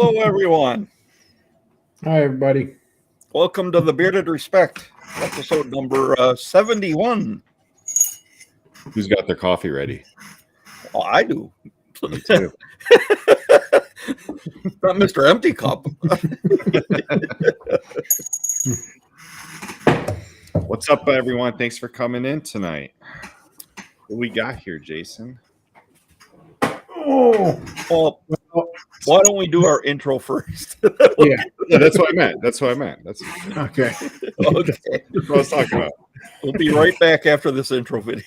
Hello, everyone. Hi, everybody. Welcome to the Bearded Respect, episode number 71. Who's got their coffee ready? Oh, I do. Me too. Not Mr. Empty Cup. What's up, everyone? Thanks for coming in tonight. What we got here, Jason? Oh, Well, why don't we do our intro first? yeah. That's what I meant. That's Okay. Okay. what I was talking about. We'll be right back after this intro video.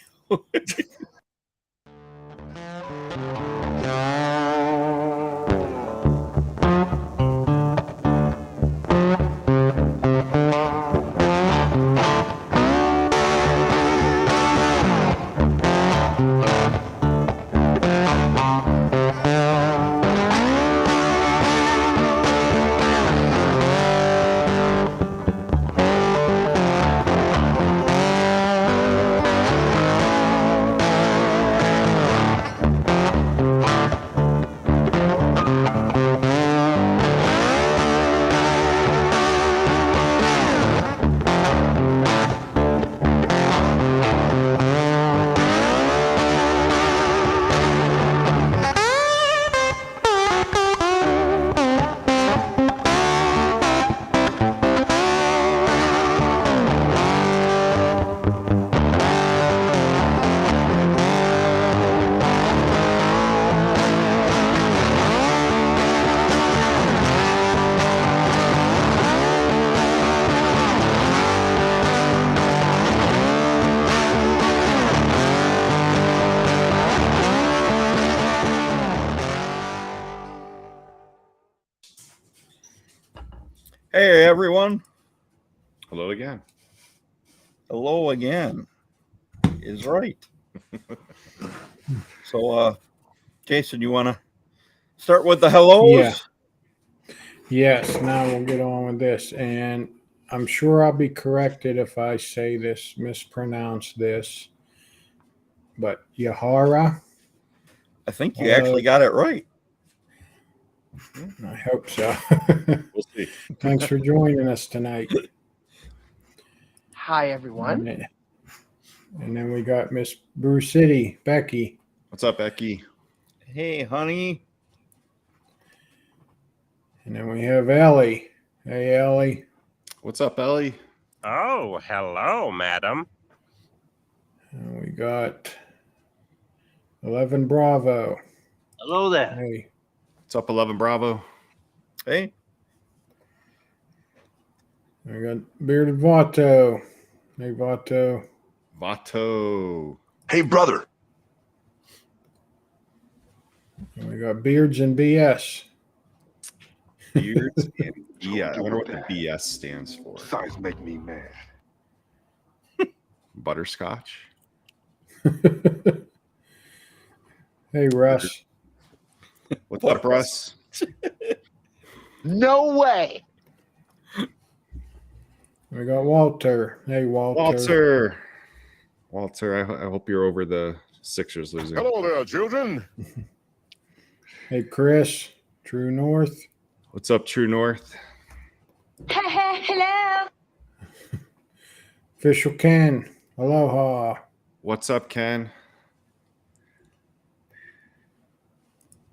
Hey, everyone. Hello again. Hello again is right. So, Jason, you want to start with the hellos? Yeah. Yes, now we'll get on with this. And I'm sure I'll be corrected if I say this, mispronounce this. But Yahara, I think you actually got it right. I hope so. We'll see. Thanks for joining us tonight. Hi, everyone. And then we got Miss BREWCITY, Becky. What's up, Becky? Hey, honey. And then we have Ellie. Hey, Ellie. What's up, Ellie? Oh, hello, madam. And we got 11 Bravo. Hello there. Hey. What's up, 11 Bravo? Hey. We got Bearded Vato. Hey, Vato. Vato. Hey, brother. And we got Beards and BS. Beards and BS. I wonder what the BS stands for. Size make me mad. Butterscotch. Hey, Russ. What's up, Russ? No way. We got Walter. Hey, Walter. Walter, I hope you're over the Sixers losing. Hello there, children. Hey, Chris. True North. What's up, True North? Hello. Official Ken. Aloha. What's up, Ken?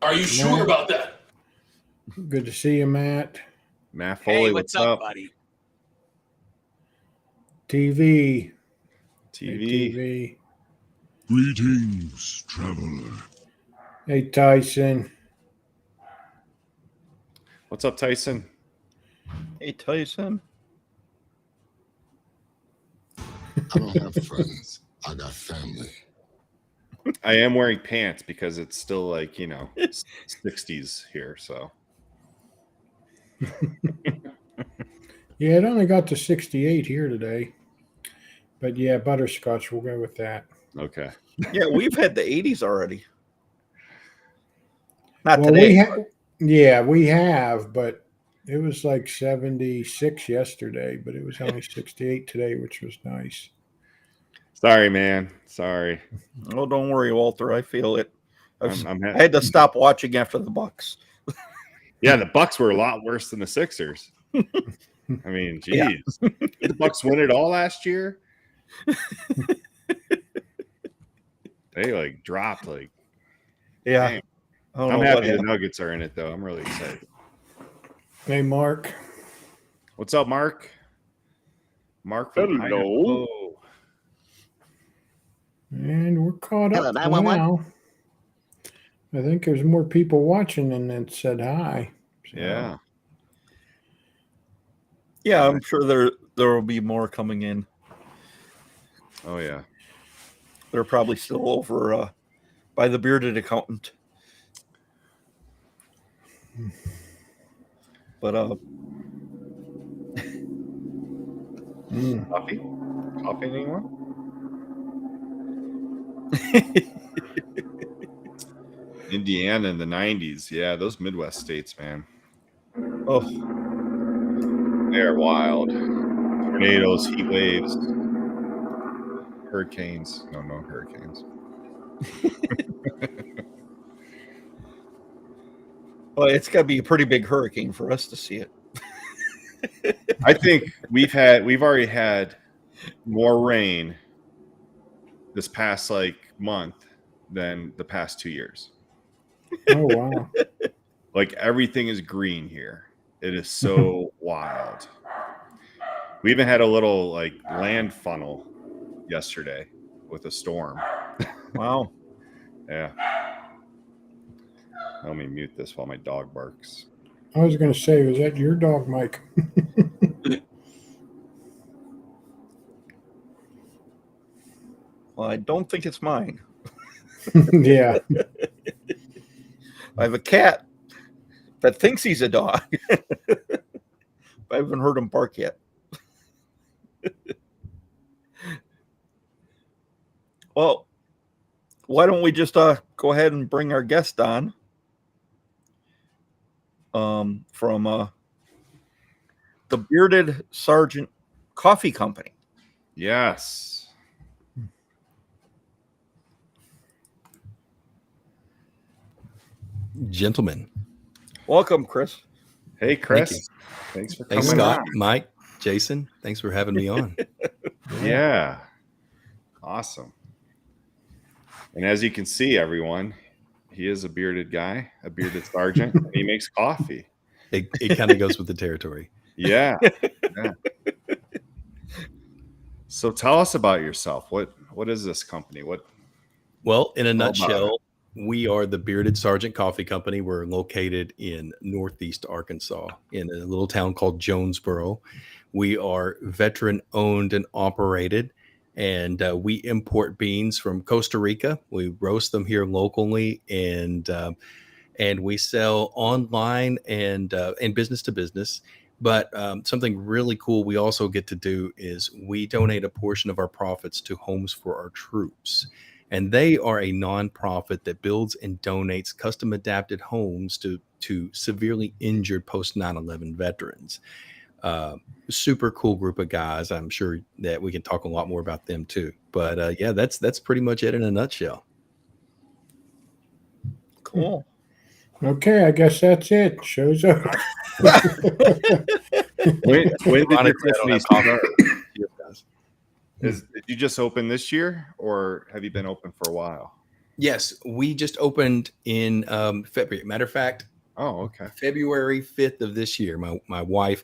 Are you sure about that? Good to see you, Matt. Matt Foley, Hey, what's up, buddy? TV. Hey, TV. TV. Greetings, traveler. Hey, Tyson. What's up, Tyson? Hey, Tyson. I don't have friends. I got family. I am wearing pants because it's still like, 60s here. So Yeah, it only got to 68 here today. But yeah, butterscotch. We'll go with that. okay. Yeah, we've had the 80s already. Not Well, today. we have, but it was like 76 yesterday, but it was only 68 today, which was nice. Sorry, man. Sorry. Oh, don't worry, Walter. I feel it. I I'm had to stop watching after the Bucks. Yeah, the Bucks were a lot worse than the Sixers. I mean, geez. Did the Bucks win it all last year? They like dropped like. Yeah. Damn. I don't I'm know what happy the happened. Nuggets are in it though. I'm really excited. Hey, Mark. What's up, Mark? Mark from Hello. Idaho. And we're caught Hello, up 911. now. I think there's more people watching than that said hi. So, Yeah. Yeah, I'm sure there will be more coming in. Oh yeah. They're probably still over by the bearded accountant. But Coffee? Coffee anyone? Indiana in the 90s. Yeah, those Midwest states, man. oh, They're wild. Tornadoes, heat waves, hurricanes. No hurricanes. well, it's got to be a pretty big hurricane for us to see it. I think we've already had more rain this past like month than the past 2 years. oh, wow. Like everything is green here. It is so wild. We even had a little like land funnel yesterday with a storm. Wow. Yeah. Let me mute this while my dog barks. I was going to say, was that your dog, Mike? Well, I don't think it's mine. Yeah. I have a cat that thinks he's a dog. I haven't heard him bark yet. Well, why don't we just go ahead and bring our guest on from the Bearded Sergeant Coffee Company. Yes. Gentlemen. Welcome, Chris. Hey, Chris. Thank you. Thanks for Thanks, coming Scott, on. Mike, Jason. Thanks for having me on. Yeah. Awesome. And as you can see, everyone, he is a bearded guy, a bearded sergeant, and he makes coffee. It kind of goes with the territory. Yeah. Yeah. So tell us about yourself. What is this company? Well, in a about nutshell, we are the Bearded Sergeant Coffee Company. We're located in Northeast Arkansas in a little town called Jonesboro. We are veteran owned and operated, and we import beans from Costa Rica. We roast them here locally, and we sell online and business to business. But something really cool we also get to do is we donate a portion of our profits to Homes for Our Troops. And they are a nonprofit that builds and donates custom adapted homes to severely injured post 9/11 veterans. Super cool group of guys. I'm sure that we can talk a lot more about them too. But yeah, that's pretty much it in a nutshell. Cool. Okay, I guess that's it. Show's up. When did your Ironically, I don't Tiffany have coffee. start? Yes, guys. Did you just open this year, or have you been open for a while? Yes, we just opened in February. Matter of fact, Oh, okay. February 5th of this year. My wife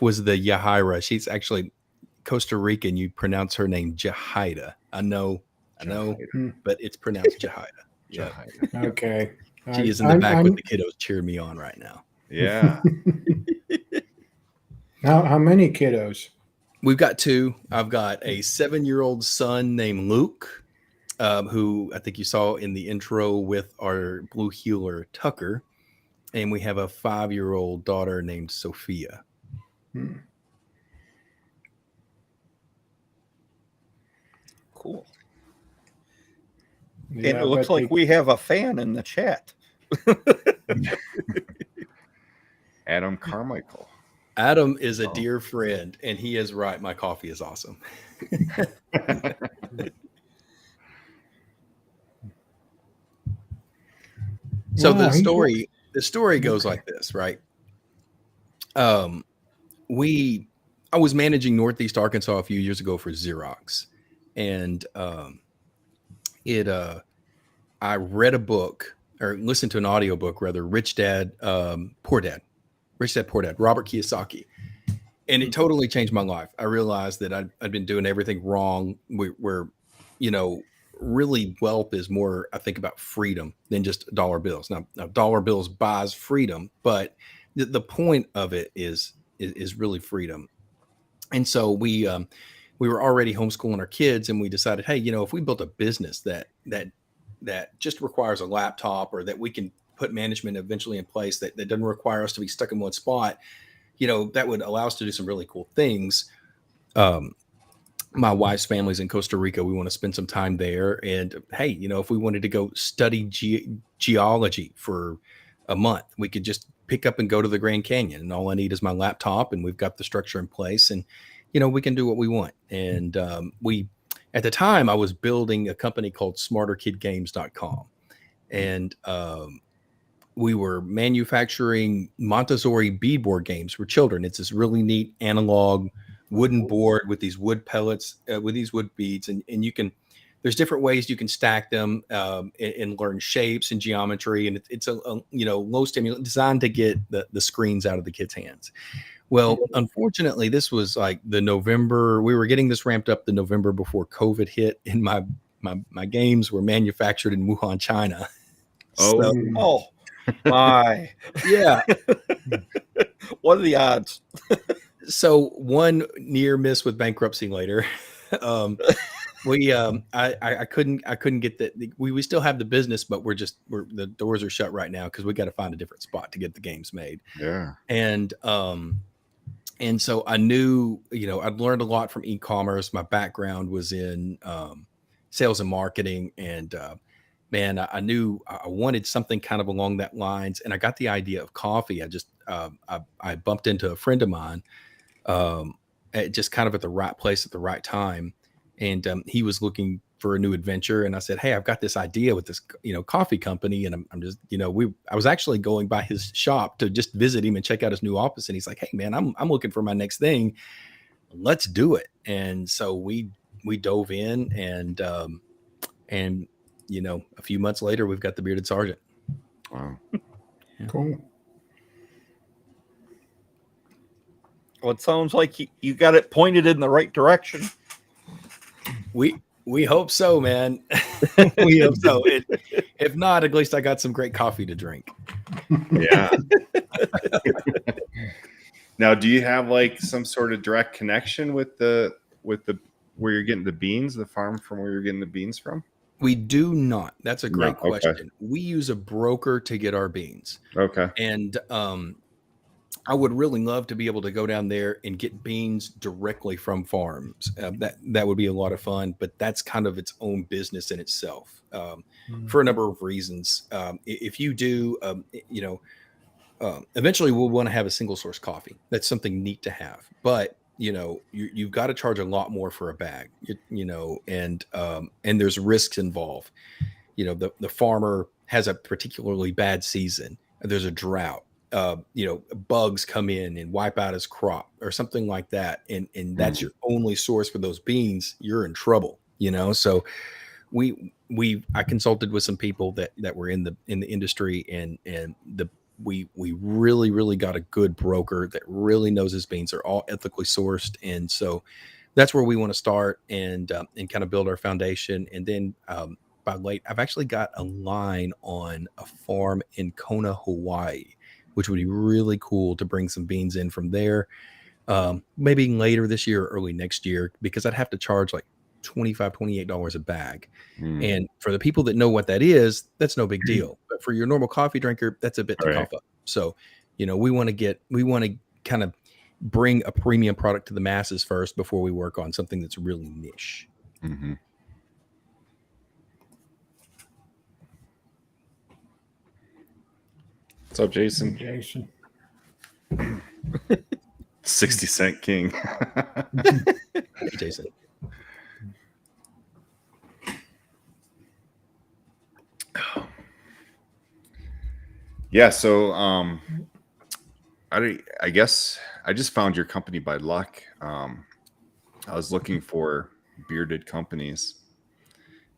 was the Yahira. She's actually Costa Rican. You pronounce her name Jahida. I know, but it's pronounced Jahida. Yeah. Okay. She is in the back with the kiddos cheering me on right now. Yeah. How many kiddos? We've got two. I've got a 7-year-old son named Luke, who I think you saw in the intro with our blue heeler Tucker. And we have a 5-year-old daughter named Sophia. Cool. Yeah, And it looks like we have a fan in the chat. Adam Carmichael. Adam is a dear friend, and he is right. My coffee is awesome. So Wow, the the story goes like this, right? I was managing Northeast Arkansas a few years ago for Xerox, and I read a book or listened to an audiobook rather, Rich Dad, Poor Dad, Robert Kiyosaki. And it totally changed my life. I realized that I'd been doing everything wrong. Where, really wealth is more, I think, about freedom than just dollar bills. Now dollar bills buys freedom, but the point of it is really freedom. And so we were already homeschooling our kids, and we decided, hey, if we built a business that just requires a laptop, or that we can put management eventually in place that doesn't require us to be stuck in one spot, that would allow us to do some really cool things. My wife's family's in Costa Rica. We want to spend some time there. And hey, if we wanted to go study geology for a month, we could just pick up and go to the Grand Canyon. And all I need is my laptop, and we've got the structure in place, and, we can do what we want. And at the time, I was building a company called smarterkidgames.com. And we were manufacturing Montessori beadboard games for children. It's this really neat analog wooden board with these wood pellets, with these wood beads. And there's different ways you can stack them and learn shapes and geometry. And it's a low stimulant, designed to get the screens out of the kids' hands. Well, unfortunately, this was like the November. We were getting this ramped up the November before COVID hit, and my games were manufactured in Wuhan, China. Oh my. Yeah. What are the odds? So one near miss with bankruptcy later. I couldn't get that. We still have the business, but the doors are shut right now because we got to find a different spot to get the games made. Yeah. And so I knew, I'd learned a lot from e-commerce. My background was in sales and marketing, and man, I knew I wanted something kind of along that lines. And I got the idea of coffee. I bumped into a friend of mine, just kind of at the right place at the right time. And he was looking for a new adventure. And I said, hey, I've got this idea with this, coffee company. And I'm just, I was actually going by his shop to just visit him and check out his new office. And he's like, hey man, I'm looking for my next thing. Let's do it. And so we dove in, and a few months later, we've got the Bearded Sergeant. Wow. Cool. Well, it sounds like you got it pointed in the right direction. We hope so, man. We hope so. If not, at least I got some great coffee to drink. Yeah. Now, do you have like some sort of direct connection with the where you're getting the beans, the farm from where you're getting the beans from? We do not. That's a great No, okay. question. We use a broker to get our beans. Okay. And I would really love to be able to go down there and get beans directly from farms. That would be a lot of fun, but that's kind of its own business in itself, for a number of reasons. If you do, eventually we'll want to have a single source coffee. That's something neat to have, but you've got to charge a lot more for a bag, and there's risks involved. The farmer has a particularly bad season. There's a drought. Bugs come in and wipe out his crop or something like that, and that's your only source for those beans, you're in trouble. So I consulted with some people that were in the industry, and we really got a good broker that really knows his beans. They're all ethically sourced, and so that's where we want to start and kind of build our foundation. And then by late, I've actually got a line on a farm in Kona, Hawaii, which would be really cool to bring some beans in from there, maybe later this year or early next year, because I'd have to charge like $25, $28 a bag. And for the people that know what that is, that's no big deal. But for your normal coffee drinker, that's a bit to cough up. So, we want to kind of bring a premium product to the masses first before we work on something that's really niche. Mm-hmm. What's up, Jason? Jason. 60-cent king. Hey, Jason. Yeah. So I guess I just found your company by luck. I was looking for bearded companies,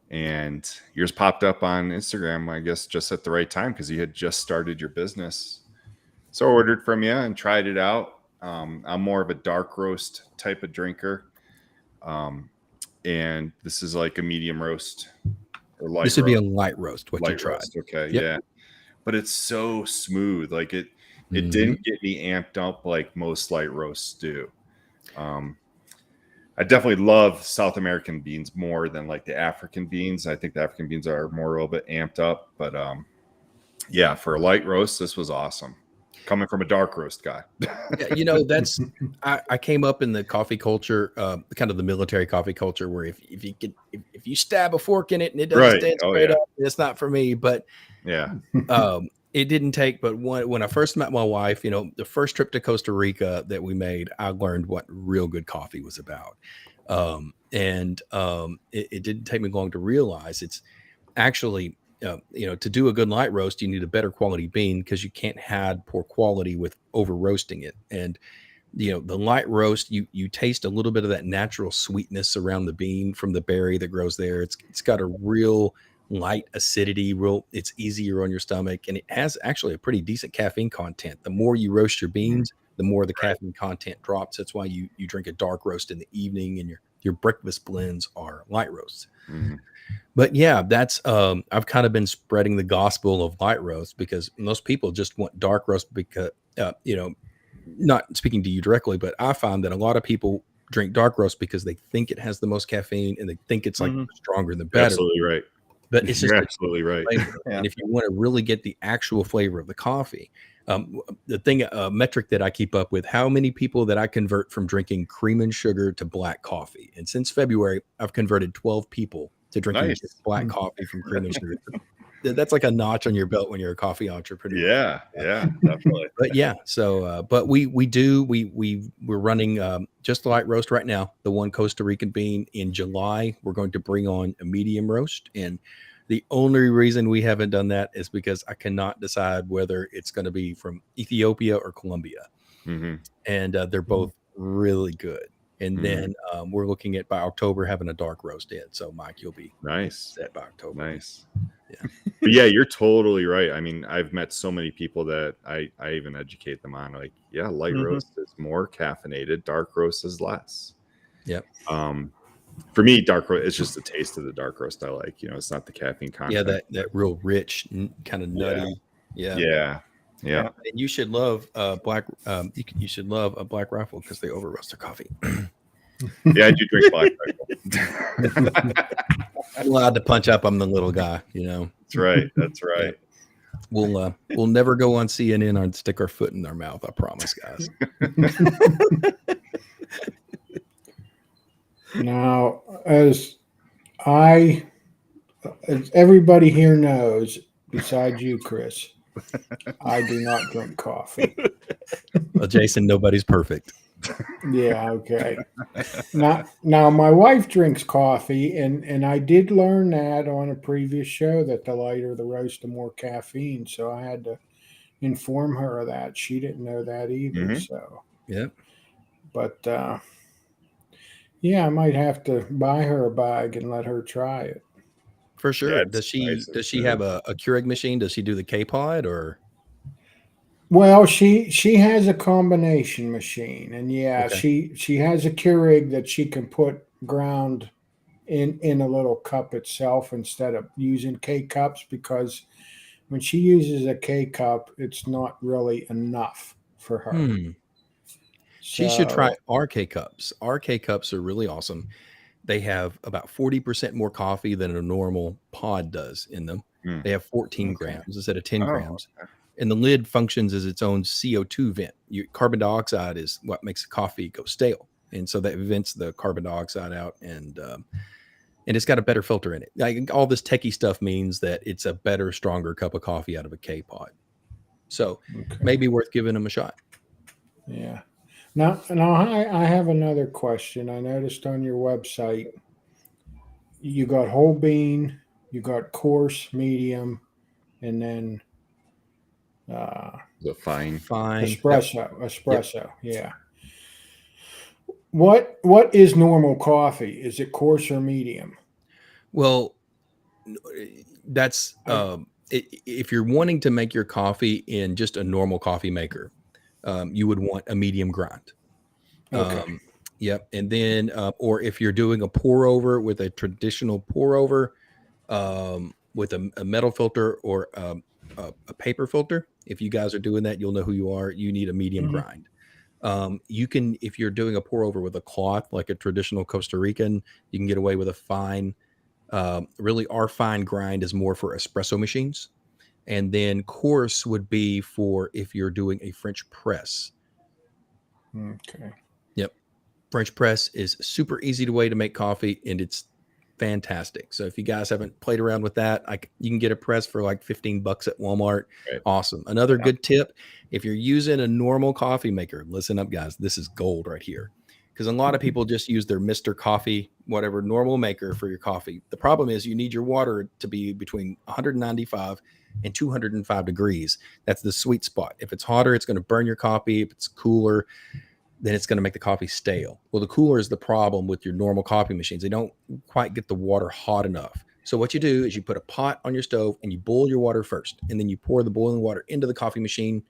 and yours popped up on Instagram, I guess, just at the right time because you had just started your business. So I ordered from you and tried it out. I'm more of a dark roast type of drinker. And this is like a medium roast or light This would be a roast. light roast, what you Light tried. roast. Okay. Yep. Yeah. But it's so smooth. Like it Mhm. didn't get me amped up like most light roasts do. I definitely love South American beans more than like the African beans. I think the African beans are more a little bit amped up, but yeah, for a light roast, this was awesome. Coming from a dark roast guy. Yeah, that's I came up in the coffee culture, kind of the military coffee culture, where if you stab a fork in it and it doesn't Right. stand Oh, straight yeah. up, it's not for me. But Yeah. it didn't take but when I first met my wife, the first trip to Costa Rica that we made, I learned what real good coffee was about. It didn't take me long to realize it's actually, to do a good light roast, you need a better quality bean because you can't add poor quality with over roasting it. And the light roast, you taste a little bit of that natural sweetness around the bean from the berry that grows there. It's got a real light acidity, it's easier on your stomach, and it has actually a pretty decent caffeine content. The more you roast your beans, the more the caffeine content drops. That's why you drink a dark roast in the evening, and your breakfast blends are light roasts. Mm-hmm. But yeah, that's I've kind of been spreading the gospel of light roast because most people just want dark roast because not speaking to you directly, but I find that a lot of people drink dark roast because they think it has the most caffeine and they think it's like the stronger the better. Absolutely right. But it's just You're absolutely right. flavor. Yeah. And if you want to really get the actual flavor of the coffee, the metric that I keep up with, how many people that I convert from drinking cream and sugar to black coffee. And since February, I've converted 12 people to drinking Nice. just black coffee from cream and sugar. That's like a notch on your belt when you're a coffee entrepreneur. Yeah. Yeah. Definitely. But yeah, so but we're running just the light roast right now. The one Costa Rican bean. In July, we're going to bring on a medium roast, and the only reason we haven't done that is because I cannot decide whether it's going to be from Ethiopia or Colombia, Mm-hmm. and they're both really good. And then we're looking at by October having a dark roast in. So Mike, you'll be Nice. set by October. Nice. Yeah. But yeah, you're totally right. I mean, I've met so many people that I even educate them on like, yeah, light roast is more caffeinated, dark roast is less. Yep. For me, dark roast, it's just the taste of the dark roast I like. It's not the caffeine content. Yeah, that real rich, kind of nutty. Yeah. And you should love black. You should love a Black Rifle because they over roast their coffee. Yeah, I do drink Black Rifle. I'm allowed to punch up. I'm the little guy, That's right. That's right. We'll never go on CNN and stick our foot in our mouth. I promise, guys. Now, as everybody here knows, besides you, Chris, I do not drink coffee. Well, Jason, nobody's perfect. Yeah, okay. Now my wife drinks coffee, and I did learn that on a previous show that the lighter the roast, the more caffeine. So I had to inform her of that. She didn't know that either. So yeah, but yeah, I might have to buy her a bag and let her try it. for sure. Yeah, Does she have a Keurig machine? Does she do the K-Pod or? Well, she has a combination machine, and yeah, Okay. she has a Keurig that she can put ground in a little cup itself instead of using K cups, because when she uses a K cup, it's not really enough for her. She should try So, RK cups. RK cups are really awesome. They have about 40% more coffee than a normal pod does in them. They have 14 grams instead of 10 grams. And the lid functions as its own CO2 vent. Carbon dioxide is what makes the coffee go stale. And so that vents the carbon dioxide out, and it's got a better filter in it. Like, all this techie stuff means that it's a better, stronger cup of coffee out of a K-Pod. So maybe worth giving them a shot. yeah. Now I have another question. I noticed on your website you got whole bean, you got coarse, medium, and then The fine. Fine. Espresso. Yeah. What is normal coffee? Is it coarse or medium? Well, that's if you're wanting to make your coffee in just a normal coffee maker, you would want a medium grind. Okay. Yep. And then, or if you're doing a pour over with a traditional pour over, with a metal filter or a paper filter, if you guys are doing that, you'll know who you are. You need a medium grind. You can, if you're doing a pour over with a cloth, like a traditional Costa Rican, you can get away with a fine. Really, our fine grind is more for espresso machines. And then coarse would be for if you're doing a French press. Okay. Yep. French press is super easy way to make coffee, and it's fantastic. So if you guys haven't played around with that, you can get a press for like $15 at Walmart. Right. Awesome. Another good tip, if you're using a normal coffee maker, listen up, guys. This is gold right here. Because a lot of people just use their Mr. Coffee, whatever normal maker for your coffee. The problem is you need your water to be between 195 and 205 degrees. That's the sweet spot. If it's hotter, it's going to burn your coffee. If it's cooler, then it's going to make the coffee stale. Well, the cooler is the problem with your normal coffee machines. They don't quite get the water hot enough. So what you do is you put a pot on your stove and you boil your water first. And then you pour the boiling water into the coffee machine.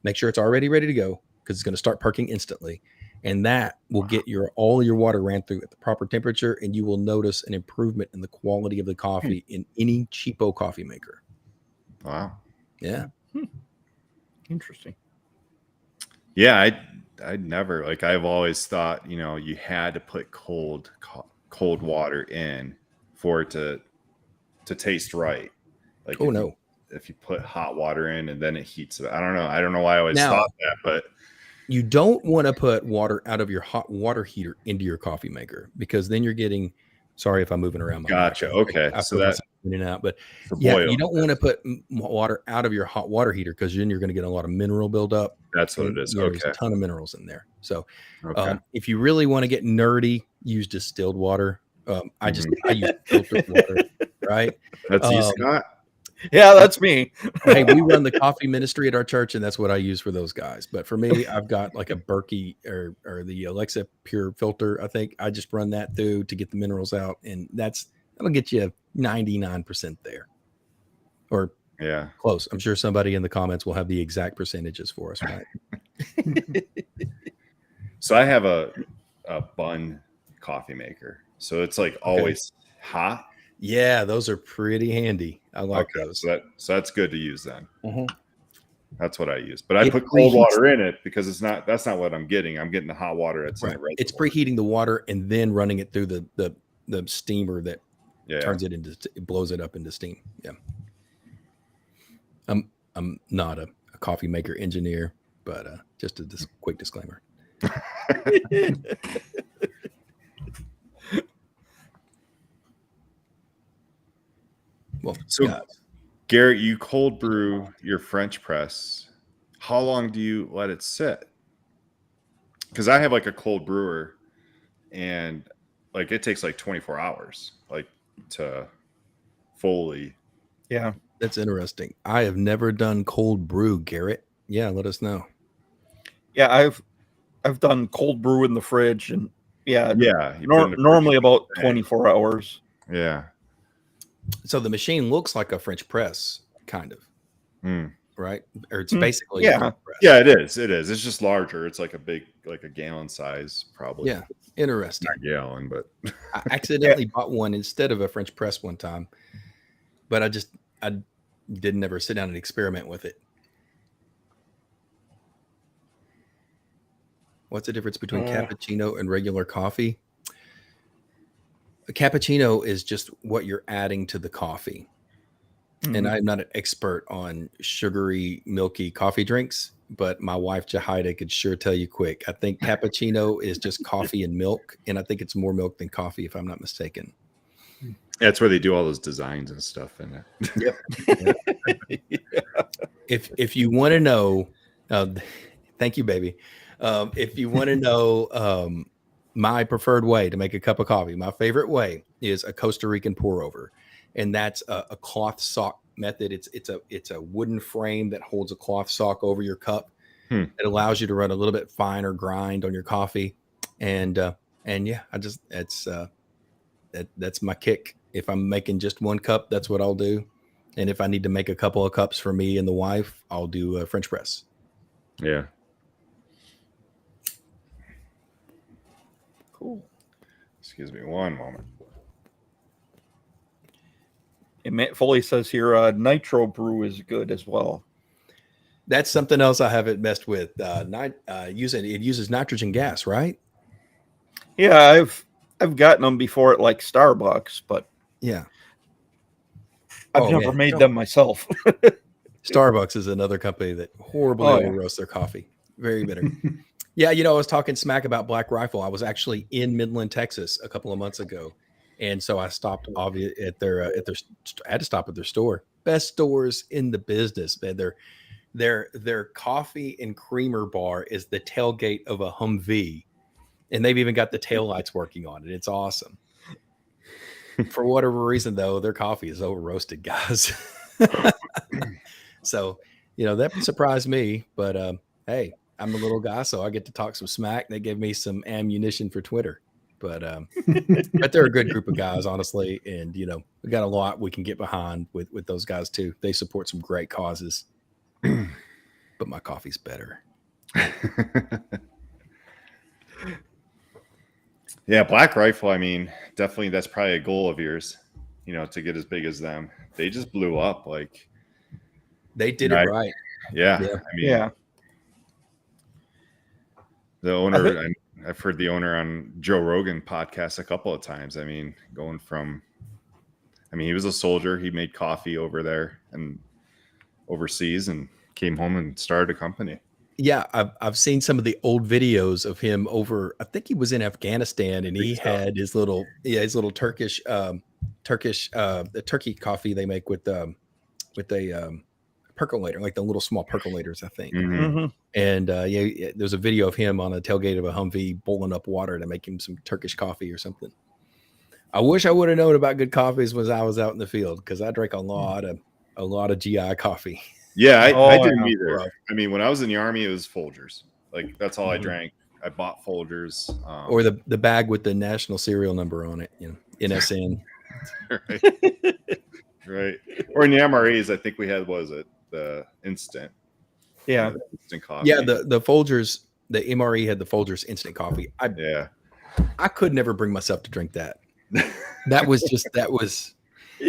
Make sure it's already ready to go because it's going to start perking instantly. And that will get all your water ran through at the proper temperature. And you will notice an improvement in the quality of the coffee in any cheapo coffee maker. Wow. Yeah. Interesting. Yeah, I'd never, like, I've always thought, you had to put cold water in for it to taste right. Like, if you put hot water in and then it heats it. I don't know why I always thought that, but you don't want to put water out of your hot water heater into your coffee maker, because then you're getting, sorry if I'm moving around. Gotcha. Okay. So that in and out, but you don't want to put water out of your hot water heater, because then you're going to get a lot of mineral buildup. That's what it is. Okay. There's a ton of minerals in there. So if you really want to get nerdy, use distilled water. I use filtered water, right? That's you, Scott. Yeah, that's me. Hey, we run the coffee ministry at our church, and that's what I use for those guys. But for me, I've got like a Berkey or the Alexa Pure filter. I think I just run that through to get the minerals out, and that'll get you 99% there, or close. I'm sure somebody in the comments will have the exact percentages for us, right? So I have a bun coffee maker, so it's like always hot. Yeah, those are pretty handy. I like those. So that's good to use then. Mm-hmm. That's what I use. But I put cold water in it because that's not what I'm getting. I'm getting the hot water. It's preheating the water and then running it through the steamer that turns it into, it blows it up into steam. Yeah. I'm not a coffee maker engineer, but just a quick disclaimer. Well, so Garrett, you cold brew your French press. How long do you let it sit? Because I have like a cold brewer, and like it takes like 24 hours, like to fully. Yeah, that's interesting. I have never done cold brew, Garrett. Yeah, let us know. Yeah, I've done cold brew in the fridge, and normally about 24 hours. Yeah. So the machine looks like a French press, kind of, right? Or it's basically a French press. Yeah, it is. It's just larger. It's like a gallon size, probably. Yeah, interesting. Not gallon, but I accidentally bought one instead of a French press one time, but I didn't ever sit down and experiment with it. What's the difference between cappuccino and regular coffee? A cappuccino is just what you're adding to the coffee. Mm-hmm. And I'm not an expert on sugary, milky coffee drinks, but my wife, Jahida, could sure tell you quick. I think cappuccino is just coffee and milk, and I think it's more milk than coffee, if I'm not mistaken. That's where they do all those designs and stuff in it. Yep. If you want to know, thank you, baby. If you want to know my preferred way to make a cup of coffee, my favorite way is a Costa Rican pour over, and that's a cloth sock method. It's a wooden frame that holds a cloth sock over your cup. Hmm. It allows you to run a little bit finer grind on your coffee, and yeah, that's my kick. If I'm making just one cup, that's what I'll do. And if I need to make a couple of cups for me and the wife, I'll do a French press. Yeah. Cool. Excuse me one moment. And Matt Foley says here, nitro brew is good as well. That's something else I haven't messed with. It uses nitrogen gas, right? Yeah, I've gotten them before at like Starbucks, but Yeah. I've Oh, never man. made them myself. Starbucks is another company that horribly over roasts their coffee. Very bitter. Yeah, I was talking smack about Black Rifle. I was actually in Midland, Texas a couple of months ago. And so I stopped at their I had to stop at their store. Best stores in the business, man. Their coffee and creamer bar is the tailgate of a Humvee. And they've even got the taillights working on it. It's awesome. For whatever reason, though, their coffee is over roasted, guys. So, that surprised me. But hey, I'm a little guy, so I get to talk some smack. They give me some ammunition for Twitter. But they're a good group of guys, honestly. And, we got a lot we can get behind with those guys, too. They support some great causes. But my coffee's better. Yeah, Black Rifle, I mean, definitely that's probably a goal of yours, to get as big as them. They just blew up. Like, they did it right. Yeah. Yeah. I mean, Yeah. The owner, I've heard the owner on Joe Rogan podcast a couple of times. I mean, he was a soldier. He made coffee over there and overseas and came home and started a company. Yeah, I've seen some of the old videos of him over. I think he was in Afghanistan, and he had his little Turkish the turkey coffee they make with a percolator, like the little small percolators, I think. Mm-hmm. And there's a video of him on a tailgate of a Humvee boiling up water to make him some Turkish coffee or something. I wish I would have known about good coffees when I was out in the field, because I drank a lot of GI coffee. Yeah, I didn't either. Rough. I mean, when I was in the Army, it was Folgers. Like, that's all I drank. I bought Folgers. Or the bag with the national serial number on it, NSN. Right. Or in the MREs, I think we had, the instant. Yeah. The instant coffee. Yeah, the Folgers, the MRE had the Folgers instant coffee. I could never bring myself to drink that. That was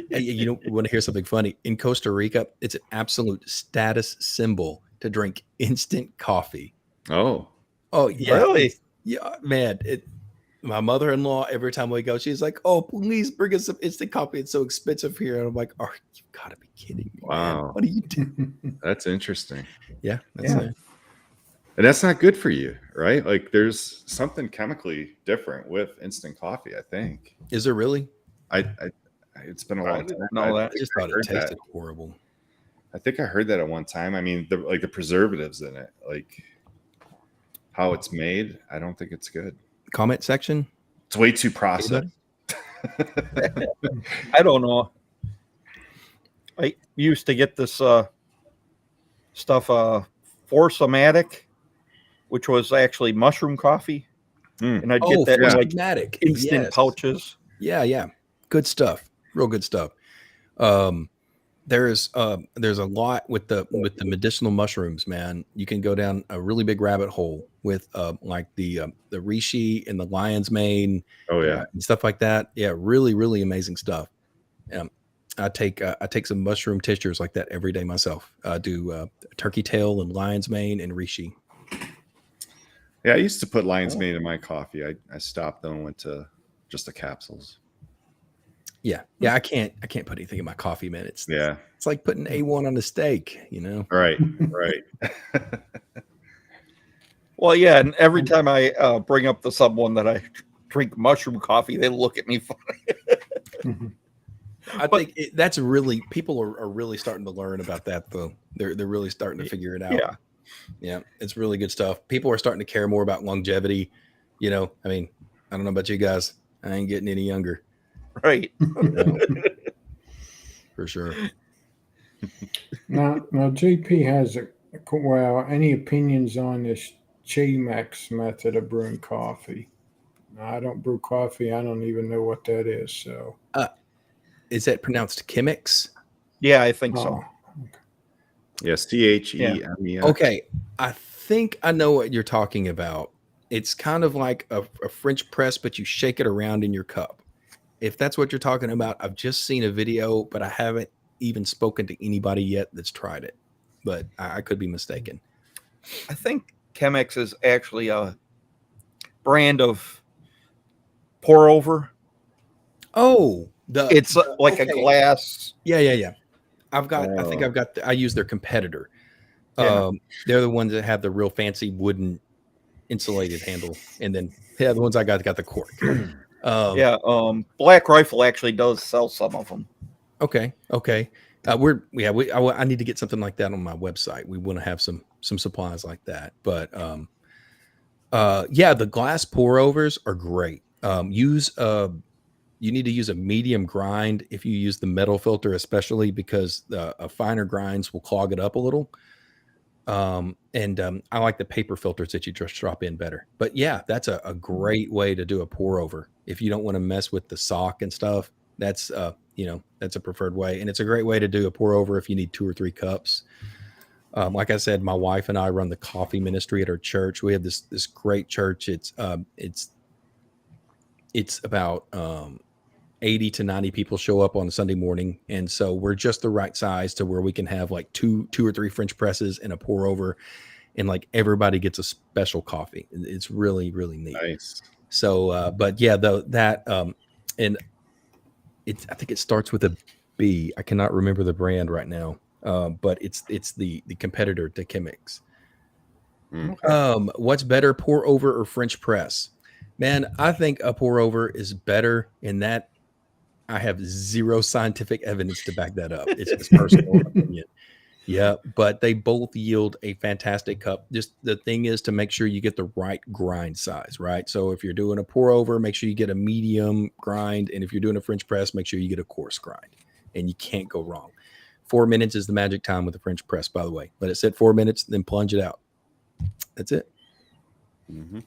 you want to hear something funny? In Costa Rica, it's an absolute status symbol to drink instant coffee. Oh yeah. Really? Yeah, man. My mother-in-law, every time we go, she's like, "Oh, please bring us some instant coffee. It's so expensive here." And I'm like, "Oh, you gotta be kidding me, wow. man. What are you doing?" That's interesting. Yeah, And that's not good for you, right? Like, there's something chemically different with instant coffee, I think. Is there really? It's been a long time. I I just thought it tasted horrible. I think I heard that at one time. I mean, the preservatives in it, like how it's made, I don't think it's good. Comment section. It's way too processed. I don't know. I used to get this stuff, Forsomatic, which was actually mushroom coffee. And I'd get that in like Forsomatic. instant pouches. Yeah. Good stuff. Real good stuff. There's a lot with the medicinal mushrooms, man. You can go down a really big rabbit hole with like the reishi and the lion's mane. Oh yeah, and stuff like that. Yeah, really, really amazing stuff. I take some mushroom tinctures like that every day myself. I do turkey tail and lion's mane and reishi. Yeah, I used to put lion's mane in my coffee. I stopped though and went to just the capsules. Yeah. I can't put anything in my coffee, man. It's like putting A1 on a steak, Right. Well, yeah, and every time I bring up to someone that I drink mushroom coffee, they look at me funny. I think that's really, people are really starting to learn about that, though. They're really starting to figure it out. Yeah, it's really good stuff. People are starting to care more about longevity. I mean, I don't know about you guys. I ain't getting any younger. Right. For sure. Now, JP has any opinions on this Chemex method of brewing coffee? I don't brew coffee. I don't even know what that is. So, Is that pronounced Chemex? Yeah, I think so. Yeah, CHEMEX. Okay, I think I know what you're talking about. It's kind of like a French press, but you shake it around in your cup. If that's what you're talking about, I've just seen a video, but I haven't even spoken to anybody yet that's tried it. But I could be mistaken. I think Chemex is actually a brand of pour over. Oh, It's like a glass. Yeah. I think I've got. I use their competitor. Yeah. They're the ones that have the real fancy wooden insulated handle, and then the ones I got the cork. Black Rifle actually does sell some of them. Okay. I need to get something like that on my website. We want to have some supplies like that. But the glass pour overs are great. You need to use a medium grind if you use the metal filter, especially because the finer grinds will clog it up a little. I like the paper filters that you just drop in better. But yeah, that's a great way to do a pour over. If you don't want to mess with the sock and stuff, that's that's a preferred way. And it's a great way to do a pour over if you need 2 or 3 cups. Like I said, my wife and I run the coffee ministry at our church. We have this great church. It's about 80 to 90 people show up on a Sunday morning. And so we're just the right size to where we can have like two or three French presses and a pour over, and like everybody gets a special coffee. It's really, really neat. Nice. So, but yeah, and I think it starts with a B. I cannot remember the brand right now. But it's the competitor to Chemex. What's better, pour over or French press? Man, I think a pour over is better in that I have zero scientific evidence to back that up. It's just personal opinion. Yeah, but they both yield a fantastic cup. Just the thing is to make sure you get the right grind size, right? So if you're doing a pour over, make sure you get a medium grind. And if you're doing a French press, make sure you get a coarse grind. And you can't go wrong. 4 minutes is the magic time with the French press, by the way. Let it sit 4 minutes, then plunge it out. That's it. Mm-hmm.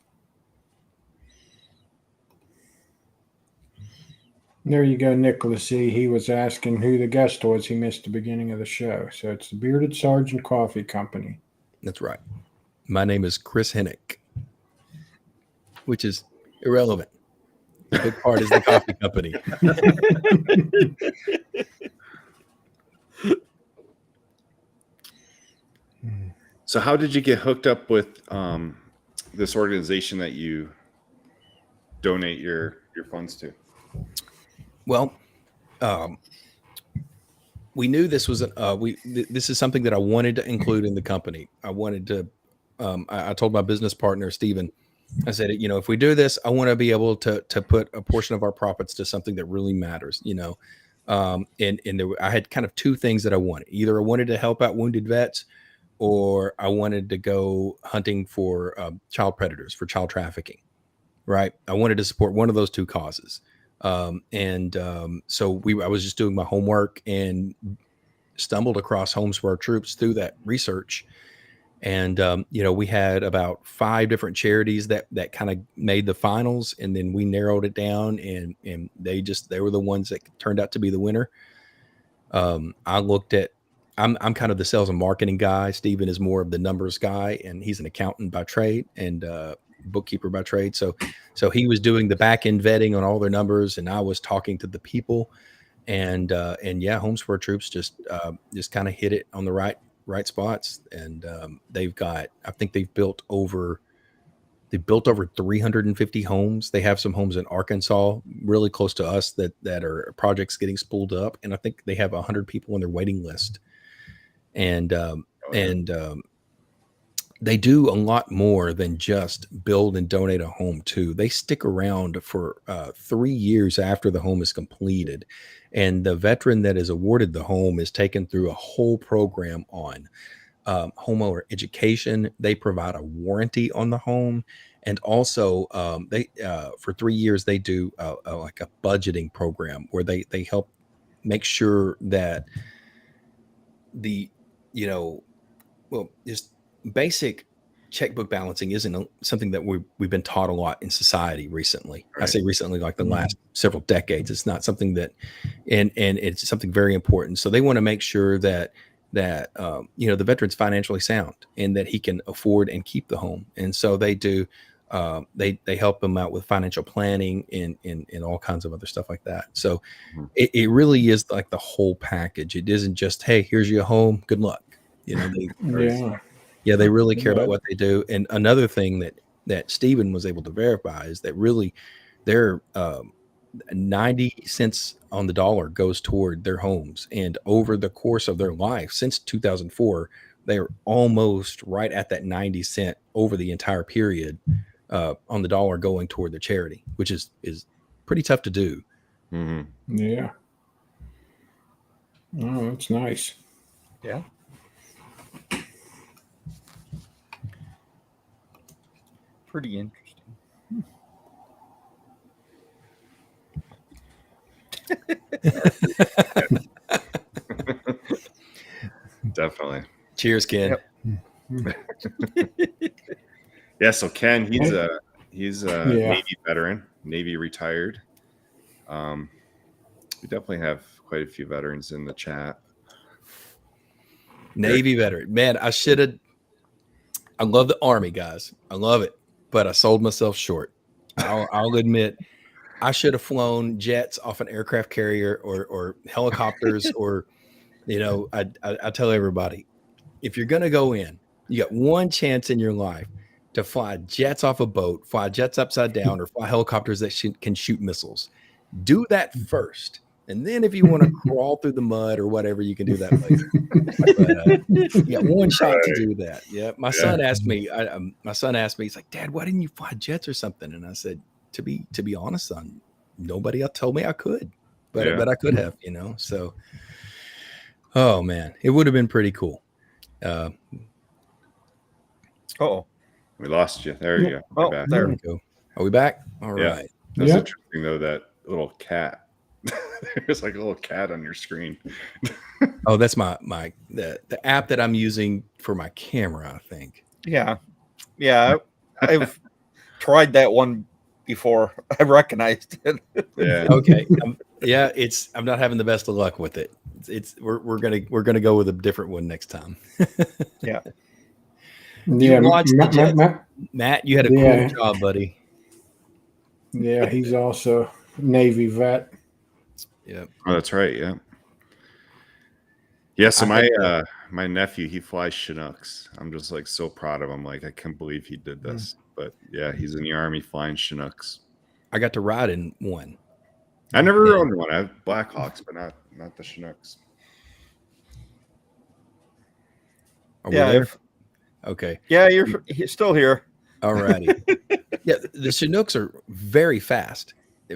There you go, Nicholas E. He was asking who the guest was. He missed the beginning of the show. So it's the Bearded Sergeant Coffee Company. That's right. My name is Chris Hennick, which is irrelevant. The big part is the coffee company. So how did you get hooked up with this organization that you donate your funds to? Well, we knew this was this is something that I wanted to include in the company. I wanted to. I told my business partner Stephen, I said, if we do this, I want to be able to put a portion of our profits to something that really matters. I had kind of 2 things that I wanted. Either I wanted to help out wounded vets, or I wanted to go hunting for child predators, for child trafficking. Right. I wanted to support one of those 2 causes. So I was just doing my homework and stumbled across Homes for Our Troops through that research. And, we had about 5 different charities that kind of made the finals, and then we narrowed it down, and they were the ones that turned out to be the winner. I'm kind of the sales and marketing guy. Stephen is more of the numbers guy, and he's an accountant by trade and bookkeeper by trade. So he was doing the back end vetting on all their numbers, and I was talking to the people, and Homes for Our Troops just kind of hit it on the right spots. And I think they've built over 350 homes. They have some homes in Arkansas, really close to us, that are projects getting spooled up. And I think they have 100 people on their waiting list. And they do a lot more than just build and donate a home too. They stick around for 3 years after the home is completed. And the veteran that is awarded the home is taken through a whole program on homeowner education. They provide a warranty on the home. And also they for 3 years, they do like a budgeting program where they help make sure that the, well, just basic checkbook balancing isn't something that we've been taught a lot in society recently. I Right. say recently, like the last several decades. It's not something that, and it's something very important. So they want to make sure that the veteran's financially sound and that he can afford and keep the home. And so they do. They help them out with financial planning and all kinds of other stuff like that. So it really is like the whole package. It isn't just, hey, here's your home, good luck. They really care about what they do. And another thing that Stephen was able to verify is that really their 90 cents on the dollar goes toward their homes. And over the course of their life since 2004, they're almost right at that 90 cent over the entire period on the dollar going toward the charity, which is pretty tough to do. Mm-hmm. Yeah. Oh, that's nice. Yeah. Pretty interesting. Definitely. Cheers, Ken. Yep. Yeah. So Ken, he's a Navy veteran, Navy retired. We definitely have quite a few veterans in the chat. Navy veteran, man. I love the Army, guys. I love it, but I sold myself short. I'll admit, I should have flown jets off an aircraft carrier or helicopters, or I tell everybody, if you're gonna go in, you got one chance in your life to fly jets off a boat, fly jets upside down, or fly helicopters that can shoot missiles. Do that first, and then if you want to crawl through the mud or whatever, you can do that later. But you got one shot to do that. Yeah, my son asked me. He's like, "Dad, why didn't you fly jets or something?" And I said, "To be honest, son, nobody else told me I could, but I could have, So, oh man, it would have been pretty cool." Oh, we lost you. There you go. Oh, back. there we go. Are we back? All right. That's interesting though. That little cat. There's like a little cat on your screen. Oh, that's the app that I'm using for my camera, I think. Yeah. I've tried that one before. I recognized it. Yeah. Okay. I'm not having the best of luck with it. We're gonna go with a different one next time. Yeah. You watched Matt, you had a cool job, buddy. Yeah, he's also Navy vet. Yeah. Oh, that's right. Yeah. Yeah. So my nephew, he flies Chinooks. I'm just like so proud of him. Like I can't believe he did this. But yeah, he's in the Army flying Chinooks. I got to ride in one. I never owned one. I have Blackhawks, but not the Chinooks. Are we there? Okay. Yeah, he's still here. All righty. Yeah, the Chinooks are very fast.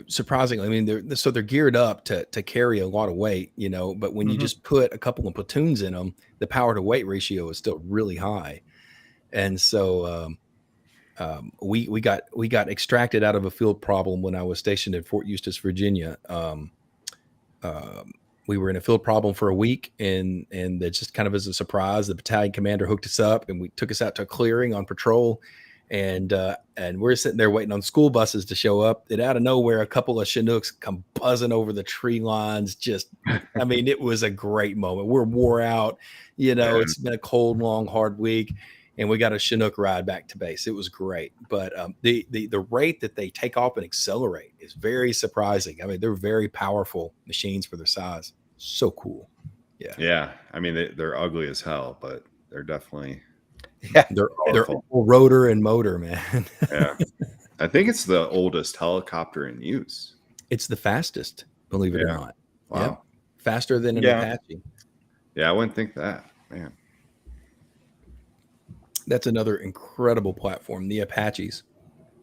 Surprisingly, I mean, they're geared up to carry a lot of weight, you know. But when you just put a couple of platoons in them, the power to weight ratio is still really high. And so we got extracted out of a field problem when I was stationed in Fort Eustis, Virginia. We were in a field problem for a week, and that just kind of as a surprise, the battalion commander hooked us up, and we took us out to a clearing on patrol. And we're sitting there waiting on school buses to show up. And out of nowhere, a couple of Chinooks come buzzing over the tree lines. I mean, it was a great moment. We're wore out. You know, it's been a cold, long, hard week, and we got a Chinook ride back to base. It was great. But the rate that they take off and accelerate is very surprising. I mean, they're very powerful machines for their size. So cool. Yeah. Yeah. I mean, they're ugly as hell, but they're definitely. Yeah, they're all rotor and motor, man. Yeah, I think it's the oldest helicopter in use. It's the fastest, believe it or not. Wow, yep. Faster than an Apache. Yeah, I wouldn't think that, man. That's another incredible platform. The Apaches,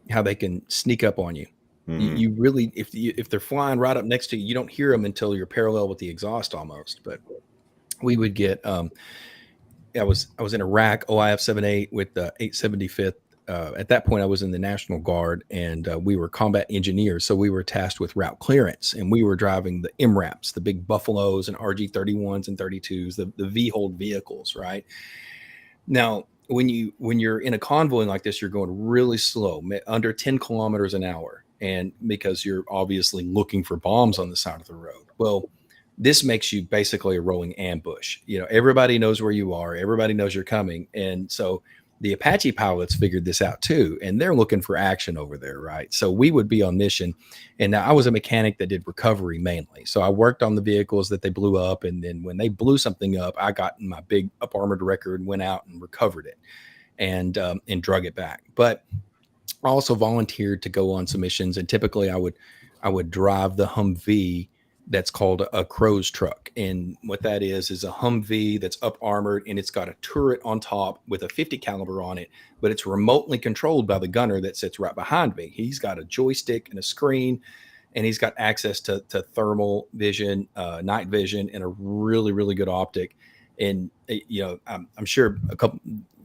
how they can sneak up on you. Mm-hmm. You really, if they're flying right up next to you, you don't hear them until you're parallel with the exhaust almost. But we would get. I was in Iraq, OIF 78 with the 875th at that point I was in the National Guard, and we were combat engineers. So we were tasked with route clearance, and we were driving the MRAPs, the big Buffaloes and RG-31s and 32s, the V-hold vehicles, right? Now, when you're in a convoy like this, you're going really slow, under 10 kilometers an hour. And because you're obviously looking for bombs on the side of the road. Well, this makes you basically a rolling ambush. You know, everybody knows where you are. Everybody knows you're coming. And so the Apache pilots figured this out too, and they're looking for action over there, right? So we would be on mission. And now I was a mechanic that did recovery mainly. So I worked on the vehicles that they blew up. And then when they blew something up, I got in my big up armored record and went out and recovered it and drug it back. But I also volunteered to go on some missions, and typically I would drive the Humvee that's called a crow's truck. And what that is a Humvee that's up armored, and it's got a turret on top with a 50 caliber on it, but it's remotely controlled by the gunner that sits right behind me. He's got a joystick and a screen, and he's got access to thermal vision, night vision, and a really, really good optic. And you know, I'm sure a couple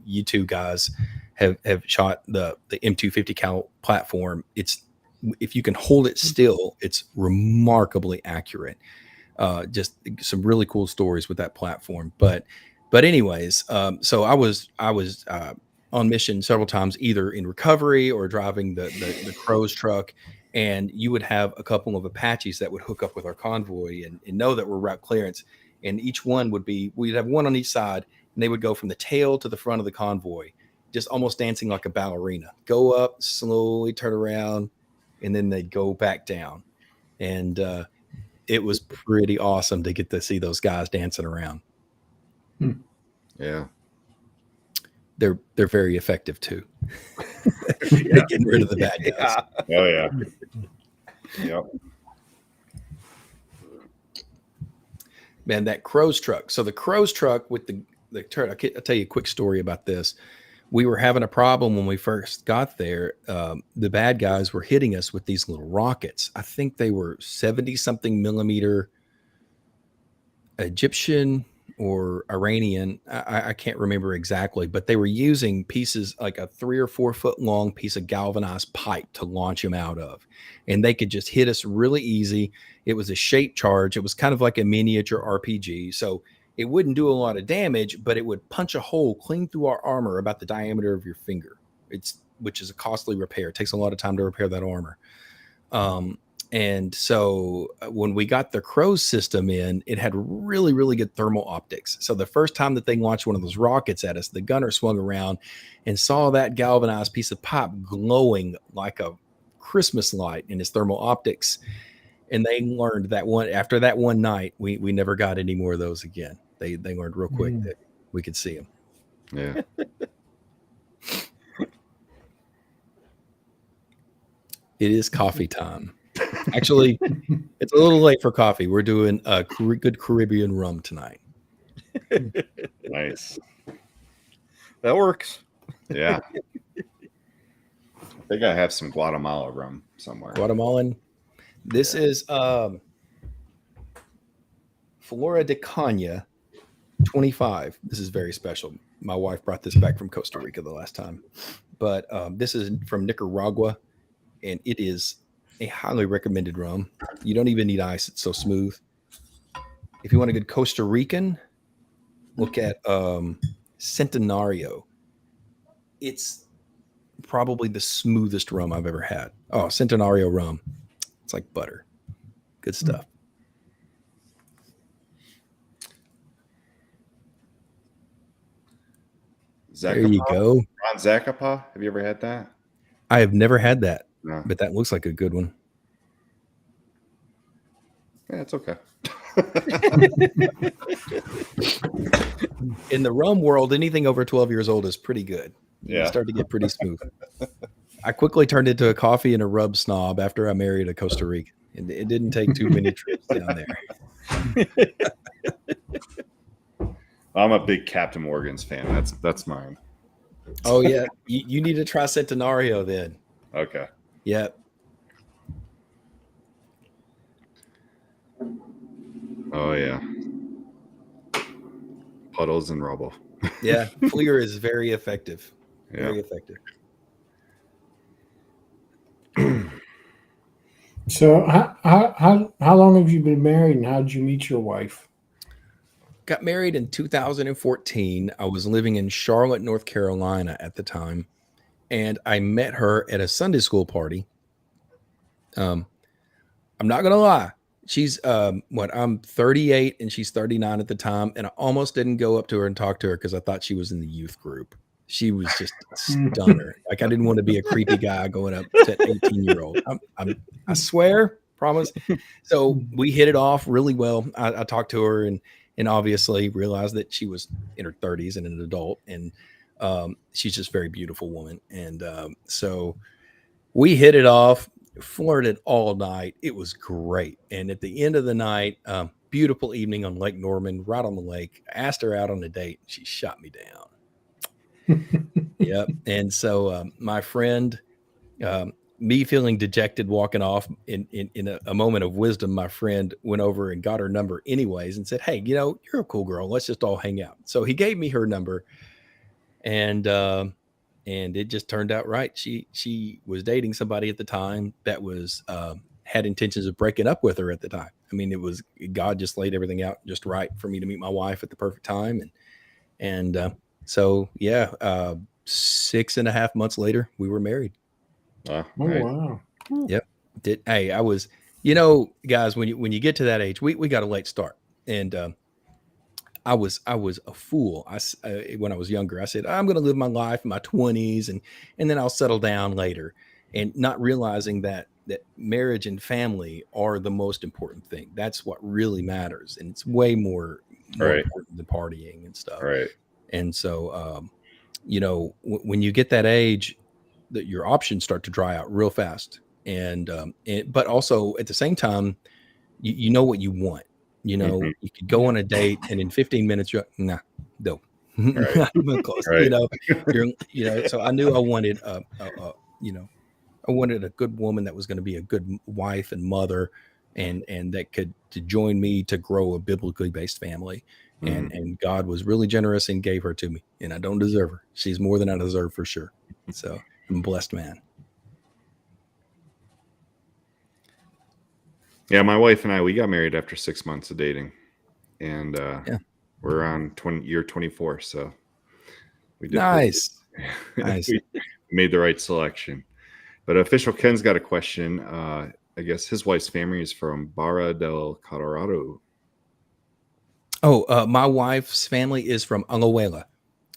you two guys have shot the M250 cal platform. It's, if you can hold it still, it's remarkably accurate. Just some really cool stories with that platform. But anyways, so I was on mission several times, either in recovery or driving the crow's truck. And you would have a couple of Apaches that would hook up with our convoy and know that we're route clearance. And each one we'd have one on each side, and they would go from the tail to the front of the convoy, just almost dancing like a ballerina. Go up, slowly turn around, and then they'd go back down. And it was pretty awesome to get to see those guys dancing around. Yeah. They're very effective too. Getting rid of the bad guys. Yeah. Oh yeah. Yep. Man, that crow's truck. So the crow's truck with the turret, I'll tell you a quick story about this. We were having a problem when we first got there. The bad guys were hitting us with these little rockets. I think they were 70 something millimeter Egyptian or Iranian. I can't remember exactly, but they were using pieces like a 3 or 4 foot long piece of galvanized pipe to launch them out of. And they could just hit us really easy. It was a shape charge. It was kind of like a miniature RPG. So it wouldn't do a lot of damage, but it would punch a hole clean through our armor about the diameter of your finger. Which is a costly repair. It takes a lot of time to repair that armor. And so when we got the Crow's system in, it had really, really good thermal optics. So the first time that they launched one of those rockets at us, the gunner swung around and saw that galvanized piece of pipe glowing like a Christmas light in his thermal optics. And they learned that after that one night, we never got any more of those again. They learned real quick that we could see them. Yeah. It is coffee time. Actually, it's a little late for coffee. We're doing a good Caribbean rum tonight. Nice. That works. Yeah. I think I have some Guatemala rum somewhere. Guatemalan. This is Flora de Caña 25. This is very special. My wife brought this back from Costa Rica the last time. But this is from Nicaragua, and it is a highly recommended rum. You don't even need ice. It's so smooth. If you want a good Costa Rican, look at Centenario. It's probably the smoothest rum I've ever had. Oh, Centenario rum. It's like butter. Good stuff. Zacapa? There you go. Ron Zacapa. Have you ever had that? I have never had that, No. but that looks like a good one. Yeah, it's okay. In the rum world, anything over 12 years old is pretty good. Yeah. You start to get pretty smooth. I quickly turned into a coffee and a rub snob after I married a Costa Rican. It didn't take too many trips down there. I'm a big Captain Morgan's fan. That's mine. Oh, yeah. You need to try Centenario then. Okay. Yep. Oh yeah. Puddles and rubble. Yeah. Fleer is very effective. Yeah. Very effective. So how long have you been married, and how did you meet your wife? Got married in 2014. I was living in Charlotte, North Carolina at the time, and I met her at a Sunday school party. I'm not gonna lie. She's I'm 38 and she's 39 at the time, and I almost didn't go up to her and talk to her because I thought she was in the youth group. She was just a stunner. Like I didn't want to be a creepy guy going up to an 18-year-old. I swear, promise. So we hit it off really well. I talked to her and obviously realized that she was in her 30s and an adult, and she's just a very beautiful woman. And so we hit it off, flirted all night. It was great. And at the end of the night, beautiful evening on Lake Norman, right on the lake. I asked her out on a date. She shot me down. Yep. And so my friend, me feeling dejected, walking off in a moment of wisdom, my friend went over and got her number anyways and said, "Hey, you're a cool girl. Let's just all hang out." So he gave me her number, and it just turned out right. She was dating somebody at the time that was had intentions of breaking up with her at the time. I mean, it was God just laid everything out just right for me to meet my wife at the perfect time, and so yeah, 6.5 months later, we were married. Oh, Oh nice. wow! Yep. Hey, I was, guys, when you get to that age, we got a late start, and I was a fool. When I was younger, I said I'm going to live my life in my 20s, and then I'll settle down later, and not realizing that marriage and family are the most important thing. That's what really matters, and it's way more Right. important than partying and stuff. Right. And so, when you get that age, that your options start to dry out real fast, and but also at the same time, you know what you want. Mhm. You could go on a date, and in 15 minutes, you're nah, no, Right. not even close. Right. So I knew I wanted I wanted a good woman that was going to be a good wife and mother, and that could to join me to grow a biblically based family. And God was really generous and gave her to me, and I don't deserve her. She's more than I deserve for sure. So I'm a blessed man. Yeah, my wife and I, we got married after 6 months of dating, and Yeah. we're on year 24. So we did Nice. Nice. we made the right selection. But official Ken's got a question. I guess his wife's family is from Barra del Colorado. Oh, my wife's family is from Alajuela,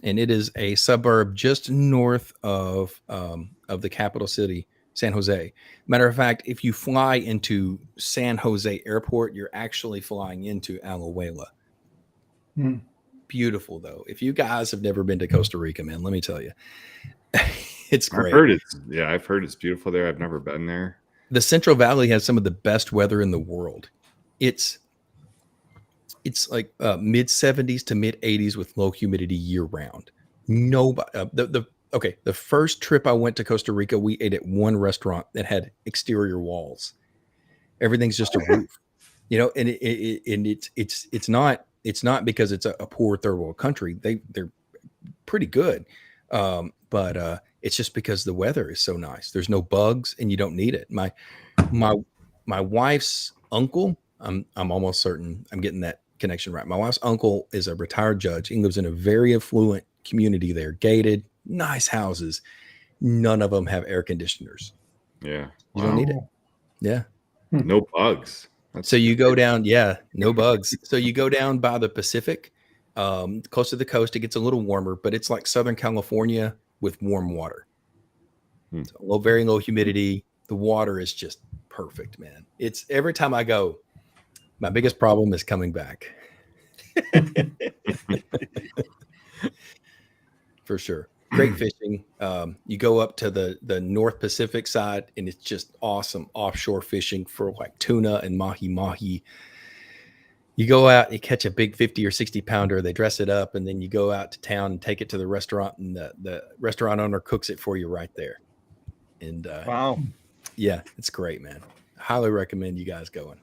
and it is a suburb just north of the capital city, San Jose. Matter of fact, if you fly into San Jose Airport, you're actually flying into Alajuela. Hmm. Beautiful, though. If you guys have never been to Costa Rica, man, let me tell you, it's great. I've heard it's beautiful there. I've never been there. The Central Valley has some of the best weather in the world. It's like mid 70s to mid 80s with low humidity year round. Nobody. The first trip I went to Costa Rica, we ate at one restaurant that had exterior walls. Everything's just a roof, and it's not because it's a poor third world country. They're pretty good, but it's just because the weather is so nice. There's no bugs, and you don't need it. My wife's uncle, I'm almost certain I'm getting that connection right. My wife's uncle is a retired judge. He lives in a very affluent community there, gated, nice houses. None of them have air conditioners. Yeah. You don't need it. Yeah. No bugs. So you go down, no bugs. So you go down by the Pacific, close to the coast. It gets a little warmer, but it's like Southern California with warm water. So very low humidity. The water is just perfect, man. It's every time I go, my biggest problem is coming back. For sure. Great fishing. You go up to the North Pacific side, and it's just awesome offshore fishing for like tuna and mahi. You go out, you catch a big 50 or 60 pounder, they dress it up, and then you go out to town and take it to the restaurant, and the restaurant owner cooks it for you right there. And Wow. Yeah, it's great, man. Highly recommend you guys going.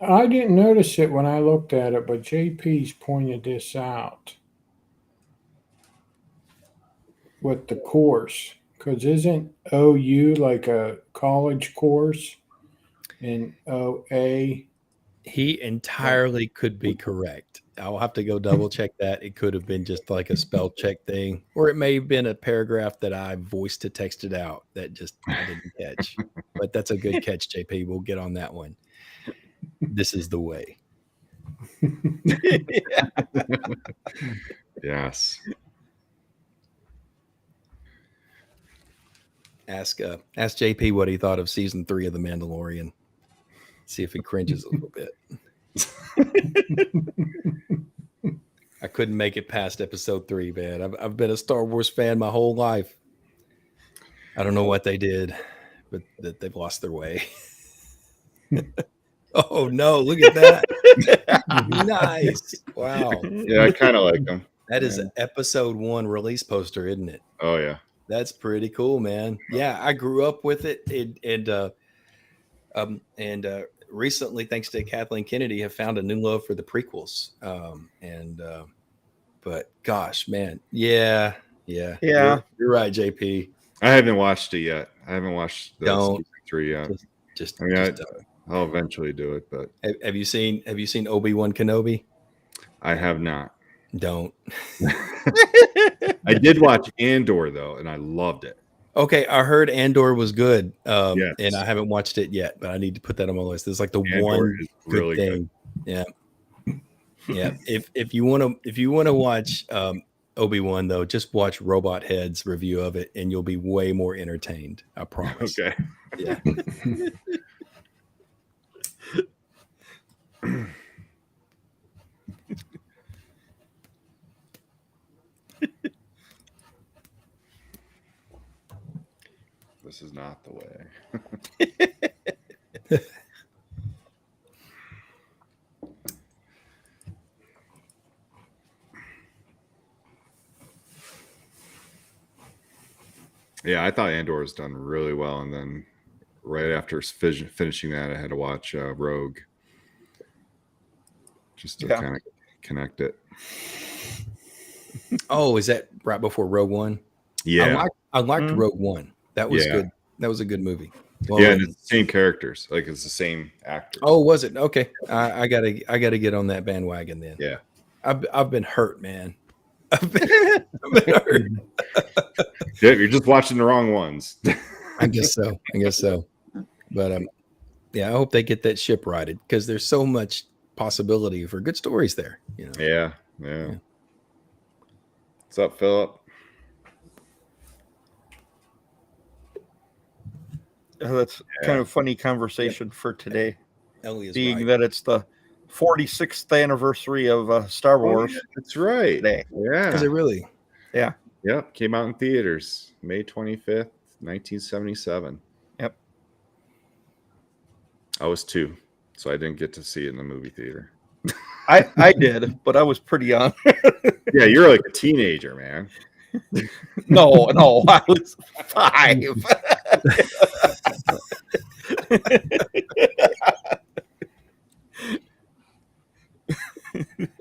I didn't notice it when I looked at it, but JP's pointed this out with the course. Because isn't OU like a college course? And OA? He entirely could be correct. I'll have to go double check that. It could have been just like a spell check thing, or it may have been a paragraph that I voiced to texted out that just I didn't catch. But that's a good catch, JP. We'll get on that one. This is the way. Yes. Ask JP what he thought of season 3 of The Mandalorian. See if he cringes a little bit. I couldn't make it past episode 3, man. I've been a Star Wars fan my whole life. I don't know what they did, but that they've lost their way. Oh no! Look at that. Nice. Wow. Yeah, I kind of like them. That is an episode 1 release poster, isn't it? Oh yeah. That's pretty cool, man. Yeah, I grew up with it, and recently, thanks to Kathleen Kennedy, have found a new love for the prequels. But gosh, man, yeah. You're right, JP. I haven't watched it yet. I haven't watched the Don't. season 3 yet. Just I'll eventually do it, but have you seen Obi-Wan Kenobi? I have not. Don't. I did watch Andor though, and I loved it. Okay, I heard Andor was good, Yes. and I haven't watched it yet, but I need to put that on my list. It's like the Andor one is good really thing. Yeah. If you want to watch Obi-Wan though, just watch Robot Head's review of it, and you'll be way more entertained. I promise. Okay. Yeah. This is not the way. Yeah, I thought Andor was done really well, and then right after finishing that, I had to watch Rogue, just to kind of connect it. Oh, is that right before Rogue One? Yeah, I liked Rogue One. That was good. That was a good movie. Well, yeah, and it's the same characters, like it's the same actors. Oh, was it? Okay, I gotta get on that bandwagon then. Yeah, I've been hurt, man. I've been hurt. Yeah, you're just watching the wrong ones. I guess so. But yeah, I hope they get that ship righted because there's so much possibility for good stories there. You know. Yeah. What's up, Philip? That's kind of a funny conversation for today, Ellie is being right. that it's the 46th anniversary of Star Wars. Yeah, that's right. Today. Yeah. Is it really? Yeah. Yep. Came out in theaters May 25th, 1977. Yep. I was 2, so I didn't get to see it in the movie theater. I did, but I was pretty young. Yeah, you're like a teenager, man. No, I was 5.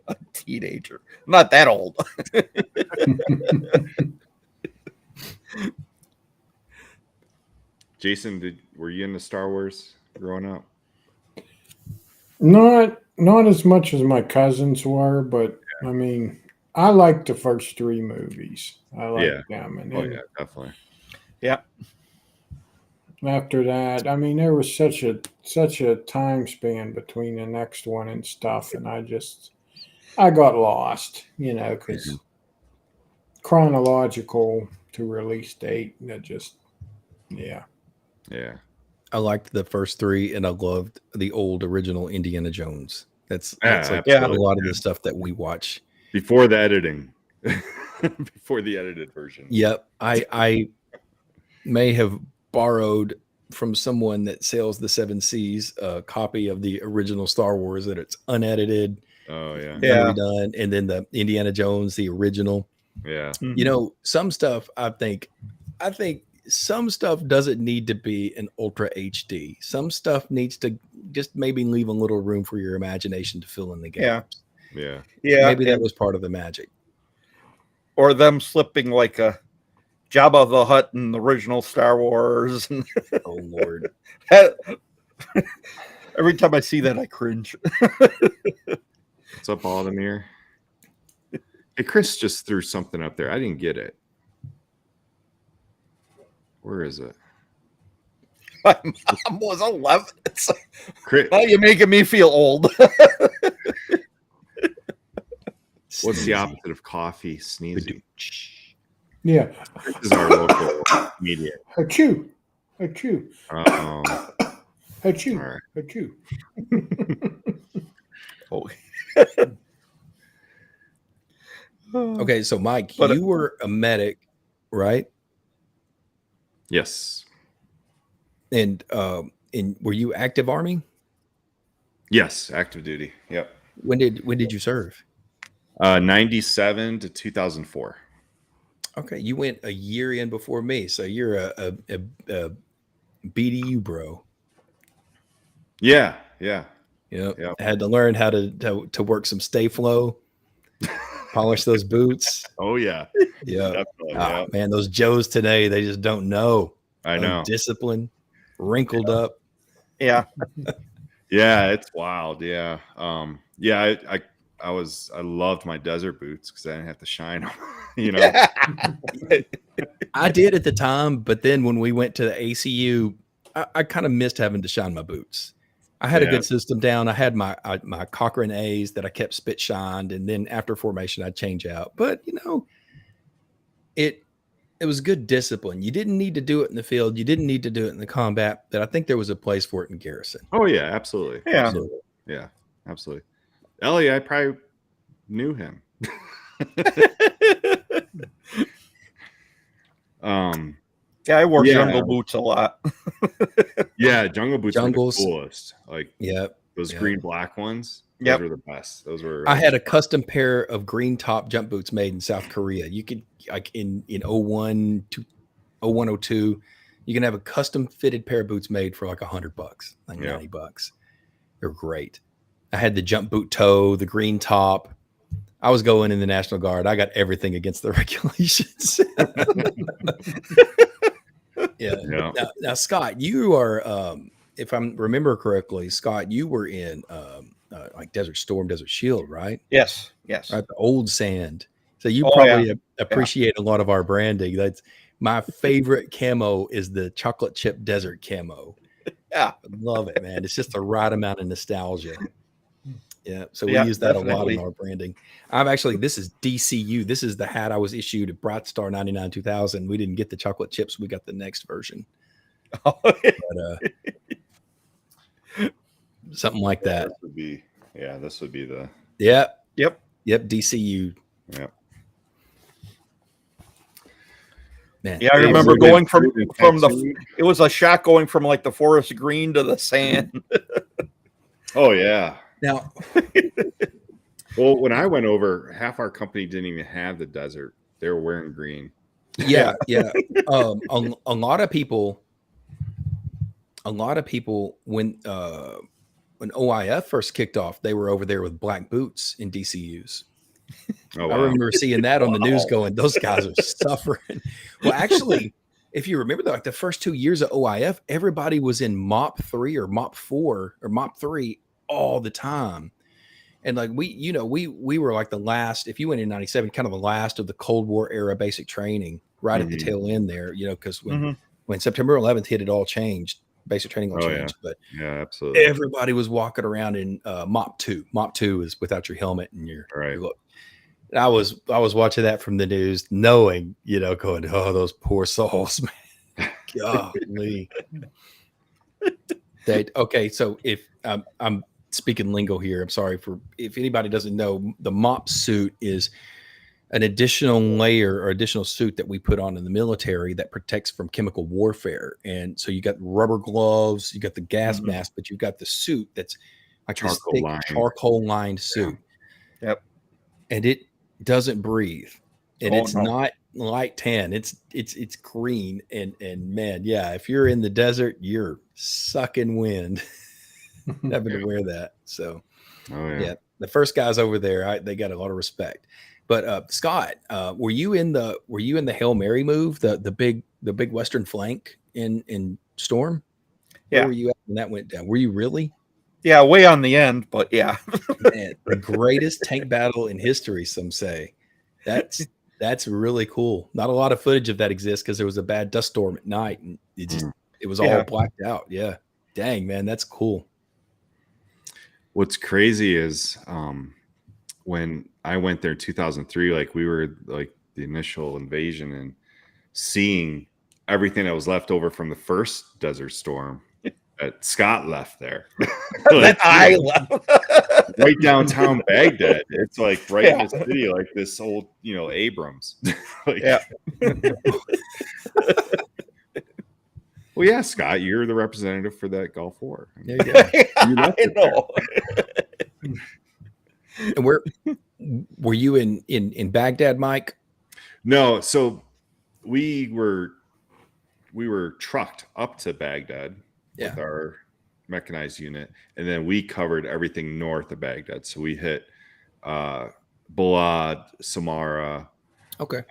A teenager. I'm not that old. Jason, were you into Star Wars growing up? Not as much as my cousins were, but I mean, I liked the first 3 movies. I liked them, and then Definitely. Yeah. after that, I mean, there was such a time span between the next one and stuff, and I got lost, because chronological to release date, yeah. I liked the first 3, and I loved the old original Indiana Jones. That's like absolutely. a lot of the stuff that we watch Before the editing, before the edited version. Yep, I may have borrowed from someone that sells the 7 Seas a copy of the original Star Wars that it's unedited, Oh yeah. redone, and then the Indiana Jones, the original. Yeah. Some stuff I think some stuff doesn't need to be an ultra HD. Some stuff needs to just maybe leave a little room for your imagination to fill in the gaps. Yeah. Yeah. Maybe that was part of the magic. Or them slipping like a Jabba the Hutt in the original Star Wars. And Oh Lord. every time I see that, I cringe. What's up, Aldemir? Hey, Chris just threw something up there. I didn't get it. Where is it? My mom was 11. It's like, Chris, now you're making me feel old. what's the opposite of coffee? Sneezing. Yeah. Chris is our local comedian. Achoo. Achoo. Achoo. All right. Achoo. Oh. Okay, so Mike, But- you were a medic, right? Yes. And were you active Army? Yes. Active duty. Yep. When did you serve? 97 to 2004. Okay, you went a year in before me, so you're a BDU bro. Yeah. Yeah. Yep. Yep. I had to learn how to work some stay flow, polish those boots. Oh, yeah. Yeah. Definitely. Ah, Yeah. man, those Joes today, they just don't know. I know. Discipline, wrinkled up. Yeah. Yeah, it's wild. Yeah. Yeah, I loved my desert boots because I didn't have to shine them. You know. I did at the time, but then when we went to the ACU, I kind of missed having to shine my boots. I had a good system down. I had my Cochrane A's that I kept spit shined, and then after formation I'd change out. But you know, it was good discipline. You didn't need to do it in the field. You didn't need to do it in the combat. But I think there was a place for it in garrison. Oh yeah, absolutely. Yeah. Absolutely. Yeah, absolutely. Ellie, I probably knew him. Yeah, I wore Yeah. jungle boots a lot. Yeah, jungle boots Jungles. were the coolest. Like Yep. those Yep. green black ones. Those Yep. were the best. Those were. I had a custom pair of green top jump boots made in South Korea. You could like in 01 to 0102, you can have a custom fitted pair of boots made for like $100, like Yeah. $90. They're great. I had the jump boot toe, the green top. I was going in the National Guard. I got everything against the regulations. Yeah. Yeah. Now, Scott, you are, if I remember correctly, Scott, you were in like Desert Storm, Desert Shield, right? Yes. Yes. Right, the old sand. So you Oh, probably appreciate a lot of our branding. That's my favorite camo is the chocolate chip desert camo. Yeah. I love it, man. It's just the right amount of nostalgia. Yeah. So we Yeah, use that a lot definitely. in our branding. This is DCU. This is the hat I was issued at Bright Star 99 2000. We didn't get the chocolate chips. We got the next version. But, something like that. This would be. Yeah, this would be the. Yep. Yep. Yep. DCU. Yeah. Man. Yeah, I Hey, remember so going the from the. tattoo- It was a shot going from like the forest green to the sand. Oh yeah. Now, Well, when I went over, half our company didn't even have the desert. They were wearing green. yeah. A lot of people when OIF first kicked off, they were over there with black boots in DCUs. Oh, I wow. remember seeing that on the news going, those guys are suffering. Well, actually, if you remember, like the first 2 years of OIF, everybody was in MOP 3 or MOP 4 or MOP 3 all the time. And like we were like the last, if you went in 97, kind of the last of the Cold War era basic training right at the tail end there, because when September 11th hit, it all changed. Basic training all changed. But Yeah, absolutely. everybody was walking around in MOP 2. MOP 2 is without your helmet and your look. I was watching that from the news, knowing, going, oh, those poor souls, man. Golly. Okay, so if I'm speaking lingo here, I'm sorry if anybody doesn't know, the MOP suit is an additional layer or additional suit that we put on in the military that protects from chemical warfare. And so you got rubber gloves, you got the gas mask, but you've got the suit that's like this thick charcoal lined suit. Yeah. Yep. And it doesn't breathe. And it's no. not light tan. It's green. And man, yeah, if you're in the desert, you're sucking wind having to wear that. So Oh, yeah. yeah, the first guys over there, they got a lot of respect. But Scott, were you in the Hail Mary move, the big Western flank in Storm? Where Yeah. were you at when that went down? Were you really? Yeah, way on the end, but yeah. Man, the greatest tank battle in history, some say. That's really cool. Not a lot of footage of that exists because there was a bad dust storm at night and it was all Yeah. blacked out. Yeah. Dang, man, that's cool. What's crazy is when I went there in 2003, like we were like the initial invasion and seeing everything that was left over from the first Desert Storm that Scott left there. That I love. Right downtown Baghdad. It's like right in the city, like this old, Abrams. Like, Yeah. Well, yeah, Scott, you're the representative for that Gulf War. There you go. I know. And were you in Baghdad, Mike? No, so we were trucked up to Baghdad with our mechanized unit, and then we covered everything north of Baghdad. So we hit Balad, Samara, Okay.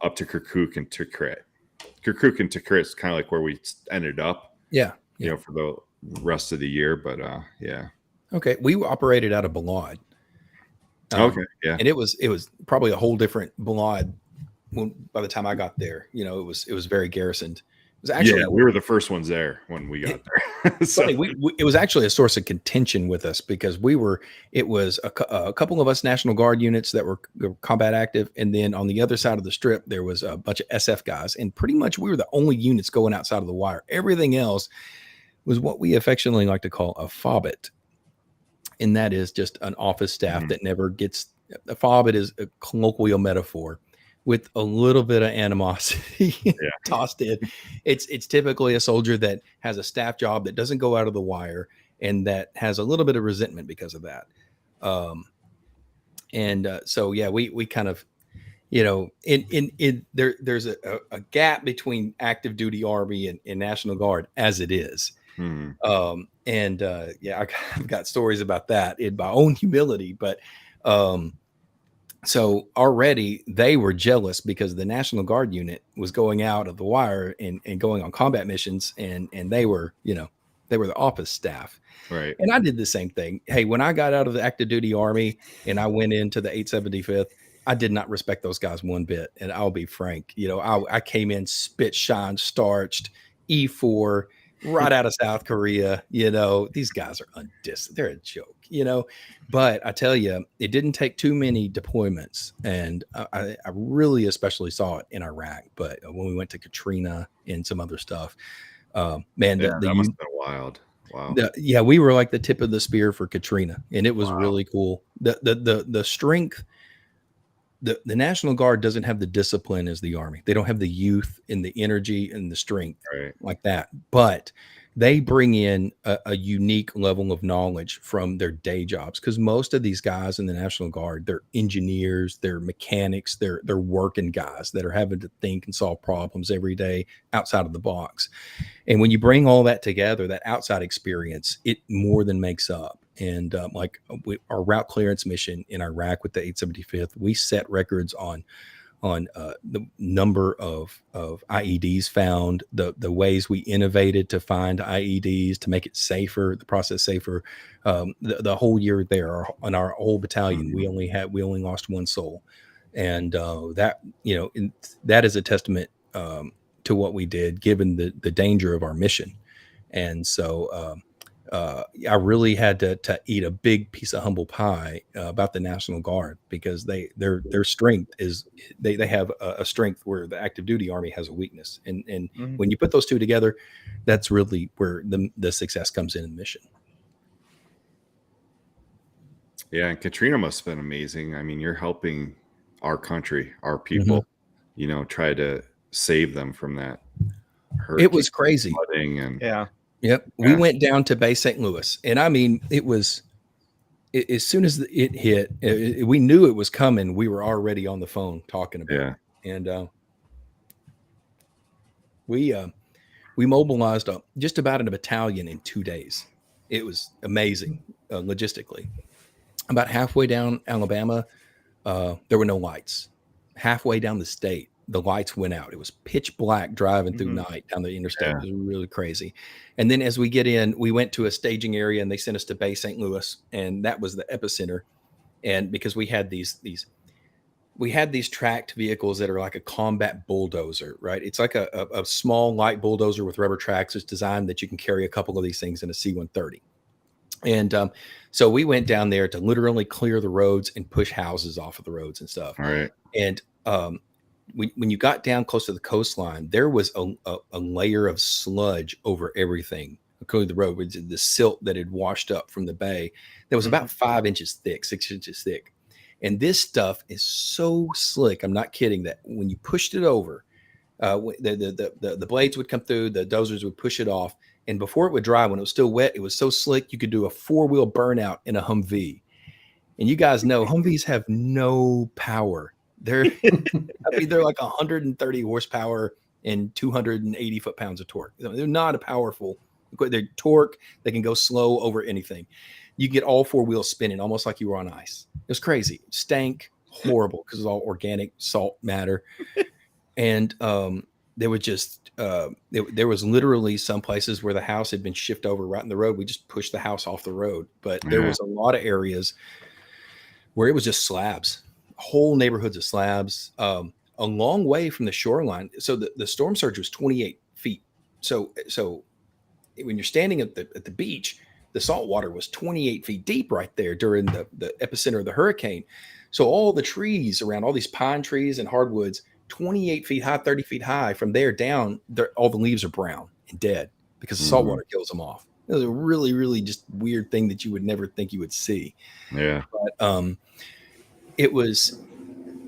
up to Kirkuk and Tikrit. Kirkuk and Tikrit is kind of like where we ended up. Yeah. For the rest of the year, but yeah. Okay, we operated out of Balad. Okay, yeah. And it was probably a whole different Balad by the time I got there. It was very garrisoned. It was actually we were the first ones there when we got there. So funny, it was actually a source of contention with us because it was a couple of us National Guard units that were combat active, and then on the other side of the strip there was a bunch of SF guys, and pretty much we were the only units going outside of the wire. Everything else was what we affectionately like to call a fobbit, and that is just an office staff that never gets. A fobbit is a colloquial metaphor with a little bit of animosity tossed in. It's typically a soldier that has a staff job that doesn't go out of the wire and that has a little bit of resentment because of that. So yeah, we kind of, there's a gap between active duty Army and National Guard as it is. I've got stories about that in my own humility, but so already they were jealous because the National Guard unit was going out of the wire and going on combat missions, and they were the office staff. Right. And I did the same thing. Hey, when I got out of the active duty Army and I went into the 875th, I did not respect those guys one bit. And I'll be frank, I came in spit, shine, starched, E4, right out of South Korea. These guys are they're a joke, but I tell you, it didn't take too many deployments. And I really especially saw it in Iraq, but when we went to Katrina and some other stuff, that must have been wild. Wow. We were like the tip of the spear for Katrina, and it was really cool. The strength, the National Guard doesn't have the discipline as the Army. They don't have the youth and the energy and the strength like that, but they bring in a unique level of knowledge from their day jobs, because most of these guys in the National Guard, they're engineers, they're mechanics, they're working guys that are having to think and solve problems every day outside of the box. And when you bring all that together, that outside experience, it more than makes up. And our route clearance mission in Iraq with the 875th, we set records on the number of IEDs found, the ways we innovated to find IEDs to make it safer, the process safer. The whole year there on our whole battalion, we only lost one soul, and that is a testament to what we did, given the danger of our mission. And so I really had to eat a big piece of humble pie about the National Guard, because their strength is they have a strength where the active duty Army has a weakness, and when you put those two together, that's really where the success comes in the mission. Yeah, and Katrina must have been amazing. I mean, you're helping our country, our people, try to save them from that hurricane. It was crazy. Yep. We went down to Bay St. Louis, and I mean, it was as soon as it hit, we knew it was coming. We were already on the phone talking about it. And we mobilized just about in a battalion in 2 days. It was amazing logistically. About halfway down Alabama, there were no lights. Halfway down the state, the lights went out. It was pitch black driving through night down the interstate. Yeah. It was really crazy. And then as we get in, we went to a staging area and they sent us to Bay St. Louis, and that was the epicenter. And because we had these tracked vehicles that are like a combat bulldozer, right? It's like a small light bulldozer with rubber tracks. It's designed that you can carry a couple of these things in a C-130. And so we went down there to literally clear the roads and push houses off of the roads and stuff. All right. And when you got down close to the coastline, there was a layer of sludge over everything, including the road, with the silt that had washed up from the bay. That was about 5 inches thick, 6 inches thick. And this stuff is so slick. I'm not kidding, that when you pushed it over, the blades would come through, the dozers would push it off. And before it would dry, when it was still wet, it was so slick, you could do a 4-wheel burnout in a Humvee. And you guys know Humvees have no power. They're like 130 horsepower and 280 foot-pounds of torque. They're not a powerful. They're torque. They can go slow over anything. You get all 4 wheels spinning almost like you were on ice. It was crazy. It stank horrible because it was all organic salt matter. And there was just there was literally some places where the house had been shifted over right in the road. We just pushed the house off the road. But there was a lot of areas where it was just slabs, whole neighborhoods of slabs, a long way from the shoreline. So the storm surge was 28 feet. So when you're standing at the beach, the salt water was 28 feet deep right there during the epicenter of the hurricane. So all the trees around, all these pine trees and hardwoods, 28 feet high, 30 feet high, from there down, all the leaves are brown and dead because the salt water kills them off. It was a really, really just weird thing that you would never think you would see. Yeah. But it was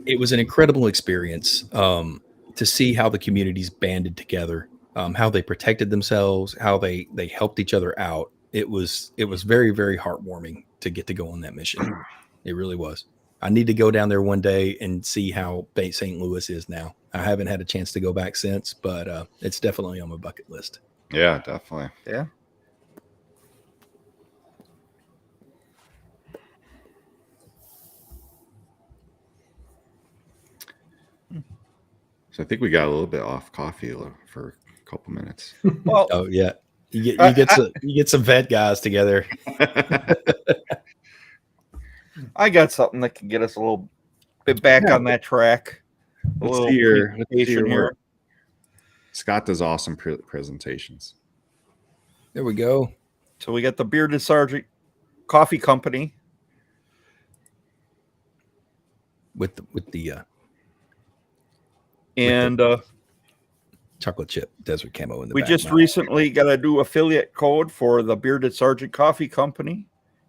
an incredible experience to see how the communities banded together, how they protected themselves, how they helped each other out. It was very, very heartwarming to get to go on that mission. It really was. I need to go down there one day and see how St. Louis is now. I haven't had a chance to go back since, but it's definitely on my bucket list. Yeah, definitely. Yeah. So I think we got a little bit off coffee for a couple minutes. Well, Oh yeah, you get some vet guys together. I got something that can get us a little bit back on that track. Let's see your work. Scott does awesome presentations. There we go. So we got the Bearded Sergeant Coffee Company with the and chocolate chip desert camo in the we back. just recently got a new affiliate code for the Bearded Sergeant Coffee Company.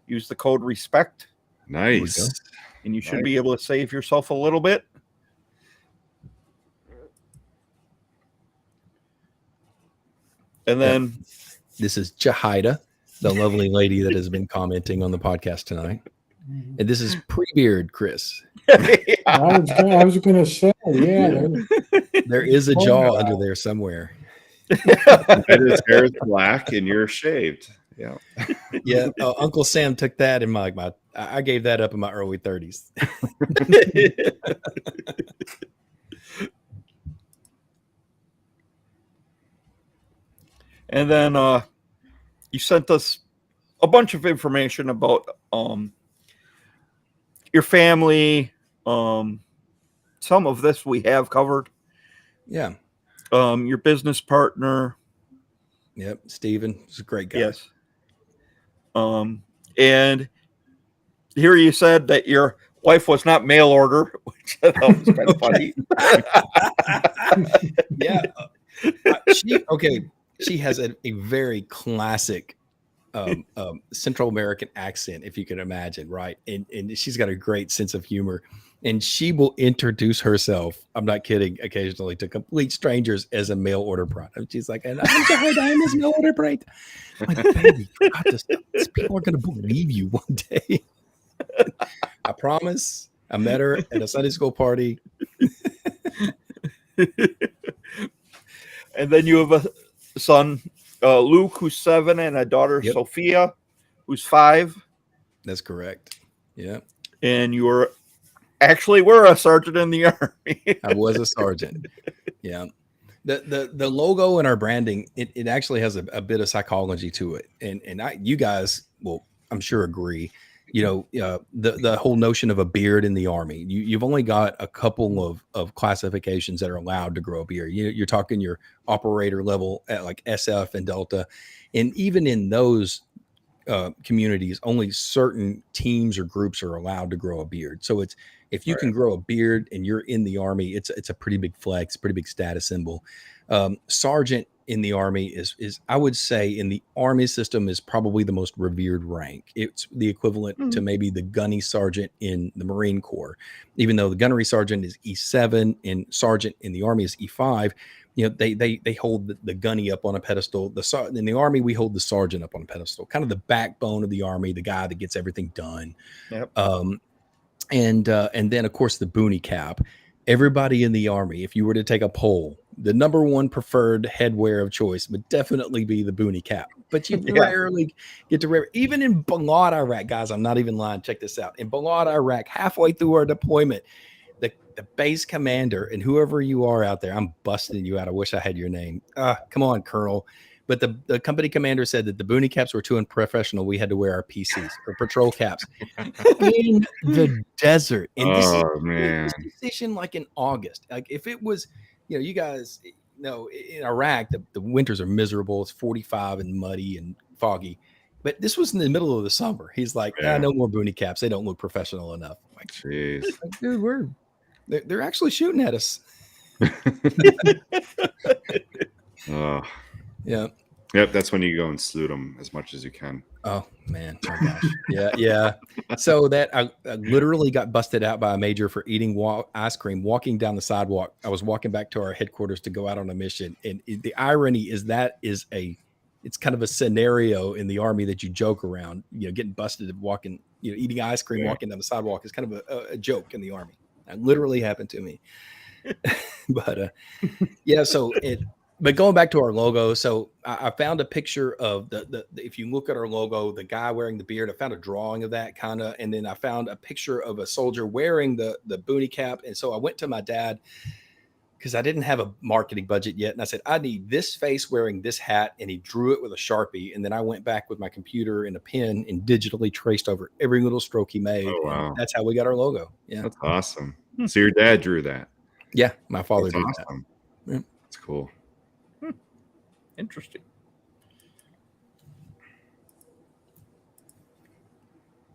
Use the code RESPECT. Nice. And you should be able to save yourself a little bit. And then this is Jahida, the lovely lady that has been commenting on the podcast tonight. And this is pre-beard Chris. I was going to say, yeah. There is a jaw under there somewhere. His hair is black and you're shaved. Yeah. Yeah. Uncle Sam took that in I gave that up in my early 30s. And then you sent us a bunch of information about your family. Some of this we have covered. Yeah. Your business partner. Yep. Steven is a great guy. Yes. And here you said that your wife was not mail order, which I thought was kind of funny. Yeah. She has a very classic Central American accent, if you can imagine, right? And she's got a great sense of humor. And she will introduce herself, I'm not kidding, occasionally to complete strangers as a mail order product. She's like, and I'm this mail order product. I'm like, baby, these people are going to believe you one day. I promise. I met her at a Sunday school party. And then you have a son, Luke, who's 7, and a daughter, Sophia, who's 5. That's correct. Yeah. And you were actually were a sergeant in the Army. I was a sergeant. Yeah. The logo and our branding, it actually has a bit of psychology to it. And you guys will, I'm sure, agree. The whole notion of a beard in the Army, you've only got a couple of classifications that are allowed to grow a beard. You're talking your operator level at like SF and Delta. And even in those communities, only certain teams or groups are allowed to grow a beard. So it's, if you can grow a beard and you're in the Army, it's a pretty big flex, pretty big status symbol. Sergeant in the Army is I would say in the Army system is probably the most revered rank. It's the equivalent to maybe the gunny sergeant in the Marine Corps, even though the gunnery sergeant is E7 and sergeant in the Army is E5. They hold the gunny up on a pedestal. In the Army, we hold the sergeant up on a pedestal, kind of the backbone of the Army, the guy that gets everything done. Yep. And then of course the boonie cap. Everybody in the Army, if you were to take a poll, the number one preferred headwear of choice would definitely be the boonie cap. But you rarely get to wear, even in Balad, Iraq, guys. I'm not even lying. Check this out. In Balad, Iraq, halfway through our deployment, the base commander and whoever you are out there, I'm busting you out. I wish I had your name. Come on, Colonel. But the company commander said that the boonie caps were too unprofessional. We had to wear our PCs or patrol caps in the desert. And this decision like in August. Like if it was, you guys know, in Iraq, the winters are miserable. It's 45 and muddy and foggy. But this was in the middle of the summer. He's like, no more boonie caps. They don't look professional enough. I'm like, jeez. Like, dude, they're actually shooting at us. Yeah. Yep. That's when you go and salute them as much as you can. Oh man. Oh gosh. Yeah. So that I literally got busted out by a major for eating ice cream, walking down the sidewalk. I was walking back to our headquarters to go out on a mission. And the irony is it's kind of a scenario in the Army that you joke around, getting busted walking, eating ice cream, walking down the sidewalk is kind of a joke in the Army. That literally happened to me. But but going back to our logo, so I found a picture of the if you look at our logo, the guy wearing the beard, I found a drawing of that kind of, and then I found a picture of a soldier wearing the boonie cap. And so I went to my dad because I didn't have a marketing budget yet. And I said, I need this face wearing this hat. And he drew it with a Sharpie. And then I went back with my computer and a pen and digitally traced over every little stroke he made. Oh, wow. And that's how we got our logo. Yeah. That's awesome. So your dad drew that? Yeah. My father That's did awesome. that. Yeah. That's cool. Interesting.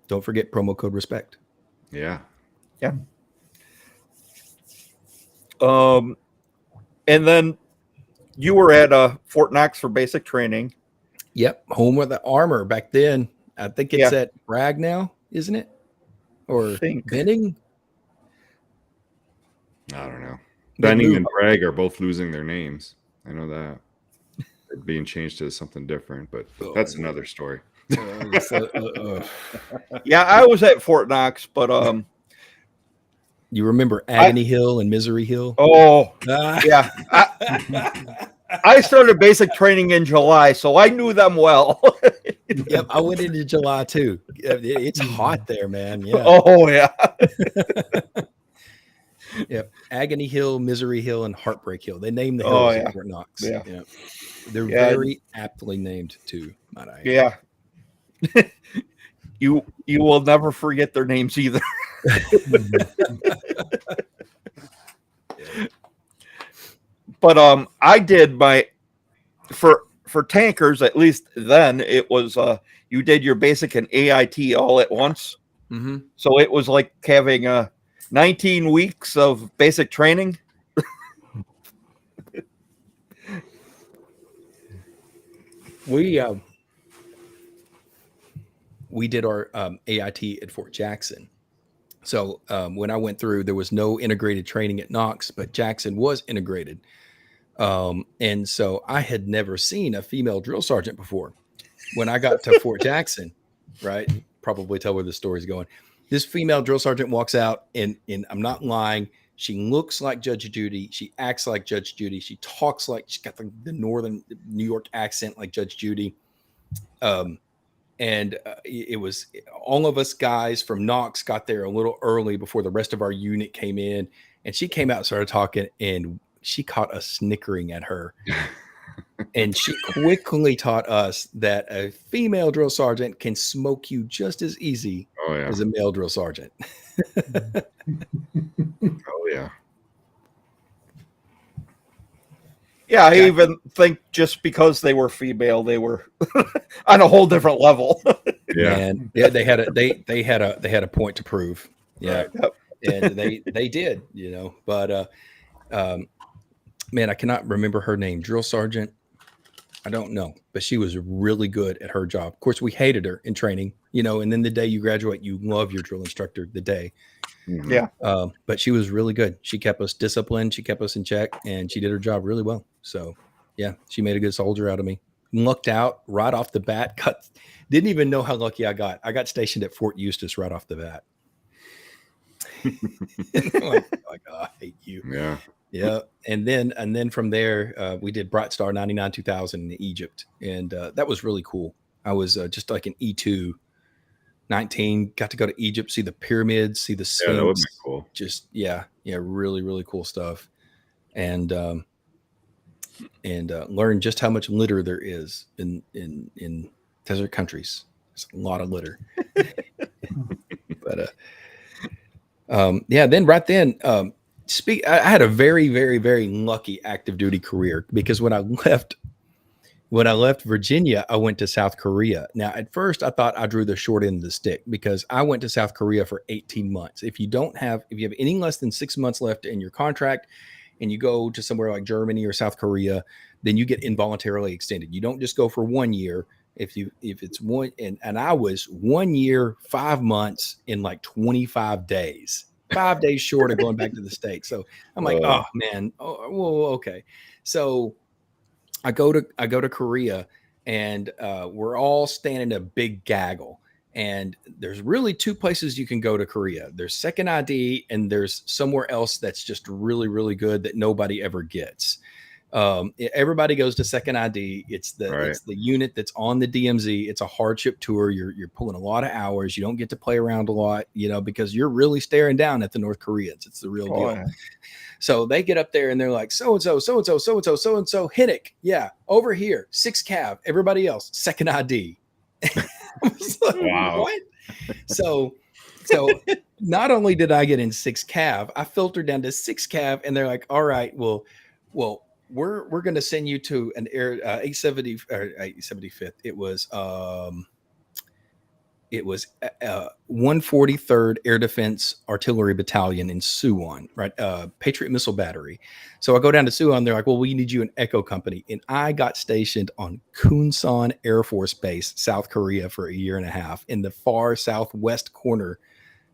Don't forget promo code RESPECT. Yeah. And then you were at Fort Knox for basic training. Yep. Home with the armor back then. I think it's at Bragg now, isn't it? Or Benning? I don't know. Benning and Bragg are both losing their names. I know that. They're being changed to something different, but that's another story. Yeah, I was at Fort Knox, but you remember Agony Hill and Misery Hill? Oh, yeah. I started basic training in July, so I knew them well. Yep, I went into July too. It's hot there, man. Yeah. Oh, yeah. Yep. Agony Hill, Misery Hill, and Heartbreak Hill. They named the hills at Fort Knox. Yeah. They're very aptly named too, might I add. Yeah. You will never forget their names either. But I did for tankers, at least then it was you did your basic and AIT all at once. Mm-hmm. So it was like having 19 weeks of basic training. We did our AIT at Fort Jackson. So when I went through, there was no integrated training at Knox, but Jackson was integrated. And so I had never seen a female drill sergeant before. When I got to Fort Jackson, right? Probably tell where the story's going. This female drill sergeant walks out, and I'm not lying. She looks like Judge Judy. She acts like Judge Judy. She talks like she's got the northern New York accent like Judge Judy. And it was all of us guys from Knox got there a little early before the rest of our unit came in. And she came out and started talking, and she caught us snickering at her. And she quickly taught us that a female drill sergeant can smoke you just as easy as a male drill sergeant. Oh, yeah. Yeah, I even think just because they were female, they were on a whole different level. Man, yeah, they had a point to prove. Yeah. Right. And they did, but man, I cannot remember her name. Drill sergeant, I don't know, but she was really good at her job. Of course, we hated her in training, and then the day you graduate, you love your drill instructor the day. Mhm. Yeah. But she was really good. She kept us disciplined. She kept us in check, and she did her job really well. So, yeah, she made a good soldier out of me. Lucked out right off the bat. Didn't even know how lucky I got. I got stationed at Fort Eustis right off the bat. like, oh, I hate you. Yeah. Yeah. And then from there, we did Bright Star 99 2000 in Egypt. And that was really cool. I was just like an E2 19, got to go to Egypt, see the pyramids, see the Sphinx. Yeah, that would be cool. Just, yeah, really, really cool stuff. And learn just how much litter there is in desert countries. There's a lot of litter. But I had a very, very, very lucky active duty career, because when I left Virginia, I went to South Korea. Now, at first, I thought I drew the short end of the stick, because I went to South Korea for 18 months. If you have any less than 6 months left in your contract, and you go to somewhere like Germany or South Korea, then you get involuntarily extended. You don't just go for 1 year. If it's one, and I was 1 year, 5 months in like 25 days, 5 days short of going back to the States. So I'm like, oh man, okay. So I go to Korea, and we're all standing a big gaggle. And there's really two places you can go to Korea. There's Second ID, and there's somewhere else that's just really, really good that nobody ever gets. Everybody goes to Second ID. It's the unit that's on the DMZ. It's a hardship tour. You're pulling a lot of hours. You don't get to play around a lot, because you're really staring down at the North Koreans. It's the real deal. Yeah. So they get up there and they're like, so-and-so, so-and-so, so-and-so, so-and-so, Hinnick. Yeah, over here, 6 Cav. Everybody else, Second ID. I was like, wow. What? So not only did I get in 6 Cav, I filtered down to 6 Cav, and they're like, all right, well, we're going to send you to an air 870 or 875th. It was 143rd Air Defense Artillery Battalion in Suwon, right? Patriot Missile Battery. So I go down to Suwon. They're like, well, we need you in Echo Company. And I got stationed on Kunsan Air Force Base, South Korea, for 1.5 years in the far southwest corner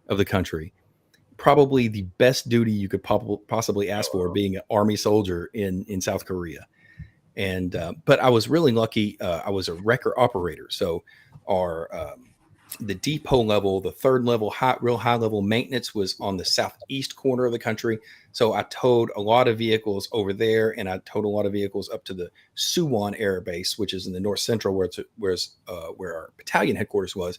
of the country. Probably the best duty you could possibly ask for, being an Army soldier in South Korea. And but I was really lucky. I was a wrecker operator. So the depot level, the third level, real high level maintenance was on the southeast corner of the country. So I towed a lot of vehicles over there, and I towed a lot of vehicles up to the Suwon Air Base, which is in the north central, where our battalion headquarters was.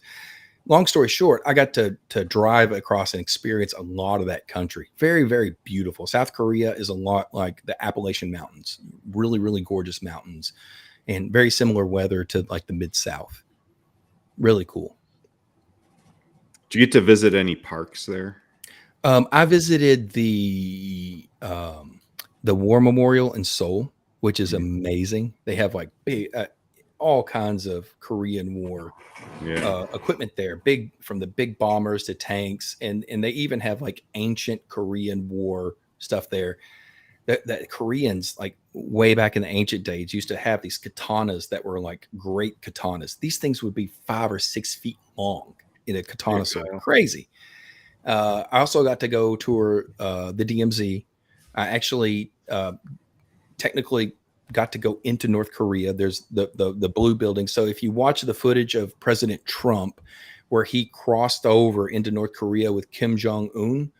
Long story short, I got to drive across and experience a lot of that country. Very, very beautiful. South Korea is a lot like the Appalachian Mountains, really, really gorgeous mountains, and very similar weather to like the Mid-South. Really cool. Did you get to visit any parks there? I visited the War Memorial in Seoul, which is amazing. They have like all kinds of Korean War equipment there, big, from the big bombers to tanks, and they even have like ancient Korean War stuff there. That Koreans, like way back in the ancient days, used to have these katanas that were like great katanas. These things would be 5 or 6 feet long in a katana sword. Crazy. I also got to go tour the DMZ. I actually technically got to go into North Korea. There's the blue building. So if you watch the footage of President Trump, where he crossed over into North Korea with Kim Jong-un,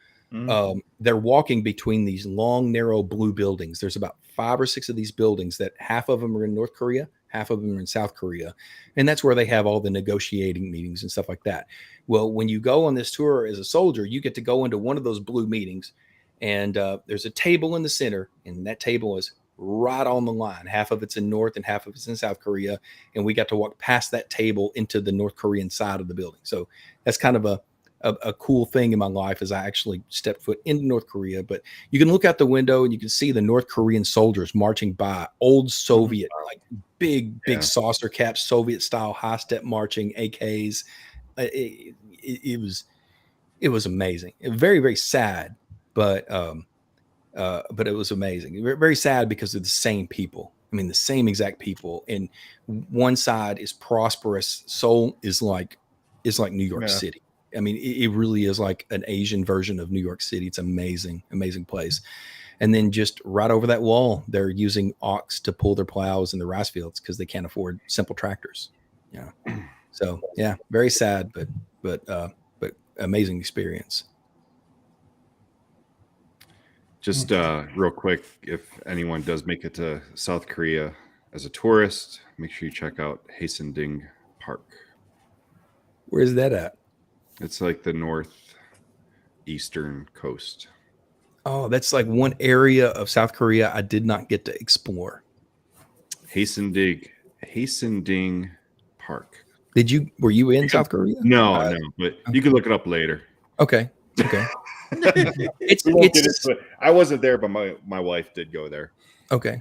they're walking between these long, narrow blue buildings. There's about 5 or 6 of these buildings that half of them are in North Korea, half of them are in South Korea, and that's where they have all the negotiating meetings and stuff like that. Well, when you go on this tour as a soldier, you get to go into one of those blue meetings, and there's a table in the center, and that table is right on the line. Half of it's in North and half of it's in South Korea, and we got to walk past that table into the North Korean side of the building. So that's kind of a cool thing in my life as I actually stepped foot into North Korea. But you can look out the window and you can see the North Korean soldiers marching by, old Soviet, like big saucer caps, Soviet style high step marching, AKs. It was amazing. Very, very sad, but it was amazing. Very sad because of the same people. I mean, the same exact people. And one side is prosperous. Seoul is like New York City. I mean, it really is like an Asian version of New York City. It's amazing, amazing place. And then just right over that wall, they're using ox to pull their plows in the rice fields because they can't afford simple tractors. Yeah. So yeah, very sad, but amazing experience. Just real quick, if anyone does make it to South Korea as a tourist, make sure you check out Haesinding Park. Where's that at? It's like the northeastern coast. Oh, that's like one area of South Korea I did not get to explore. Haesinding Park. Were you in South Korea? No, but you can look it up later. Okay. I wasn't there, but my wife did go there. Okay.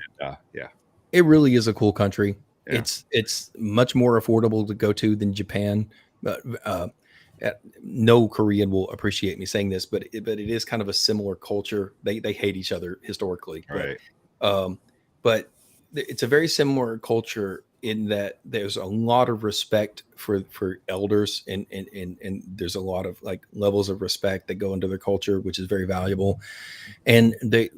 Yeah. It really is a cool country. Yeah. It's much more affordable to go to than Japan. But no Korean will appreciate me saying this, but it is kind of a similar culture. They hate each other historically, right? But it's a very similar culture in that there's a lot of respect for elders, and there's a lot of like levels of respect that go into their culture, which is very valuable. And they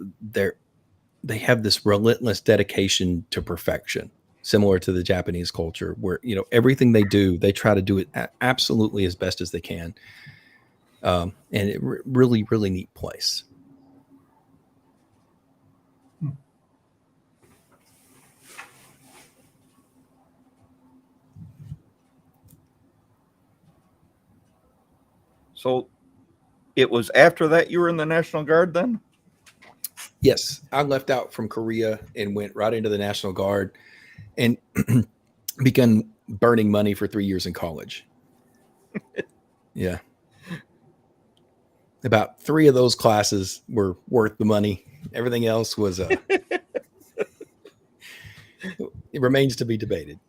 have this relentless dedication to perfection, similar to the Japanese culture, where, you know, everything they do, they try to do it absolutely as best as they can. And it really, really neat place. So it was after that you were in the National Guard then? Yes, I left out from Korea and went right into the National Guard and began burning money for 3 years in college. Yeah. About 3 of those classes were worth the money. Everything else was it remains to be debated.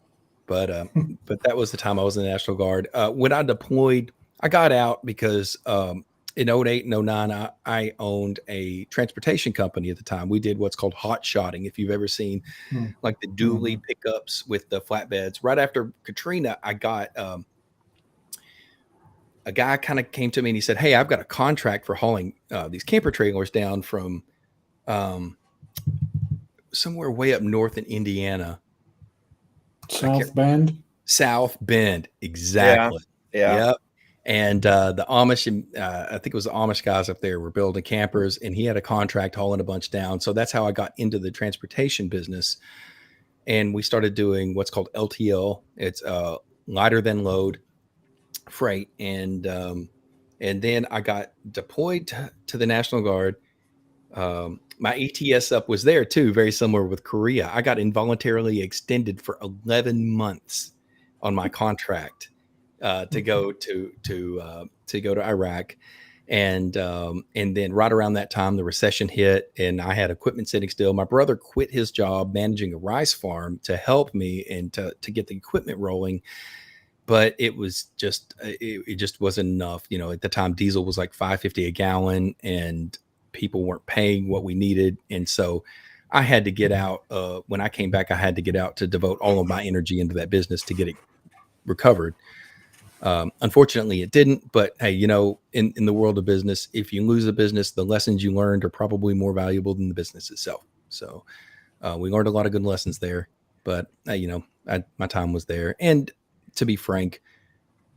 But that was the time I was in the National Guard. When I deployed, I got out because in 08 and 09, I owned a transportation company at the time. We did what's called hot shotting. If you've ever seen like the dually pickups with the flatbeds. Right after Katrina, I got a guy kind of came to me and he said, "Hey, I've got a contract for hauling these camper trailers down from somewhere way up north in Indiana." South Bend? South Bend, exactly. Yeah. Yep. And the Amish, I think it was the Amish guys up there were building campers, and he had a contract hauling a bunch down. So that's how I got into the transportation business. And we started doing what's called LTL. It's lighter than load freight. And then I got deployed to the National Guard. My ETS up was there too, very similar with Korea. I got involuntarily extended for 11 months on my contract. To go to Iraq, and then right around that time the recession hit, and I had equipment sitting still. My brother quit his job managing a rice farm to help me and to get the equipment rolling, but it was just it just wasn't enough. You know, at the time diesel was like $5.50 a gallon, and people weren't paying what we needed, and so I had to get out. When I came back, I had to get out to devote all of my energy into that business to get it recovered. Unfortunately it didn't, but hey, you know, in the world of business, if you lose a business, the lessons you learned are probably more valuable than the business itself. So, we learned a lot of good lessons there, but you know, my time was there. And to be frank,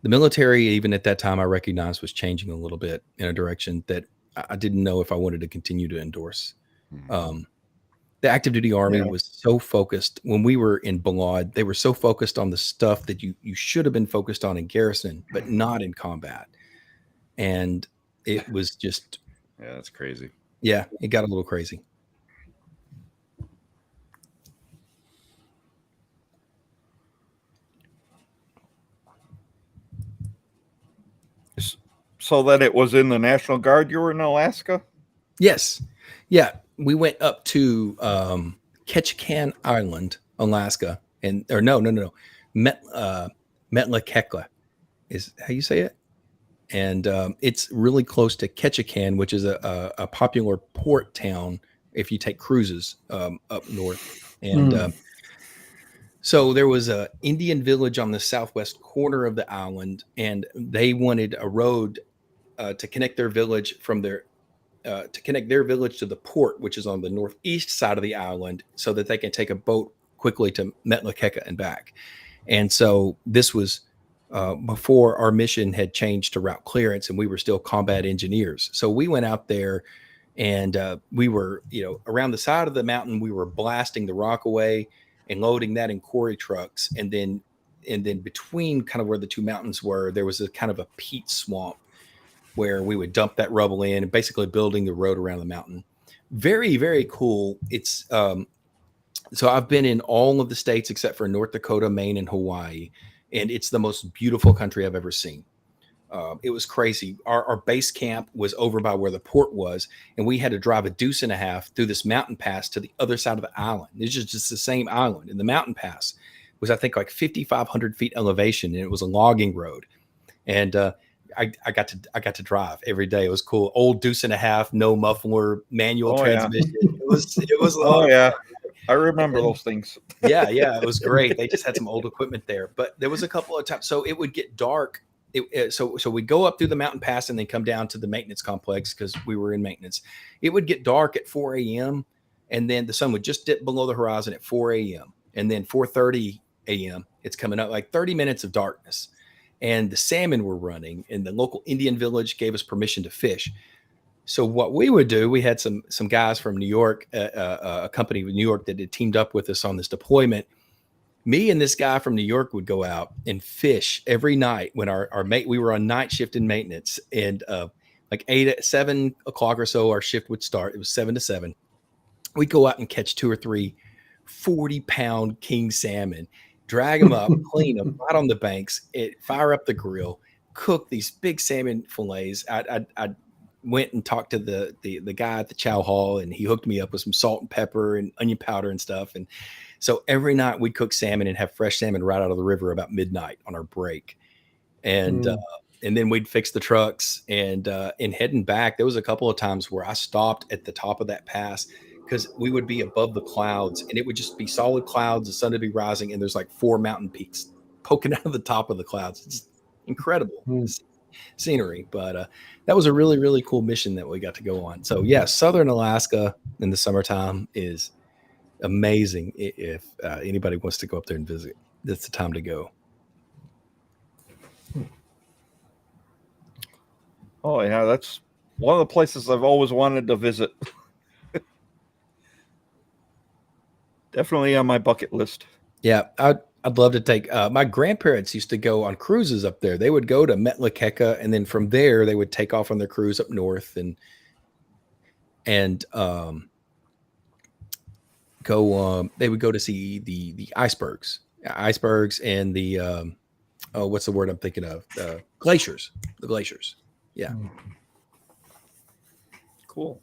the military, even at that time, I recognized was changing a little bit in a direction that I didn't know if I wanted to continue to endorse. The active duty army was so focused when we were in Balad. They were so focused on the stuff that you should have been focused on in garrison, but not in combat. And it was just, Yeah, that's crazy. yeah, it got a little crazy. So that it was in the National Guard. You were in Alaska. Yes, yeah, we went up to Ketchikan Island, Alaska, and or no, Metlakatla is how you say it, and it's really close to Ketchikan, which is a popular port town if you take cruises up north. And so there was a Indian village on the southwest corner of the island, and they wanted a road to connect their village from their village to the port, which is on the northeast side of the island, so that they can take a boat quickly to Metlakatla and back. And so this was before our mission had changed to route clearance, and we were still combat engineers. So we went out there, and we were, around the side of the mountain. We were blasting the rock away and loading that in quarry trucks, and then between kind of where the two mountains were, there was a kind of a peat swamp where we would dump that rubble in and basically building the road around the mountain. Very, very cool. It's so I've been in all of the states except for North Dakota, Maine, and Hawaii, and it's the most beautiful country I've ever seen. It was crazy. Our base camp was over by where the port was, and we had to drive a deuce and a half through this mountain pass to the other side of the island. It's just the same island, and the mountain pass was, I think, like 5,500 feet elevation, and it was a logging road. And I got to drive every day. It was cool. Old deuce and a half, no muffler, manual transmission. Yeah. It was. Oh yeah, I remember those things. Yeah, it was great. They just had some old equipment there, but there was a couple of times. So it would get dark. So we'd go up through the mountain pass and then come down to the maintenance complex because we were in maintenance. It would get dark at 4 a.m. and then the sun would just dip below the horizon at 4 a.m. and then 4:30 a.m. it's coming up, like 30 minutes of darkness. And the salmon were running, and the local Indian village gave us permission to fish. So what we would do, we had some guys from New York, a company in New York that had teamed up with us on this deployment. Me and this guy from New York would go out and fish every night when our mate, we were on night shift in maintenance, and like 7 o'clock or so, our shift would start. It was 7 to 7. We'd go out and catch 2 or 3 40-pound king salmon, drag them up, clean them right on the banks, fire up the grill, cook these big salmon fillets. I went and talked to the guy at the chow hall, and he hooked me up with some salt and pepper and onion powder and stuff. And so every night we'd cook salmon and have fresh salmon right out of the river about midnight on our break. And then we'd fix the trucks, and heading back, there was a couple of times where I stopped at the top of that pass because we would be above the clouds, and it would just be solid clouds. The sun would be rising, and there's like 4 mountain peaks poking out of the top of the clouds. It's incredible scenery. But that was a really, really cool mission that we got to go on. So yeah, Southern Alaska in the summertime is amazing. If anybody wants to go up there and visit, that's the time to go. Oh yeah, that's one of the places I've always wanted to visit. Definitely on my bucket list. Yeah, I'd love to take. My grandparents used to go on cruises up there. They would go to Metlakatla, and then from there they would take off on their cruise up north and go. They would go to see the icebergs and the what's the word I'm thinking of? Glaciers. The glaciers. Yeah. Cool.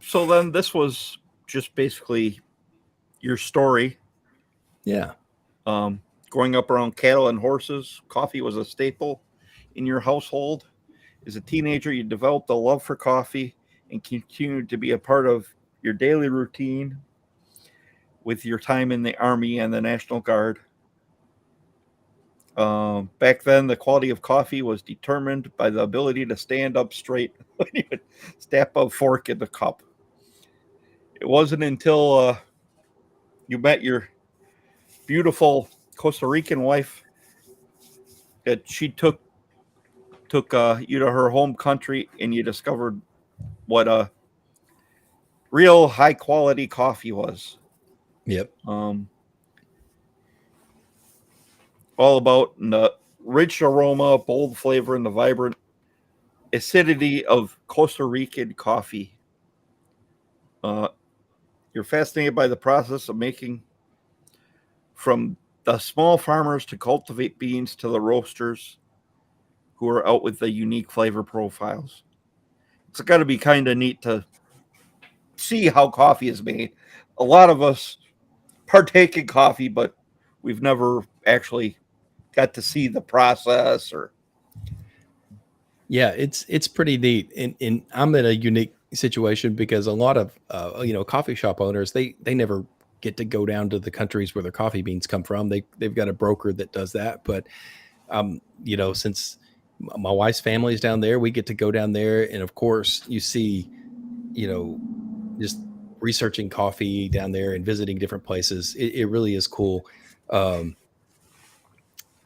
So then this was just basically your story. Yeah. Growing up around cattle and horses, coffee was a staple in your household. As a teenager, you developed a love for coffee and continued to be a part of your daily routine with your time in the Army and the National Guard. Back then, the quality of coffee was determined by the ability to stand up straight when you would step a fork in the cup. It wasn't until you met your beautiful Costa Rican wife that she took you to her home country, and you discovered what a real high quality coffee was. Yep. All about the rich aroma, bold flavor, and the vibrant acidity of Costa Rican coffee. You're fascinated by the process of making, from the small farmers to cultivate beans to the roasters who are out with the unique flavor profiles. It's got to be kind of neat to see how coffee is made. A lot of us partake in coffee, but we've never actually got to see the process. Or Yeah, it's pretty neat, and I'm in a unique situation because a lot of coffee shop owners, they never get to go down to the countries where their coffee beans come from. They've got a broker that does that, but since my wife's family is down there, we get to go down there, and of course you see, just researching coffee down there and visiting different places. It really is cool.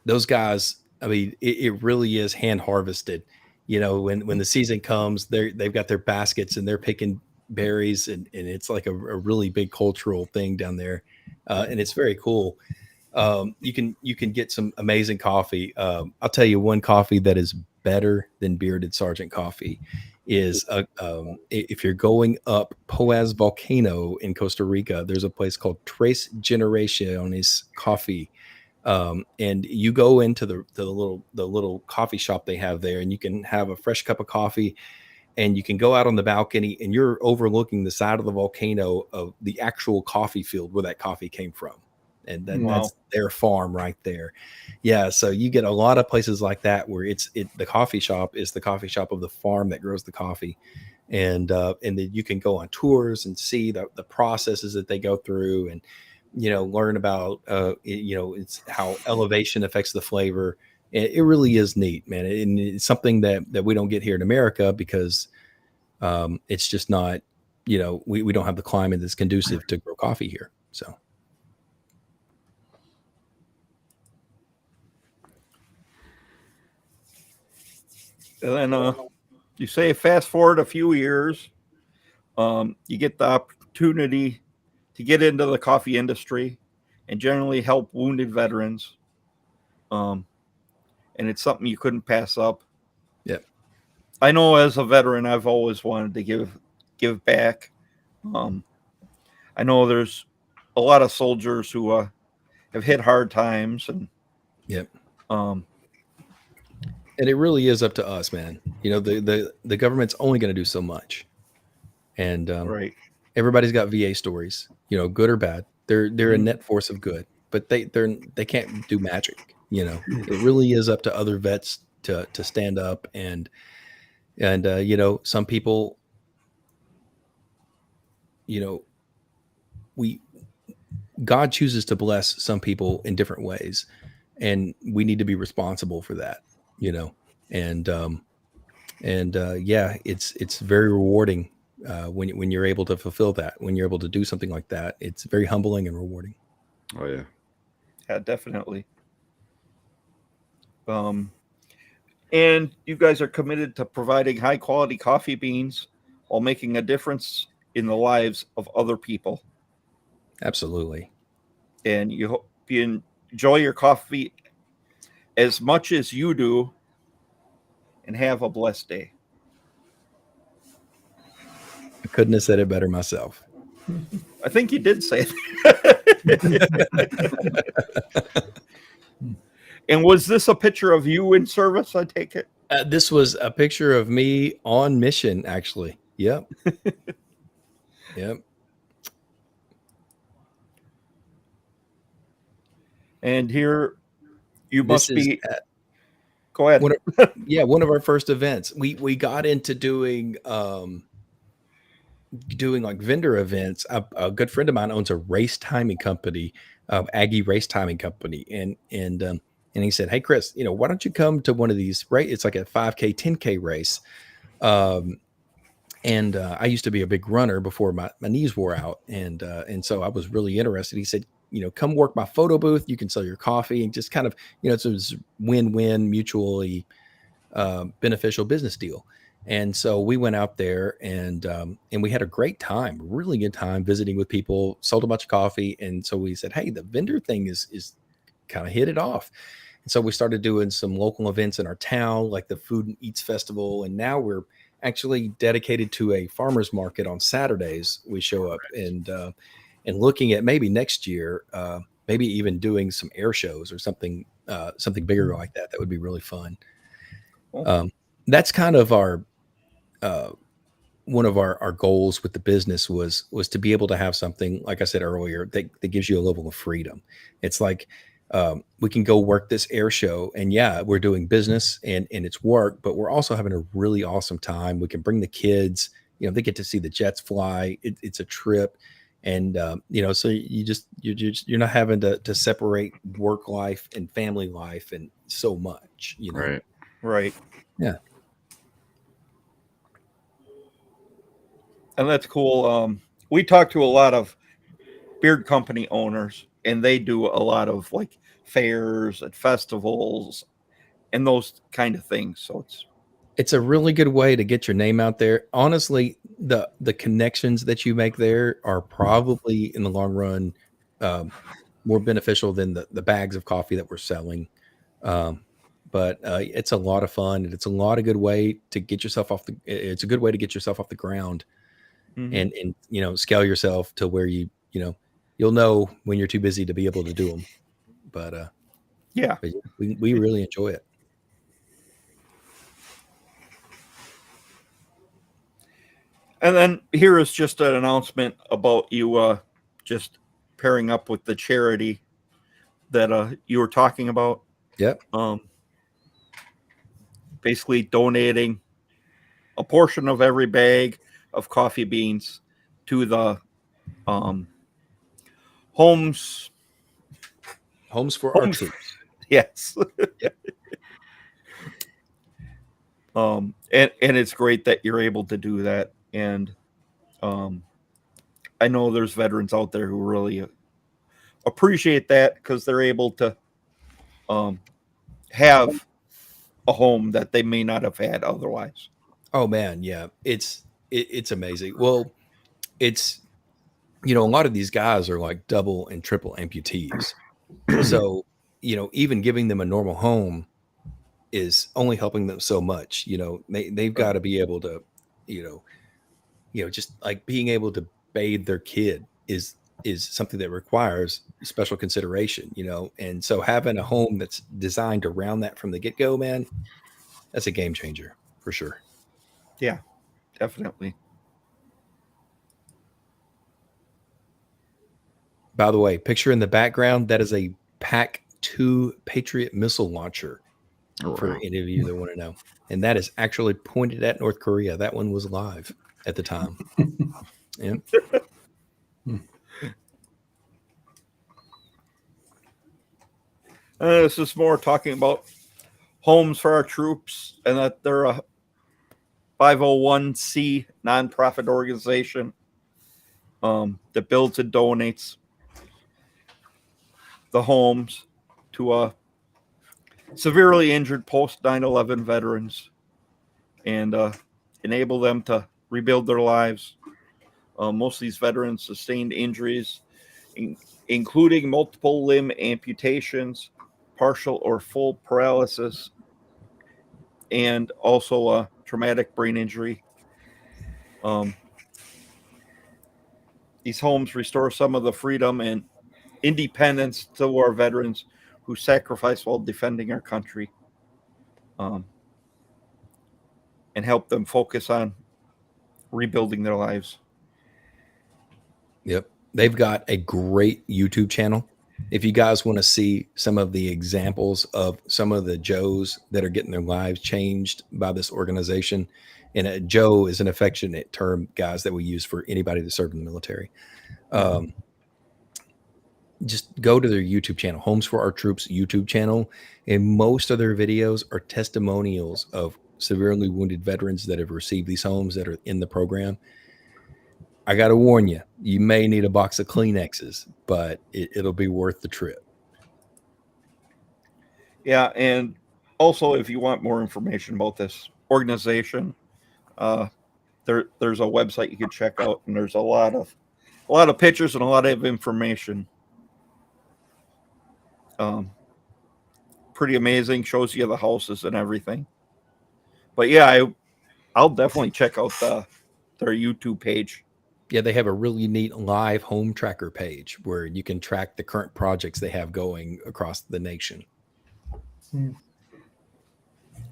Those guys, I mean, it really is hand harvested. When the season comes, they've got their baskets and they're picking berries, and it's like a really big cultural thing down there, and it's very cool. You can get some amazing coffee. I'll tell you one coffee that is better than Bearded Sergeant coffee is if you're going up Poas Volcano in Costa Rica, there's a place called Tres Generaciones Coffee. And you go into the little coffee shop they have there, and you can have a fresh cup of coffee, and you can go out on the balcony, and you're overlooking the side of the volcano of the actual coffee field where that coffee came from. And that's their farm right there. Yeah. So you get a lot of places like that where the coffee shop is the coffee shop of the farm that grows the coffee. And then you can go on tours and see the processes that they go through, and learn about it's how elevation affects the flavor. It really is neat, man, and it's something that we don't get here in America because it's just not, we don't have the climate that's conducive to grow coffee here. So and then you say fast forward a few years, you get the opportunity to get into the coffee industry and generally help wounded veterans. And it's something you couldn't pass up. Yeah. I know as a veteran, I've always wanted to give back. I know there's a lot of soldiers who have hit hard times, and yep. And it really is up to us, man. The government's only going to do so much, and right. Everybody's got VA stories, good or bad. They're a net force of good, but they can't do magic. It really is up to other vets to stand up and some people, God chooses to bless some people in different ways, and we need to be responsible for that, yeah, it's very rewarding when you're able to fulfill that, when you're able to do something like that. It's very humbling and rewarding. Oh yeah. Yeah, definitely. And you guys are committed to providing high quality coffee beans while making a difference in the lives of other people. Absolutely. And you hope you enjoy your coffee as much as you do, and have a blessed day. I couldn't have said it better myself. I think you did say that. And was this a picture of you in service, I take it? This was a picture of me on mission, actually. Yep. Yep. And here you must be. Go ahead. One of our first events. We got into doing like vendor events. A good friend of mine owns a race timing company, Aggie Race Timing Company, and he said, "Hey Chris, why don't you come to one of these? Right, it's like a 5K, 10K race." I used to be a big runner before my knees wore out, and so I was really interested. He said, come work my photo booth. You can sell your coffee, and just kind of, it's a win-win, mutually beneficial business deal. And so we went out there, and we had a great time, really good time visiting with people, sold a bunch of coffee. And so we said, hey, the vendor thing is kind of hit it off. And so we started doing some local events in our town, like the Food and Eats Festival. And now we're actually dedicated to a farmer's market on Saturdays. We show up and looking at maybe next year, maybe even doing some air shows or something bigger like that. That would be really fun. That's kind of our one of our goals with the business was to be able to have something, like I said earlier, that gives you a level of freedom. It's like we can go work this air show, and yeah, we're doing business and it's work, but we're also having a really awesome time. We can bring the kids, they get to see the jets fly. It's a trip. And so you're not having to separate work life and family life and so much, Right. Yeah. And that's cool. We talk to a lot of beard company owners, and they do a lot of like fairs and festivals and those kind of things. So it's a really good way to get your name out there. Honestly, the connections that you make there are probably in the long run more beneficial than the bags of coffee that we're selling. But it's a lot of fun, and it's a lot of good way to get yourself off it's a good way to get yourself off the ground. And scale yourself to where you'll know when you're too busy to be able to do them. But we really enjoy it. And then here is just an announcement about you just pairing up with the charity that you were talking about. Yep. Basically donating a portion of every bag of coffee beans to the homes for our troops. Yes. And it's great that you're able to do that. And I know there's veterans out there who really appreciate that because they're able to have a home that they may not have had otherwise. Oh man, yeah, it's amazing. Well, it's a lot of these guys are like double and triple amputees, so even giving them a normal home is only helping them so much. They've got to be able to, just like being able to bathe their kid is something that requires special consideration. And so having a home that's designed around that from the get-go, man, that's a game changer for sure. Yeah, definitely. By the way, picture in the background, that is a PAC-2 Patriot missile launcher. For any of you that want to know. And that is actually pointed at North Korea. That one was live at the time. Yeah. This is more talking about homes for our troops, and that they're a 501c nonprofit organization that builds and donates the homes to severely injured post 9/11 veterans and enable them to rebuild their lives. Most of these veterans sustained injuries, including multiple limb amputations, partial or full paralysis, and also a traumatic brain injury. These homes restore some of the freedom and independence to our veterans who sacrificed while defending our country, and help them focus on rebuilding their lives. Yep. They've got a great YouTube channel. If you guys want to see some of the examples of some of the Joes that are getting their lives changed by this organization, and a Joe is an affectionate term, guys, that we use for anybody that served in the military. Just go to their YouTube channel, Homes for Our Troops YouTube channel, and most of their videos are testimonials of severely wounded veterans that have received these homes that are in the program. I got to warn you, you may need a box of Kleenexes, but it'll be worth the trip. Yeah, and also if you want more information about this organization, there's a website you can check out, and there's a lot of pictures and a lot of information. Pretty amazing. Shows you the houses and everything. But yeah, I'll definitely check out their YouTube page. Yeah, they have a really neat live home tracker page where you can track the current projects they have going across the nation.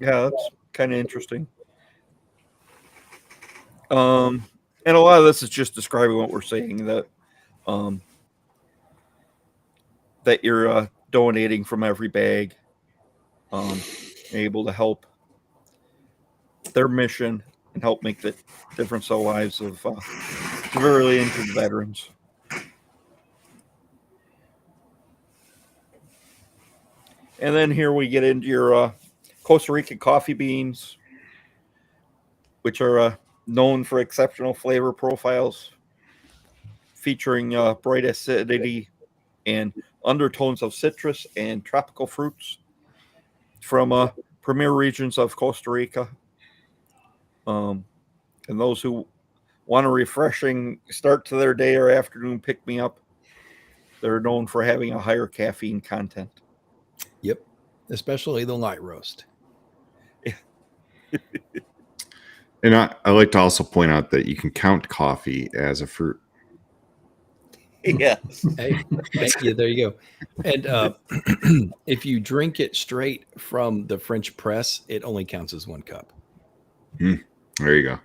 Yeah, that's kind of interesting. And a lot of this is just describing what we're saying, that that you're donating from every bag, able to help their mission and help make the difference in the lives of severely injured veterans. And then here we get into your Costa Rican coffee beans, which are known for exceptional flavor profiles, featuring bright acidity and undertones of citrus and tropical fruits from premier regions of Costa Rica. And those who want a refreshing start to their day or afternoon pick me up, they're known for having a higher caffeine content. Yep, especially the light roast. And I like to also point out that you can count coffee as a fruit. Yes. Hey, yeah, there you go. And if you drink it straight from the French press, it only counts as 1 cup. There you go.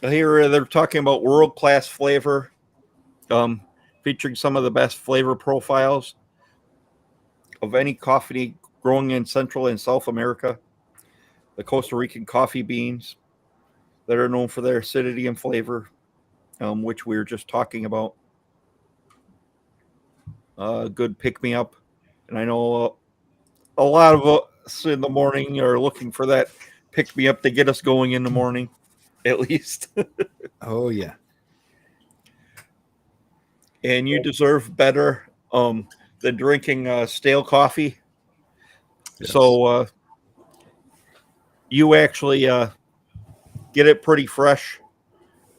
Here they're talking about world-class flavor, featuring some of the best flavor profiles of any coffee growing in Central and South America. The Costa Rican coffee beans that are known for their acidity and flavor, which we were just talking about. Good pick-me-up. And I know a lot of us in the morning are looking for that pick-me-up to get us going in the morning, at least. Oh, yeah. And you deserve better than drinking stale coffee. Yes. So you actually get it pretty fresh.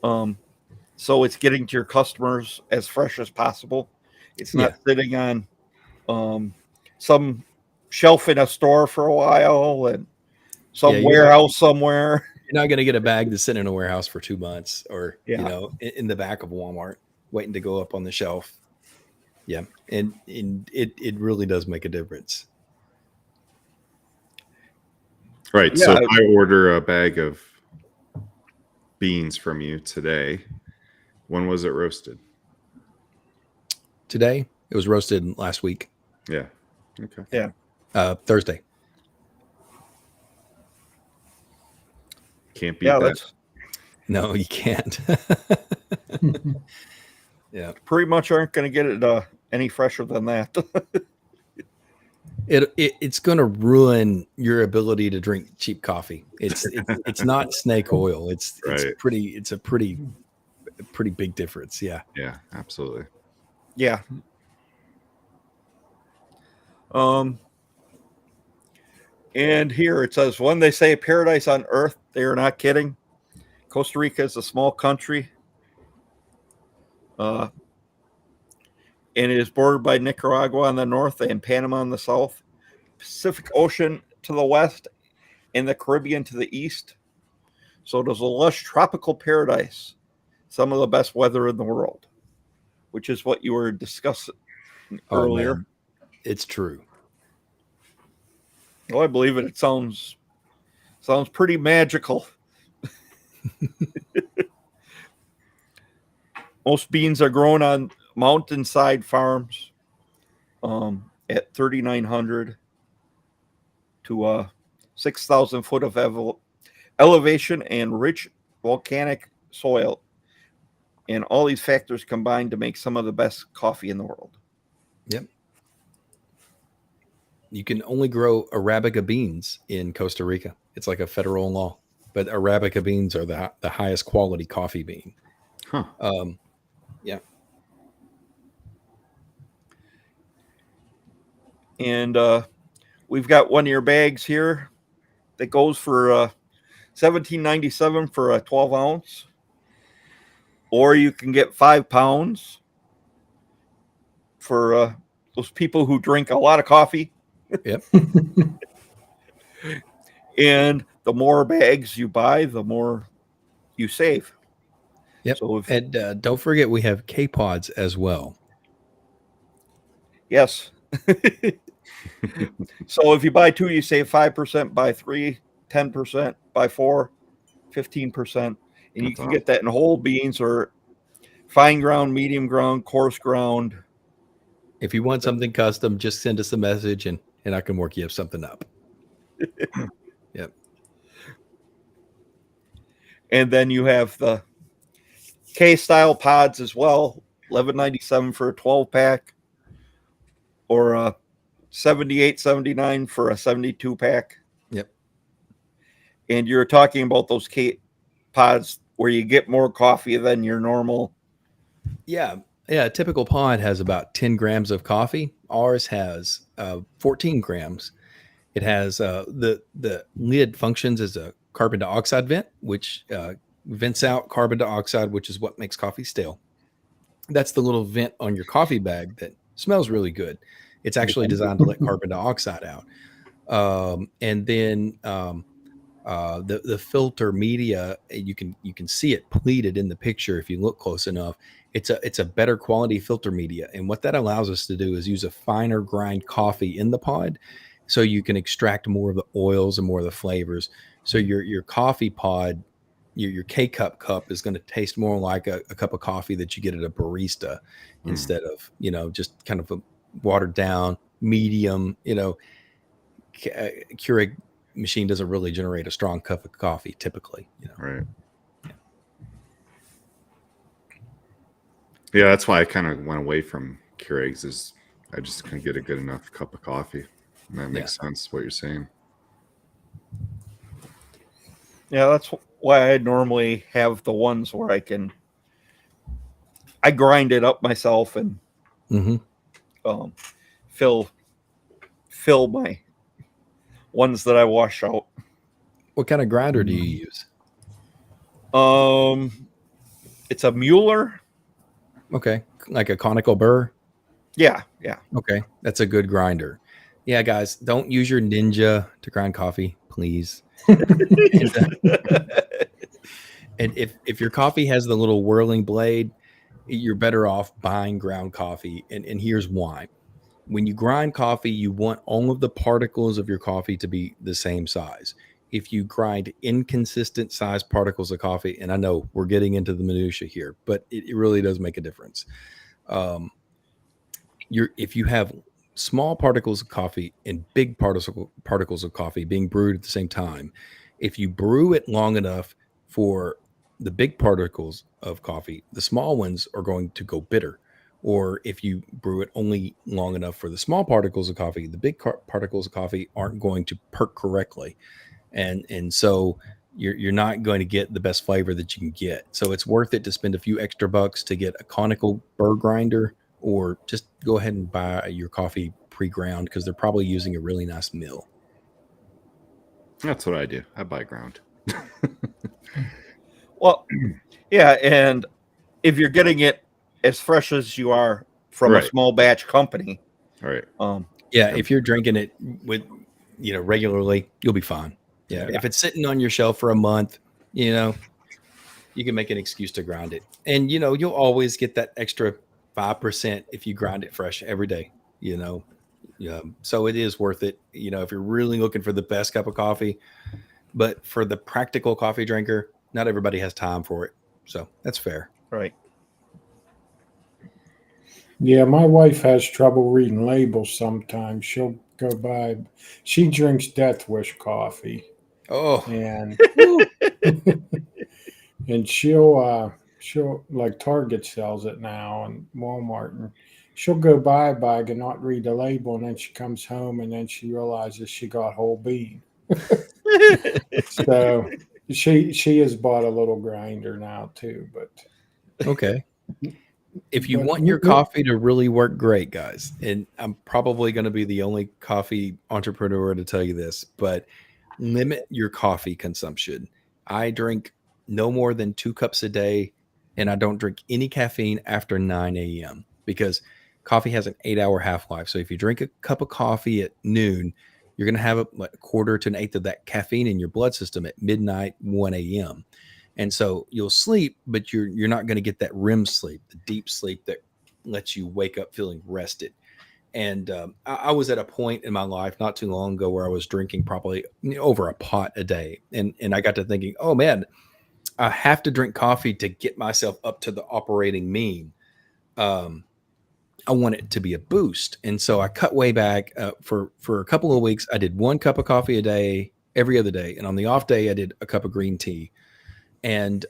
So it's getting to your customers as fresh as possible. It's not sitting on some shelf in a store for a while and some warehouse somewhere. You're not going to get a bag that's sitting in a warehouse for 2 months or, in the back of Walmart waiting to go up on the shelf. Yeah. And it really does make a difference. Right. Yeah, So if I order a bag of beans from you today, when was it roasted? Today, it was roasted last week. Yeah. Okay. Yeah. Thursday. Can't beat that. No, you can't. Yeah. Pretty much aren't going to get it any fresher than that. It's going to ruin your ability to drink cheap coffee. It's not snake oil. It's a pretty big difference. Yeah. Yeah, absolutely. Yeah. And here it says, when they say paradise on earth, they are not kidding. Costa Rica is a small country. And it is bordered by Nicaragua on the north and Panama on the south, Pacific Ocean to the west, and the Caribbean to the east. So it is a lush tropical paradise, some of the best weather in the world, which is what you were discussing earlier. Man. It's true. Well, I believe it. It sounds pretty magical. Most beans are grown on mountainside farms at 3,900 to 6,000 foot of elevation and rich volcanic soil. And all these factors combine to make some of the best coffee in the world. Yep. You can only grow Arabica beans in Costa Rica. It's like a federal law, but Arabica beans are the highest quality coffee bean. Huh. Yeah. And we've got one of your bags here that goes for $17.97 for a 12 ounce, or you can get 5 pounds for those people who drink a lot of coffee. Yep. And the more bags you buy, the more you save. Yep. So if, And don't forget, we have K-Pods as well. yes. So if you buy 2, you save 5%. Buy 3, 10%. Buy 4, 15%. And you That's can get that in whole beans or fine ground, medium ground, coarse ground. If you want something custom, just send us a message and I can work you something up. Yep. And then you have the K-style pods as well, $11.97 for a 12-pack, or $78.79 for a 72-pack. Yep. And you're talking about those K pods where you get more coffee than your normal. Yeah. Yeah. A typical pod has about 10 grams of coffee. Ours has 14 grams. It has the lid functions as a carbon dioxide vent, which vents out carbon dioxide, which is what makes coffee stale. That's the little vent on your coffee bag that smells really good. It's actually designed to let carbon dioxide out. And then the filter media, you can see it pleated in the picture if you look close enough. It's a better quality filter media, and what that allows us to do is use a finer grind coffee in the pod, so you can extract more of the oils and more of the flavors. So your coffee pod, your K cup is going to taste more like a cup of coffee that you get at a barista instead of just kind of a watered down medium. Keurig machine doesn't really generate a strong cup of coffee typically. Right. Yeah, that's why I kind of went away from Keurigs. Is I just couldn't get a good enough cup of coffee. And that makes sense what you're saying. Yeah, that's why I normally have the ones where I grind it up myself and fill my ones that I wash out. What kind of grinder do you use? It's a Mueller. Okay, like a conical burr. Yeah. Okay, that's a good grinder. Yeah, guys, don't use your Ninja to grind coffee, please. And if your coffee has the little whirling blade, you're better off buying ground coffee. And here's why. When you grind coffee, you want all of the particles of your coffee to be the same size. If you grind inconsistent size particles of coffee, and I know we're getting into the minutia here, but it really does make a difference. If you have small particles of coffee and big particles of coffee being brewed at the same time, if you brew it long enough for the big particles of coffee, the small ones are going to go bitter. Or if you brew it only long enough for the small particles of coffee, the big particles of coffee aren't going to perk correctly. And so you're not going to get the best flavor that you can get. So it's worth it to spend a few extra bucks to get a conical burr grinder, or just go ahead and buy your coffee pre-ground, because they're probably using a really nice mill. That's what I do. I buy ground. Well, yeah, and if you're getting it as fresh as you are from a small batch company, right? If you're drinking it with regularly, you'll be fine. Yeah. If it's sitting on your shelf for a month, you can make an excuse to grind it, and you'll always get that extra 5% if you grind it fresh every day. So it is worth it. If you're really looking for the best cup of coffee, but for the practical coffee drinker, not everybody has time for it. So that's fair. Right. Yeah, my wife has trouble reading labels sometimes. She'll go by. She drinks Death Wish coffee. Oh, and and she'll like Target sells it now and Walmart, and she'll go buy a bag and not read the label, and then she comes home and then she realizes she got whole bean. So she has bought a little grinder now too, but Okay. If you but want your coffee to really work great, guys, and I'm probably going to be the only coffee entrepreneur to tell you this, but limit your coffee consumption. I drink no more than 2 cups a day, and I don't drink any caffeine after 9 a.m. because coffee has an 8-hour half-life. So if you drink a cup of coffee at noon, you're going to have a quarter to an eighth of that caffeine in your blood system at midnight, 1 a.m. And so you'll sleep, but you're not going to get that REM sleep, the deep sleep that lets you wake up feeling rested. And I was at a point in my life not too long ago where I was drinking probably over a pot a day. And I got to thinking, oh man, I have to drink coffee to get myself up to the operating mean. I want it to be a boost. And so I cut way back for a couple of weeks. I did 1 cup of coffee a day, every other day. And on the off day, I did a cup of green tea. And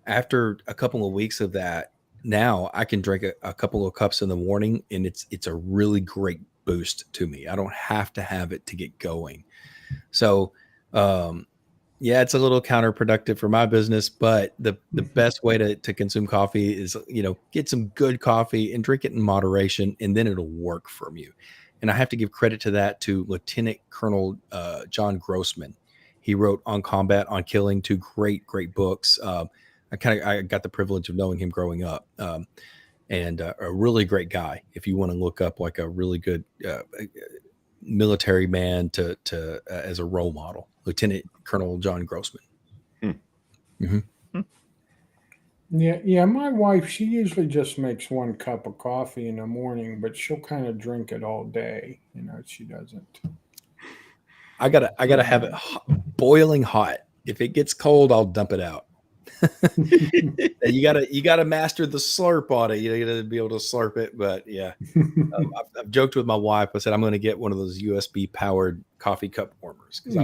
after a couple of weeks of that, now I can drink a couple of cups in the morning, and it's a really great boost to me. I don't have to have it to get going. So, yeah, it's a little counterproductive for my business, but the best way to consume coffee is, get some good coffee and drink it in moderation, and then it'll work for you. And I have to give credit to that to Lieutenant Colonel John Grossman. He wrote On Combat, On Killing, 2 great books. I got the privilege of knowing him growing up, and a really great guy. If you want to look up like a really good military man to as a role model, Lieutenant Colonel John Grossman. yeah, my wife, she usually just makes 1 cup of coffee in the morning, but she'll kind of drink it all day. She doesn't. I gotta have it boiling hot. If it gets cold, I'll dump it out. You gotta master the slurp on it. You gotta be able to slurp it. But yeah, I've joked with my wife. I said I'm going to get one of those USB powered coffee cup warmers because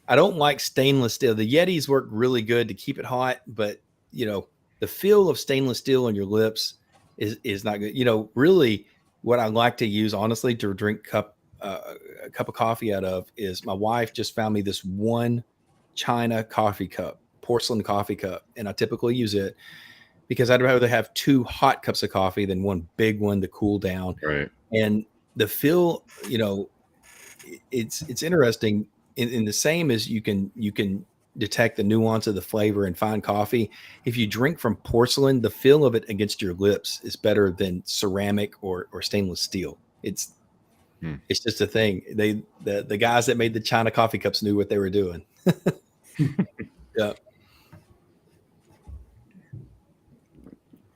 I don't like stainless steel. The Yetis work really good to keep it hot, but the feel of stainless steel on your lips is not good. Really, what I like to use honestly to drink a cup of coffee out of is my wife just found me this one China coffee cup, porcelain coffee cup, and I typically use it because I'd rather have 2 hot cups of coffee than 1 big one to cool down. Right. And the feel, it's interesting in the same as you can detect the nuance of the flavor in fine coffee. If you drink from porcelain, the feel of it against your lips is better than ceramic or stainless steel. It's just a thing. The guys that made the China coffee cups knew what they were doing. Yeah.